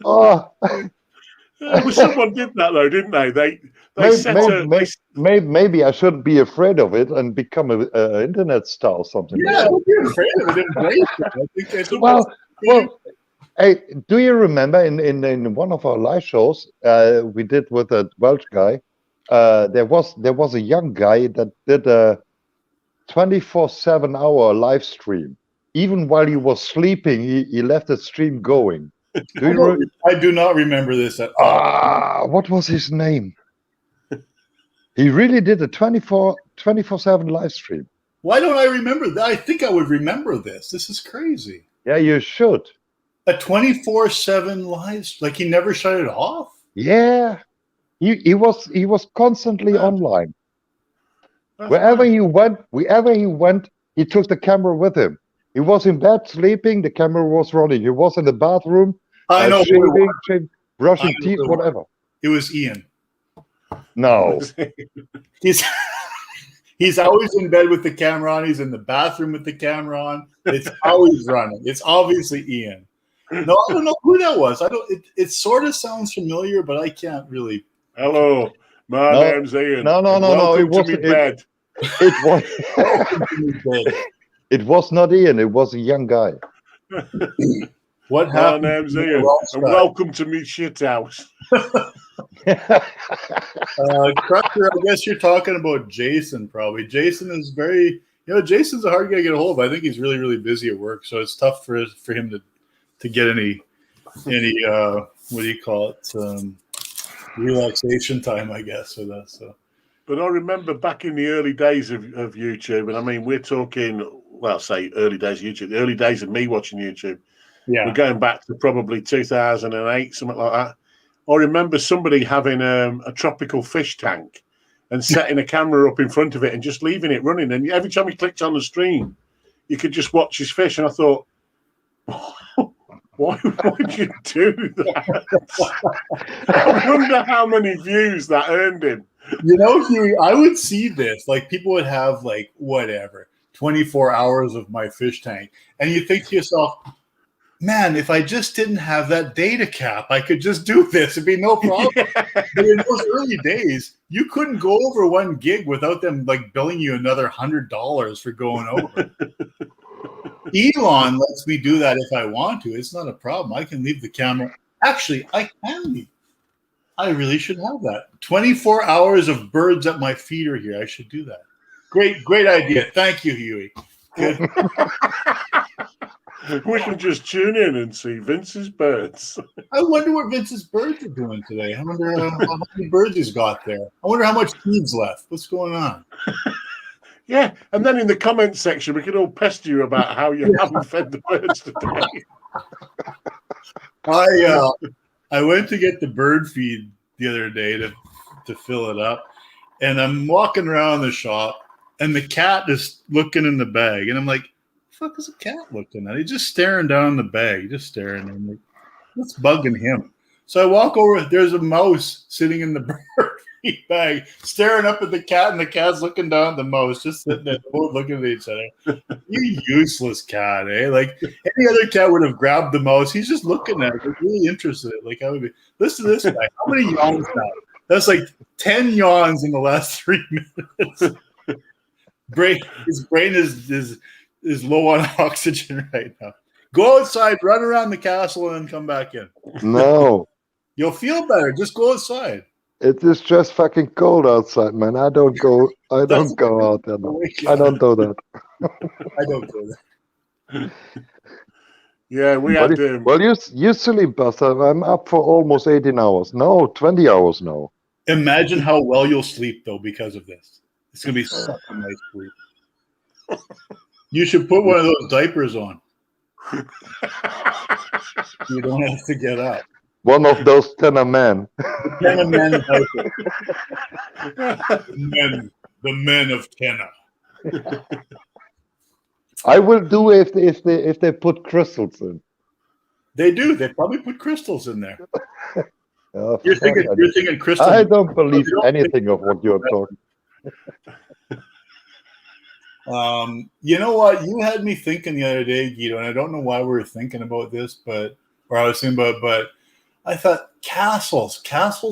S2: Oh,
S3: Well, someone did that though, didn't they? They
S2: maybe I shouldn't be afraid of it and become an internet star or something.
S1: Yeah, don't be afraid of it. Embrace it. I think
S2: Well, hey, do you remember in one of our live shows we did with a Welsh guy? There was a young guy that did a 24/7 live stream. Even while he was sleeping, he left the stream going.
S1: I do not remember this at all.
S2: What was his name? He really did a 24/7 live stream.
S1: Why don't I remember that? I think I would remember this. This is crazy.
S2: Yeah, you should.
S1: A 24/7 live, like he never shut it off.
S2: Yeah, he was constantly online. Wherever he went, he took the camera with him. He was in bed sleeping, the camera was running. He was in the bathroom,
S1: I know.
S2: shaving, brushing teeth,
S1: who it
S2: whatever.
S1: It was Ian.
S2: No.
S1: He's always in bed with the camera on. He's in the bathroom with the camera on. It's always running. It's obviously Ian. No, I don't know who that was. It sort of sounds familiar, but I can't really.
S3: Hello, my name's Ian.
S2: No. It wasn't.
S3: Bed.
S2: It was. It was not Ian. It was a young guy.
S1: What happened?
S3: My name's Ian, and welcome to me shit house.
S1: Crusher, I guess you're talking about Jason. Probably Jason is very. Jason's a hard guy to get a hold of. I think he's really, really busy at work, so it's tough for him to get any what do you call it? Relaxation time, I guess. So that's so.
S3: But I remember back in the early days of YouTube, and I mean, we're talking, well, say early days of YouTube, the early days of me watching YouTube.
S1: Yeah.
S3: We're going back to probably 2008, something like that. I remember somebody having a tropical fish tank and setting a camera up in front of it and just leaving it running. And every time he clicked on the stream, you could just watch his fish. And I thought, why would you do that? I wonder how many views that earned him.
S1: Huey, I would see this. Like, people would have, like, whatever, 24 hours of my fish tank. And you think to yourself, man, if I just didn't have that data cap, I could just do this. It'd be no problem. But in those early days, you couldn't go over 1 gig without them, like, billing you another $100 for going over. Elon lets me do that if I want to. It's not a problem. I can leave the camera. Actually, I can leave. I really should have that. 24 hours of birds at my feeder here. I should do that. Great idea. Thank you, Huey. Good.
S3: We can just tune in and see Vince's birds.
S1: I wonder what Vince's birds are doing today. I wonder how many birds he's got there. I wonder how much feed's left. What's going on?
S3: Yeah, and then in the comments section, we can all pester you about how you haven't fed the birds today.
S1: I went to get the bird feed the other day to fill it up, and I'm walking around the shop, and the cat is looking in the bag, and I'm like, "The fuck is a cat looking at?" He's just staring down the bag, just staring. I'm like, "What's bugging him?" So I walk over. There's a mouse sitting in the bird feed bag, staring up at the cat, and the cat's looking down at the mouse, just sitting there, both looking at each other. You useless cat, eh? Like, any other cat would have grabbed the mouse. He's just looking at it, like, really interested. Like, I would be. Listen to this guy. How many yawns now? That's like 10 yawns in the last 3 minutes. His brain is low on oxygen right now. Go outside, run around the castle, and then come back in.
S2: No.
S1: You'll feel better. Just go outside.
S2: It is just fucking cold outside, man. I don't go out there. No. I don't do that.
S1: I don't do that.
S3: Yeah, we had.
S2: Well, you silly bastard. I'm up for almost 18 hours. No, 20 hours now.
S1: Imagine how well you'll sleep, though, because of this. It's going to be such a nice sleep. You should put one of those diapers on. You don't have to get up.
S2: One of those tenor men.
S1: Tenor men diapers. The men of tenor.
S2: I will do if they put crystals in.
S1: They do. They probably put crystals in there.
S2: You're
S1: thinking crystals.
S2: I don't believe anything of what you're talking.
S1: You know what? You had me thinking the other day, Guido, and I don't know why we were thinking about this, but I thought castles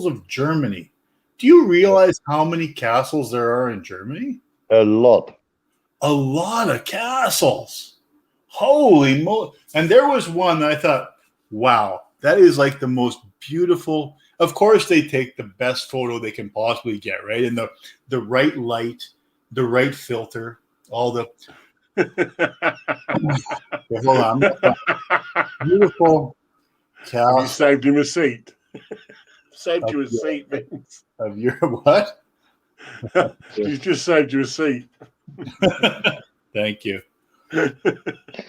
S1: of Germany. Do you realize how many castles there are in Germany?
S2: A lot
S1: of castles. Holy moly. And there was one that I thought, wow, that is like the most beautiful. Of course, they take the best photo they can possibly get, right? And the right light, the right filter, all the hold on. Beautiful castle.
S3: You saved him a seat. Saved you a seat, Vince.
S1: Of your what?
S3: He's just saved you a seat.
S1: Thank you.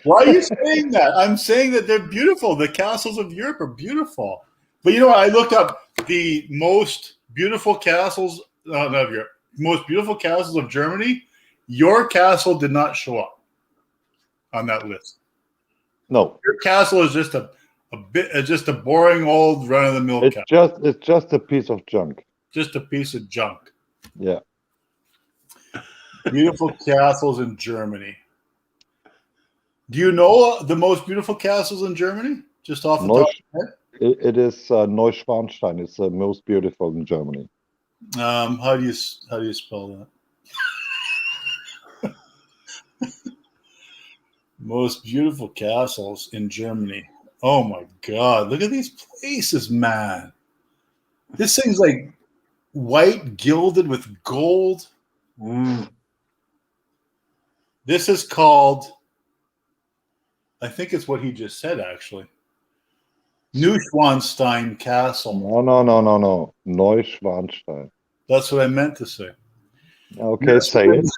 S1: Why are you saying that? I'm saying that they're beautiful. The castles of Europe are beautiful. But you know what? I looked up the most beautiful castles of Europe, most beautiful castles of Germany. Your castle did not show up on that list.
S2: No.
S1: Your castle is just just a boring old run-of-the-mill castle.
S2: It's just a piece of junk.
S1: Just a piece of junk.
S2: Yeah.
S1: Beautiful castles in Germany. Do you know the most beautiful castles in Germany? Just off the top of your head?
S2: It is Neuschwanstein. It's the most beautiful in Germany.
S1: How do you spell that? Most beautiful castles in Germany. Oh my God! Look at these places, man. This thing's like white gilded with gold. This is called, I think it's what he just said, actually. Neuschwanstein Castle.
S2: No. Neuschwanstein.
S1: That's what I meant to say.
S2: Okay, say it.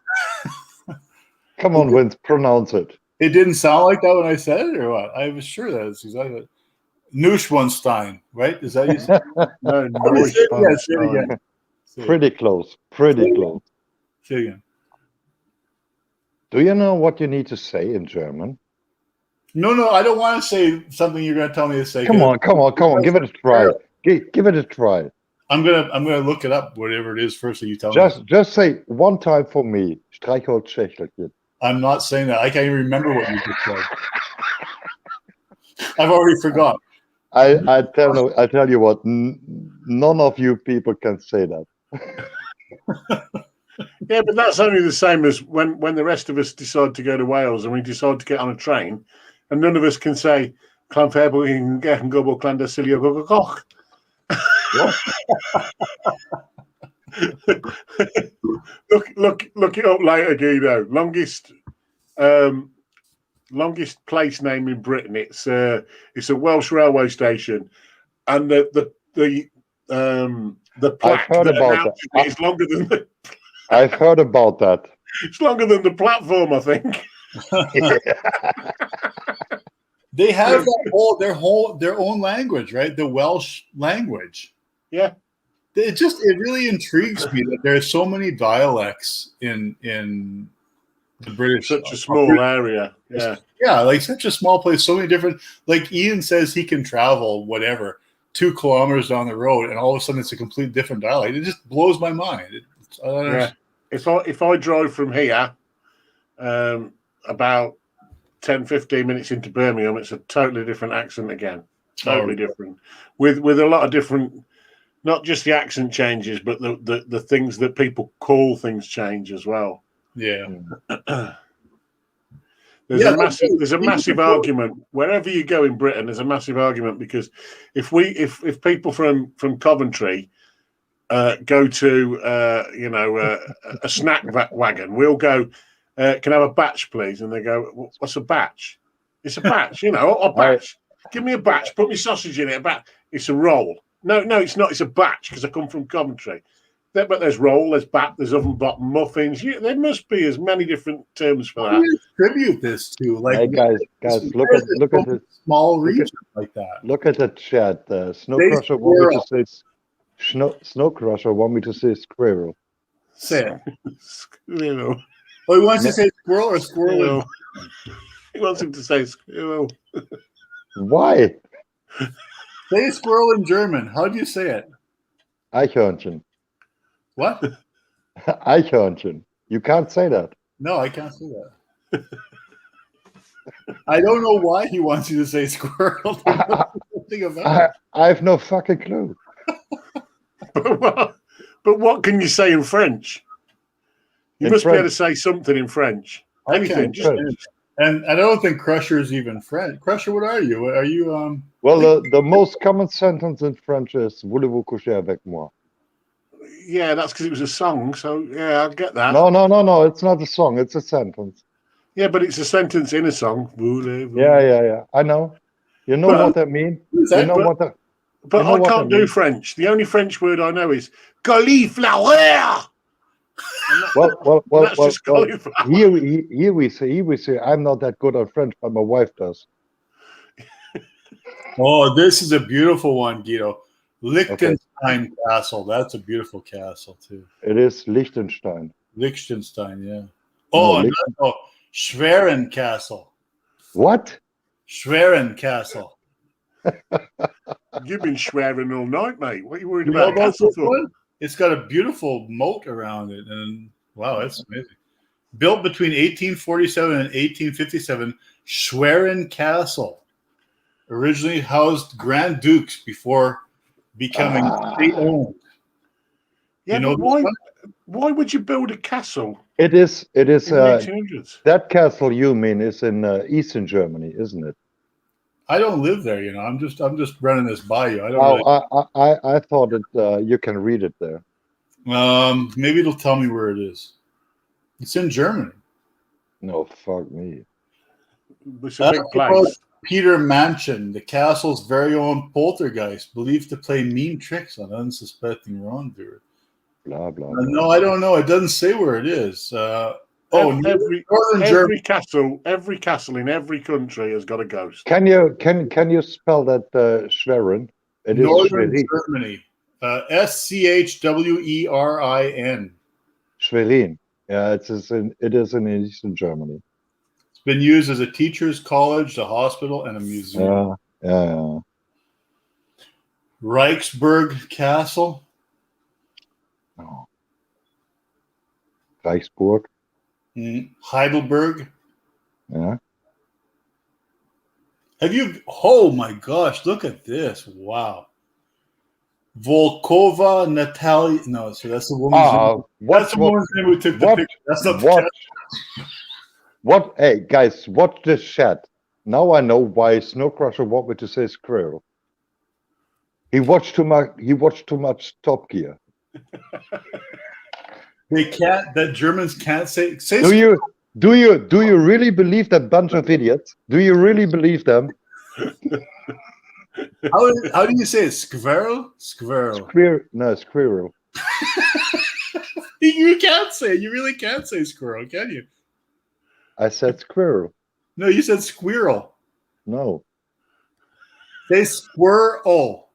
S2: Come on, Vince, pronounce it.
S1: It didn't sound like that when I said it, or what? I was sure that's exactly what. Neuschwanstein, right? Is that you said?
S3: No,
S1: Say it again.
S2: Pretty close. Pretty close.
S1: Say it again.
S2: Do you know what you need to say in German?
S1: No, I don't want to say something you're going to tell me to say.
S2: Come on. Give it a try. Give it a try.
S1: I'm gonna look it up, whatever it is first that you tell me.
S2: Just say one time for me. Streichholzschächtelchen.
S1: I'm not saying that. I can't even remember what you just said. I've already forgot.
S2: I tell you what. None of you people can say that.
S3: Yeah, but that's only the same as when the rest of us decide to go to Wales and we decide to get on a train, and none of us can say Clanfairbury and Gobble Clandasilio Gogokoch. Look it up later, Guido. Longest place name in Britain. It's a Welsh railway station, and the plaque
S2: I've heard about that.
S3: is longer than the.
S2: I've heard about that.
S3: It's longer than the platform, I think.
S1: They have their own language, right? The Welsh language.
S3: Yeah.
S1: It really intrigues me that there are so many dialects in the British.
S3: Such a small area. Yeah.
S1: Yeah, like such a small place, so many different. Like Ian says, he can travel 2 kilometers down the road, and all of a sudden it's a completely different dialect. It just blows my mind.
S3: Yeah. If I drive from here, about 10-15 minutes into Birmingham, it's a totally different accent again. Totally different, with a lot of different. Not just the accent changes, but the things that people call things change as well.
S1: Yeah.
S3: There's a massive argument wherever you go in Britain. There's a massive argument because if people from Coventry go to a snack wagon, we'll go, can I have a batch, please? And they go, what's a batch? It's a batch, a batch. Give me a batch. Put me sausage in it. A batch. It's a roll. No, it's not. It's a batch because I come from Coventry. But there's roll, there's bat, there's oven bottom muffins. There must be as many different terms for that.
S1: Attribute this to
S2: hey guys, look at the
S1: small region like that.
S2: Look at the chat. Snow Crusher want me to say squirrel.
S1: Say it.
S3: Squirrel.
S1: Oh, he wants to say squirrel or squirrel?
S3: He wants him to say squirrel.
S2: Why?
S1: Say squirrel in German. How do you say it?
S2: Eichhörnchen.
S1: What?
S2: Eichhörnchen. You can't say that.
S1: No, I can't say that. I don't know why he wants you to say squirrel. Nothing about it.
S2: I have no fucking clue.
S3: But what can you say in French? You
S2: In
S3: must be able to
S2: French.
S3: say something in French.
S1: I
S3: Anything.
S1: can't.
S3: Just,
S1: And I don't think Crusher is even French. Crusher, what are you? Are you
S2: Well, the most common sentence in French is "Voulez-vous coucher avec moi?"
S3: yeah, that's because it was a song. So yeah, I get that.
S2: No. It's not a song. It's a sentence.
S3: Yeah, but it's a sentence in a song. Voulez-vous.
S2: Yeah. I know. You know
S3: But-
S2: what that means?
S1: who's
S2: You
S1: that?
S2: know what that?
S3: But
S2: You know
S3: I
S2: what
S3: can't
S2: I
S3: do
S2: mean?
S3: French. The only French word I know is cauliflower.
S2: Well.
S3: That's just cauliflower.
S2: Here we say I'm not that good at French, but my wife does.
S1: Oh, this is a beautiful one, Guido. Liechtenstein Castle. That's a beautiful castle too.
S2: It is Liechtenstein.
S1: Liechtenstein, yeah. Oh, no, Schwerin Castle.
S2: What?
S1: Schwerin Castle.
S3: You've been swearing all night, mate. What are you worried
S1: You know
S3: about?
S1: about
S3: Castle
S1: this
S3: Thorpe?
S1: one? It's got a beautiful moat around it, and wow, that's amazing. Built between 1847 and 1857, Schwerin Castle originally housed Grand Dukes before becoming state-owned.
S3: Yeah,
S1: You know
S3: but
S1: this one?
S3: why would you build a castle
S2: It is.
S3: in the 1800s?
S2: That castle you mean is in Eastern Germany, isn't it?
S1: I don't live there, you know. I'm just running this by you. I don't.
S2: Oh, I thought it. You can read it there.
S1: Really, maybe it'll tell me where it is. It's in Germany.
S2: No, fuck me.
S3: It's a big
S1: That's
S3: place.
S1: Peter Mansion, the castle's very own poltergeist, believed to play mean tricks on unsuspecting wrongdoers.
S2: Blah blah.
S1: No, I don't know. It doesn't say where it is. Northern
S3: Every
S1: Germany.
S3: every castle in every country has got a ghost.
S2: Can you spell that Schwerin? It is
S1: Northern
S2: Schwerin.
S1: Germany. Schwerin.
S2: Schwerin. Yeah, it is in Eastern Germany.
S1: It's been used as a teacher's college, a hospital, and a museum.
S2: Yeah.
S1: Reichsburg Castle.
S2: Oh. Reichsburg.
S1: Heidelberg.
S2: Yeah.
S1: Have you? Oh my gosh! Look at this! Wow. Volkova Natalia. No, so that's the woman's name. That's the woman's name who took the picture. That's not the
S2: What? Hey guys, watch this chat. Now I know why Snow Crusher want me to say squirrel. He watched too much Top Gear.
S1: They can't. That Germans can't say.
S2: Do you really believe that bunch of idiots? Do you really believe them?
S1: How do you say it? Squirrel? Squirrel.
S2: Squirrel.
S1: You can't say it. You really can't say squirrel, can you?
S2: I said squirrel.
S1: No, you said squirrel.
S2: No.
S1: Say squirrel.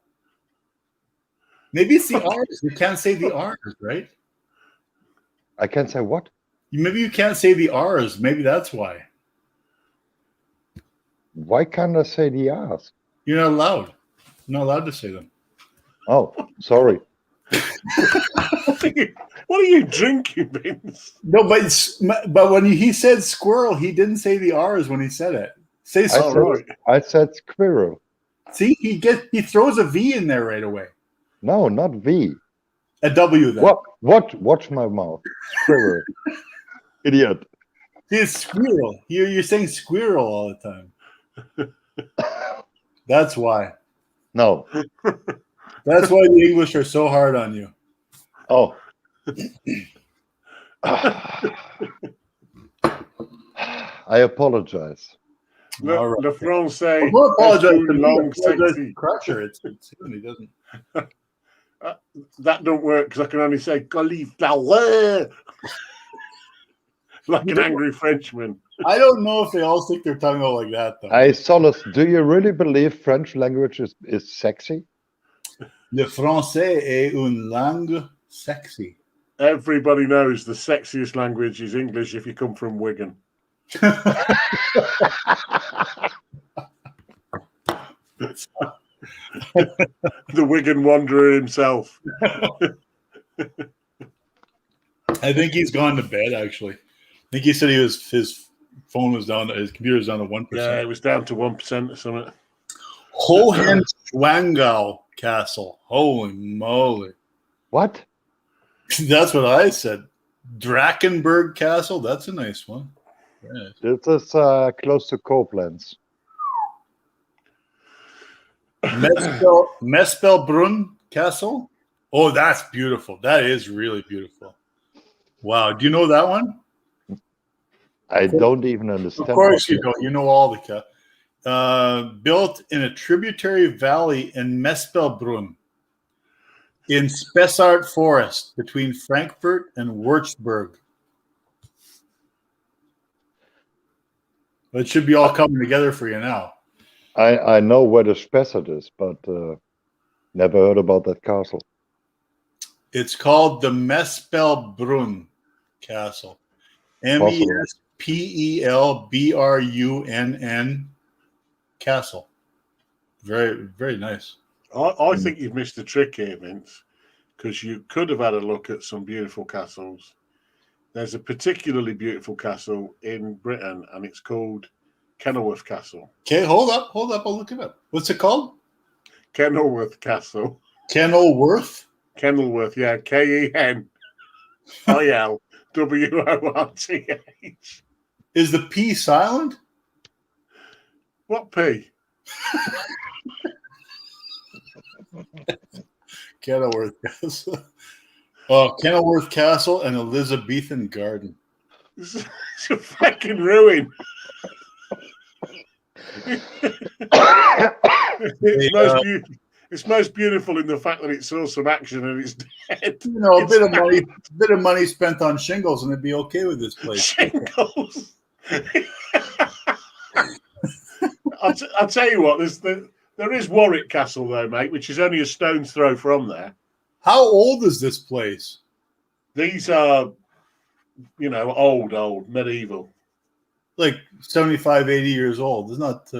S1: Maybe it's the R's. You can't say the R's, right?
S2: I can't say what?
S1: Maybe you can't say the R's. Maybe that's why.
S2: Why can't I say the R's?
S1: You're not allowed. You're not allowed to say them.
S2: Oh, sorry.
S3: What are you drinking, Vince?
S1: No, but when he said squirrel, he didn't say the R's when he said it. Say squirrel.
S2: I said squirrel.
S1: See, he throws a V in there right away.
S2: No, not V.
S1: A W then.
S2: What? Watch my mouth. Squirrel. Idiot.
S1: See, it's squirrel. You're saying squirrel all the time. That's why.
S2: No.
S1: That's why the English are so hard on you.
S2: Oh. I apologize.
S1: All right.
S3: Le Français.
S1: Well, apologize
S3: is
S1: to
S3: too
S1: me.
S3: long,
S1: Apologize
S3: sexy.
S1: to Crusher. It's him. He doesn't.
S3: That don't work because I can only say cauliflower. Like an angry Frenchman.
S1: I don't know if they all stick their tongue out like that, though.
S2: Hey, Solus, do you really believe French language is sexy?
S1: Le français est une langue sexy.
S3: Everybody knows the sexiest language is English if you come from Wigan. The Wigan Wanderer himself.
S1: I think he's gone to bed. Actually, I think he said his phone was down, his computer was down to 1%.
S3: Yeah, it was down to 1% or something.
S1: Hohenschwangau Castle. Holy moly!
S2: What?
S1: That's what I said. Drakenberg Castle. That's a nice one. Right.
S2: This is close to Koblenz.
S1: Mespelbrunn Castle. Oh, that's beautiful. That is really beautiful. Wow. Do you know that one?
S2: I don't even understand.
S1: Of course you don't. You know all the built in a tributary valley in Mespelbrunn in Spessart Forest between Frankfurt and Würzburg. It should be all coming together for you now.
S2: I know where the Spessart is, but never heard about that castle.
S1: It's called the Mespelbrunn Castle. Mespelbrunn Castle. Very, very nice.
S3: I think you've missed the trick here, Vince, because you could have had a look at some beautiful castles. There's a particularly beautiful castle in Britain, and it's called Kenilworth Castle.
S1: Okay, hold up. I'll look it up. What's it called?
S3: Kenilworth Castle.
S1: Kenilworth?
S3: Kenilworth, yeah. KENILWORTH.
S1: Is the P silent?
S3: What P?
S1: Kenilworth Castle. Oh, Kenilworth Castle and Elizabethan Garden.
S3: It's a fucking ruin. It's most beautiful in the fact that it saw some action and it's dead.
S1: You know, a bit of money spent on shingles, and it'd be okay with this place.
S3: Shingles. I'll tell you what. There is Warwick Castle though, mate, which is only a stone's throw from there.
S1: How old is this place?
S3: These are, old, medieval.
S1: Like 75, 80 years old. It's not...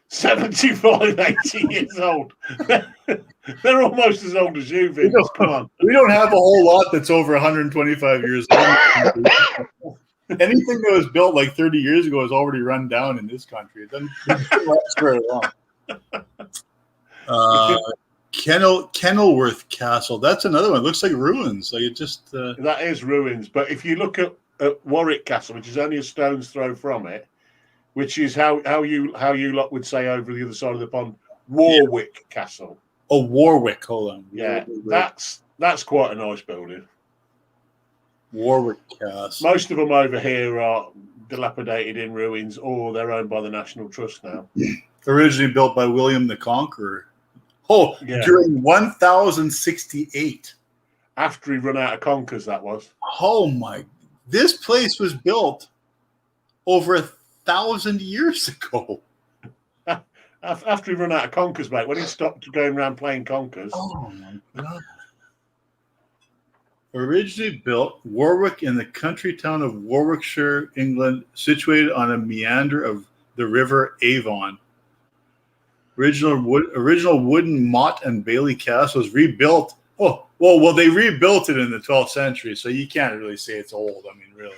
S3: 75, 80 years old. They're almost as old as you, Vince. Come on.
S1: We don't have a whole lot that's over 125 years old. Anything that was built like 30 years ago is already run down in this country. It doesn't last very long. Kenilworth Castle. That's another one. It looks like ruins. Like it just.
S3: That is ruins. But if you look at Warwick Castle, which is only a stone's throw from it, which is how you lot would say over the other side of the pond, Warwick Castle.
S1: Oh, Warwick. Hold on.
S3: Yeah, that's quite a nice building.
S1: Warwick Castle.
S3: Most of them over here are dilapidated in ruins, or they're owned by the National Trust now.
S1: Originally built by William the Conqueror. Oh, yeah. During 1068.
S3: After he run out of conkers, that was.
S1: Oh my! This place was built over 1,000 years ago.
S3: After he run out of conkers, mate, when he stopped going around playing conkers.
S1: Oh my God. Originally built, Warwick in the country town of Warwickshire, England, situated on a meander of the River Avon. Original wooden Mott and Bailey Castle was rebuilt. Oh, well, they rebuilt it in the 12th century, so you can't really say it's old. I mean, really.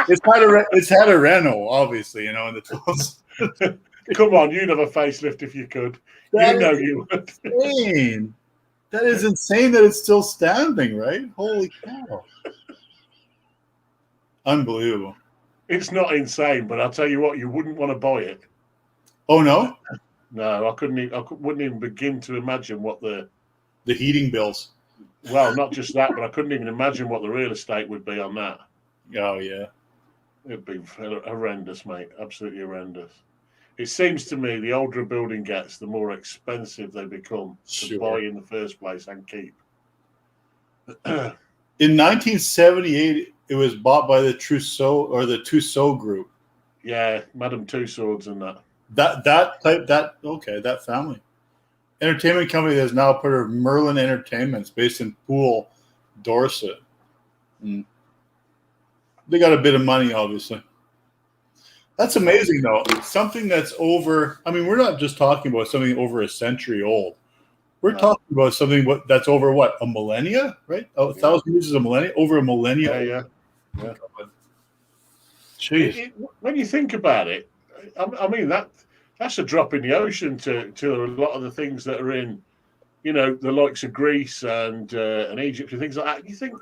S1: It's had a reno, obviously, in the 12th.
S3: Come on, you'd have a facelift if you could. You would.
S1: Insane. That is insane that it's still standing, right? Holy cow. Unbelievable.
S3: It's not insane, but I'll tell you what, you wouldn't want to buy it.
S1: Oh, no?
S3: No, I wouldn't even begin to imagine what the
S1: heating bills.
S3: Well, not just that, but I couldn't even imagine what the real estate would be on that.
S1: Oh, yeah.
S3: It'd be horrendous, mate. Absolutely horrendous. It seems to me the older a building gets, the more expensive they become to buy in the first place and keep.
S1: In 1978, it was bought by the Tussaud Group.
S3: Yeah, Madame Tussauds and that.
S1: That family. Entertainment company that is now part of Merlin Entertainments, based in Poole, Dorset. They got a bit of money, obviously. That's amazing, though. Something that's over. I mean, we're not just talking about something over a century old. We're talking about something that's over what, a millennia, right? Oh, 1,000 years is a millennia. Over a millennia.
S3: Yeah.
S1: Jeez.
S3: When you think about it, I mean that's a drop in the ocean to a lot of the things that are in, the likes of Greece and Egypt and things like that. You think,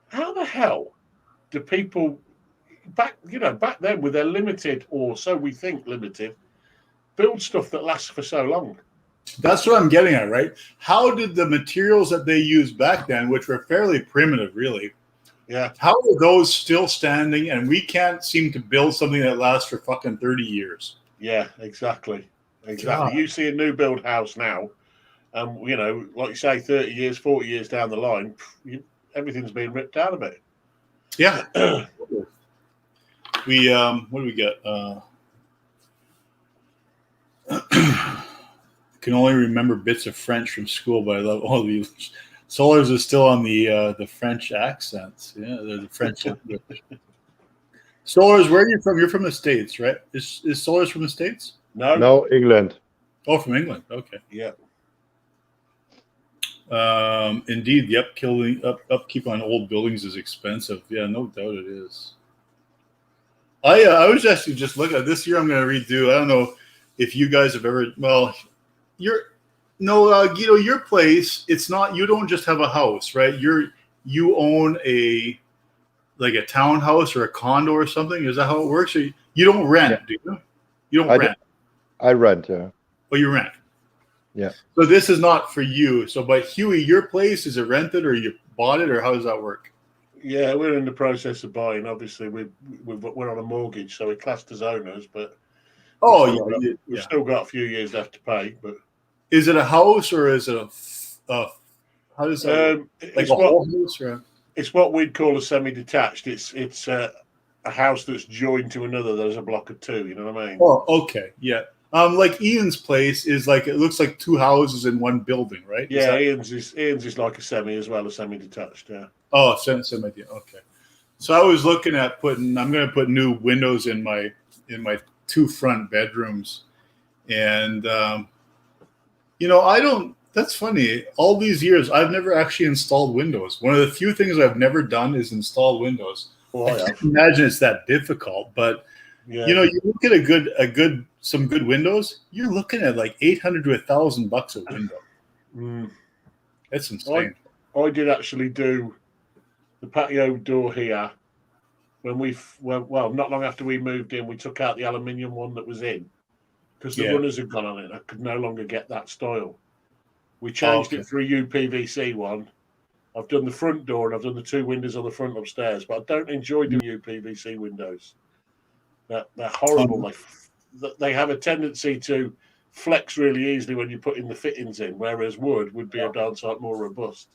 S3: how the hell do people back then with their limited, or so we think limited, build stuff that lasts for so long?
S1: That's what I'm getting at, right? How did the materials that they used back then, which were fairly primitive, really, how are those still standing, and we can't seem to build something that lasts for fucking 30 years?
S3: Yeah, exactly.
S1: God.
S3: You see a new build house now, like you say, 30 years, 40 years down the line, everything's being ripped out of it.
S1: Yeah. We what do we get? Can only remember bits of French from school, but I love all the Solars is still on the French accents. Yeah, they're the French. Solars, where are you from? You're from the States, right? Is Solars from the States?
S2: No, England.
S1: Oh, from England. Okay.
S3: Yeah.
S1: Indeed, the upkeep on old buildings is expensive. Yeah, no doubt it is. I was actually just looking at this year. I'm going to redo. I don't know if you guys have ever. Well, Guido, your place. It's not. You don't just have a house, right? You own a townhouse or a condo or something. Is that how it works? Or you don't rent, do you? You don't rent.
S2: I rent. Yeah.
S1: Oh, you rent.
S2: Yeah.
S1: So this is not for you. So, but Huey, your place, is it rented or you bought it, or how does that work?
S3: Yeah, we're in the process of buying. Obviously, we're on a mortgage, so we're classed as owners. But we've still got a few years left to pay. But
S1: is it a house or is it a how does that like a whole house? Or?
S3: It's what we'd call a semi-detached. It's a house that's joined to another. There's a block of two. You know what I mean?
S1: Oh, okay, yeah. Like Ian's place is like, it looks like two houses in one building, right?
S3: Yeah, Ian's is like a semi as well, a semi-detached. Yeah.
S1: Oh, semi. Okay. So I was looking at I'm going to put new windows in my two front bedrooms, and That's funny. All these years, I've never actually installed Windows. One of the few things I've never done is install Windows. I can't imagine it's that difficult, but you look at some good Windows, you're looking at like $800 to $1,000 a window. That's insane.
S3: I did actually do the patio door here when not long after we moved in. We took out the aluminium one that was in because the runners had gone on it. I could no longer get that style. We changed it for a UPVC one. I've done the front door and I've done the two windows on the front upstairs, but I don't enjoy doing UPVC windows. They're horrible. They have a tendency to flex really easily when you're putting the fittings in, whereas wood would be a darn sight more robust.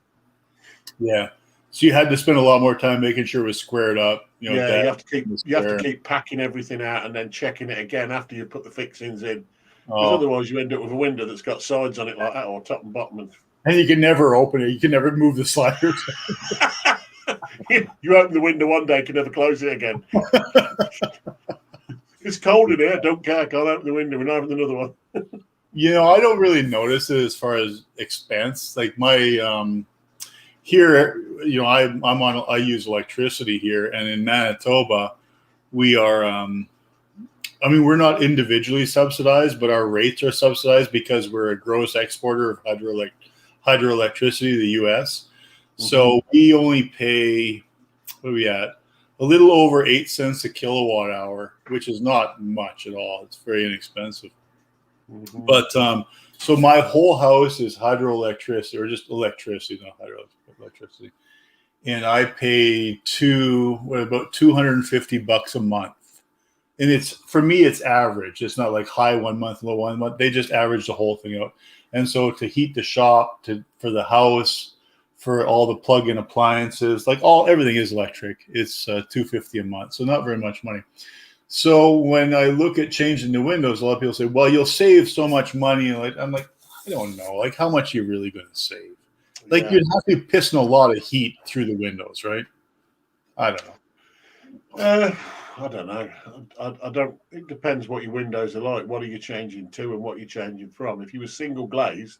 S1: Yeah. So you had to spend a lot more time making sure it was squared up.
S3: You have to keep packing everything out and then checking it again after you put the fixings in. Because otherwise you end up with a window that's got sides on it like that, or top and bottom.
S1: And you can never open it. You can never move the sliders.
S3: You open the window one day, can never close it again. It's cold in here. Don't care. Can't open the window. We're not having another one.
S1: I don't really notice it as far as expense. Like my here, I use electricity here, and in Manitoba, we are. We're not individually subsidized, but our rates are subsidized because we're a gross exporter of hydroelectricity to the U.S. Mm-hmm. So we only pay, what are we at? A little over 8 cents a kilowatt hour, which is not much at all. It's very inexpensive. Mm-hmm. But so my whole house is hydroelectricity, or just electricity, not hydroelectricity. And I pay about $250 a month. And for me, it's average. It's not like high 1 month, low 1 month. They just average the whole thing out. And so to heat the shop, for the house, for all the plug-in appliances, everything is electric. It's $250 a month, so not very much money. So when I look at changing the windows, a lot of people say, "Well, you'll save so much money." I'm like, I don't know. How much are you really going to save? You'd have to be pissing a lot of heat through the windows, right? I don't know.
S3: I don't know. I don't. It depends what your windows are like. What are you changing to, and what you're changing from? If you were single glazed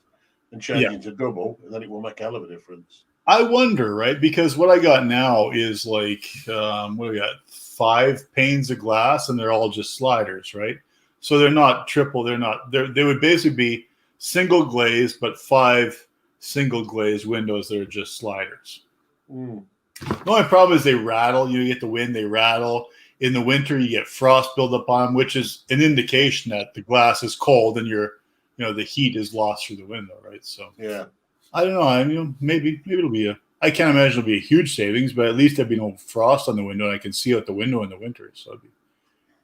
S3: and changing to double, then it will make a hell of a difference.
S1: I wonder, right? Because what I got now is like, what do we got? 5 panes of glass, and they're all just sliders, right? So they're not triple. They would basically be single glazed, but 5 single glazed windows that are just sliders.
S3: Mm.
S1: The only problem is they rattle. You get the wind, they rattle. In the winter, you get frost buildup on them, which is an indication that the glass is cold and the heat is lost through the window, right? So
S3: Yeah.
S1: I don't know. Maybe it'll be I can't imagine it'll be a huge savings, but at least there'll be no frost on the window, and I can see out the window in the winter, so it'd be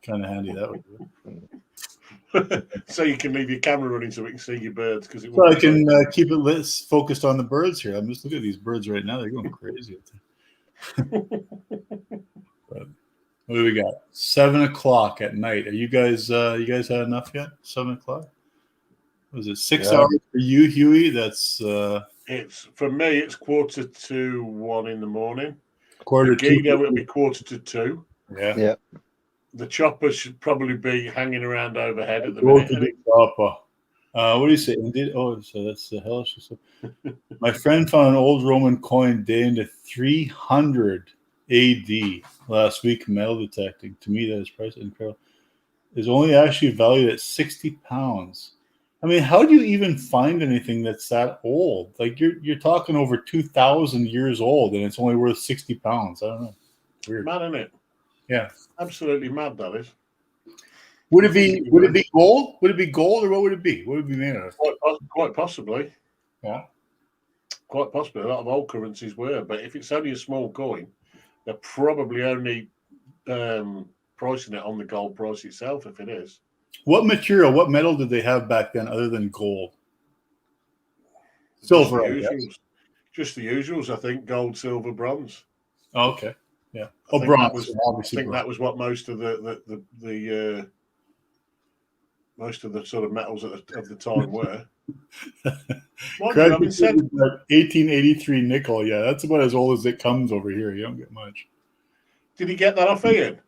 S1: kind of handy that way.
S3: So you can leave your camera running so we can see your birds because
S1: So I can keep it focused on the birds here. I'm just looking at these birds right now; they're going crazy. But what do we got? 7:00 at night. Are you guys? You guys had enough yet? 7:00. Was it 6 hours for you, Huey? That's
S3: it's for me. It's 1:45 in the morning.
S1: quarter to 2.
S3: Will be 1:45.
S1: Yeah.
S3: The chopper should probably be hanging around overhead at the
S1: Go to
S3: minute.
S1: the chopper. What do you say? Indeed. Oh, so that's the hellish. My friend found an old Roman coin dating to 300 AD last week. Metal detecting. To me, that is price incredible. Is only actually valued at 60 pounds. I mean, how do you even find anything that's that old? Like you're talking over 2,000 years old, and it's only worth 60 pounds. I don't know. Weird.
S3: Mad, isn't it?
S1: Yeah.
S3: Absolutely mad, that is.
S1: Would it be gold? Would it be gold, or what would it be? What would it be made of?
S3: Quite possibly.
S1: Yeah.
S3: Quite possibly. A lot of old currencies were, but if it's only a small coin, they're probably only pricing it on the gold price itself, if it is.
S1: What material, what metal did they have back then other than gold? Silver,
S3: just the usuals, I think. Gold, silver, bronze.
S1: Oh, okay. Yeah.
S3: Bronze.
S1: Obviously,
S3: I think that was what most of the sort of metals of the time were.
S1: 1883 nickel. Yeah, that's about as old as it comes over here. You don't get much.
S3: Did he get that off Ian?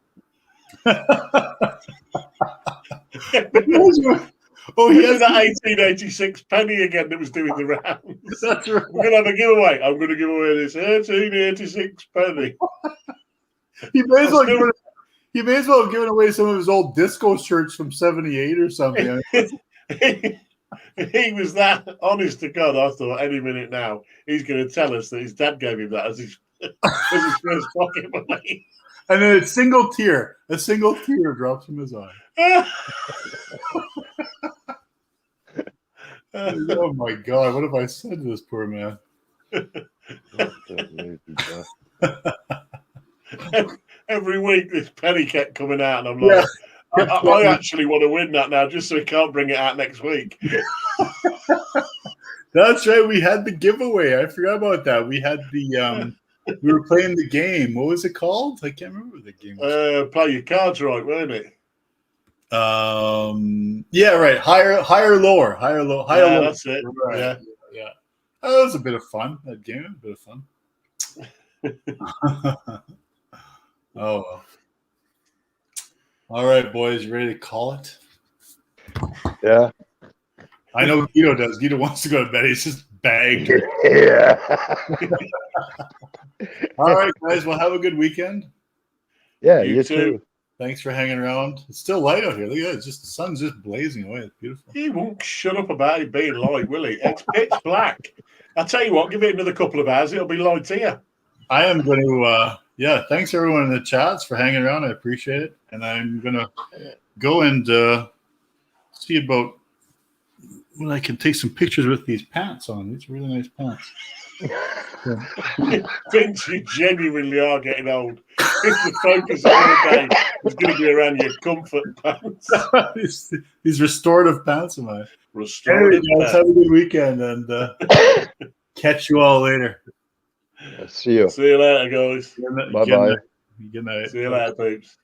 S1: Oh, he has
S3: that 1886 penny again that was doing the rounds.
S1: That's right.
S3: We're gonna have a giveaway. I'm gonna give away this 1886 penny.
S1: He may as well have given away some of his old disco shirts from '78 or something.
S3: He was that honest to God. I thought any minute now he's going to tell us that his dad gave him that as his first pocket money.
S1: And then a single tear drops from his eye. Oh my God! What have I said to this poor man?
S3: Every week this penny kept coming out, and I'm like, I actually want to win that now, just so he can't bring it out next week.
S1: That's right. We had the giveaway. I forgot about that. We had the we were playing the game. What was it called? I can't remember the game.
S3: Play your cards right, weren't it?
S1: Yeah, right. Higher, lower. Lower.
S3: That's it.
S1: Right. Yeah. That was a bit of fun. That game, a bit of fun. Oh well. All right, boys, you ready to call it?
S2: Yeah.
S1: I know Guido does. Guido wants to go to bed. He's just bagged.
S2: Yeah.
S1: All right, guys. Well, have a good weekend.
S2: Yeah,
S3: You
S2: you
S3: too.
S2: too.
S1: Thanks for hanging around. It's still light out here. Look at it. It's just the sun's just blazing away. It's beautiful.
S3: He won't shut up about it being light, will he? It's pitch black. I'll tell you what, give it another couple of hours. It'll be light here.
S1: I am going to, thanks everyone in the chats for hanging around. I appreciate it. And I'm going to go and see about when I can take some pictures with these pants on. These are really nice pants.
S3: Vince, you genuinely are getting old. If the focus of the day is going to be around your comfort pants.
S1: these restorative pants of mine.
S3: Restorative
S1: pants. Have a good weekend and catch you all later.
S2: See you.
S3: See you later, guys.
S2: Bye-bye.
S1: Good night.
S3: See you later, peeps.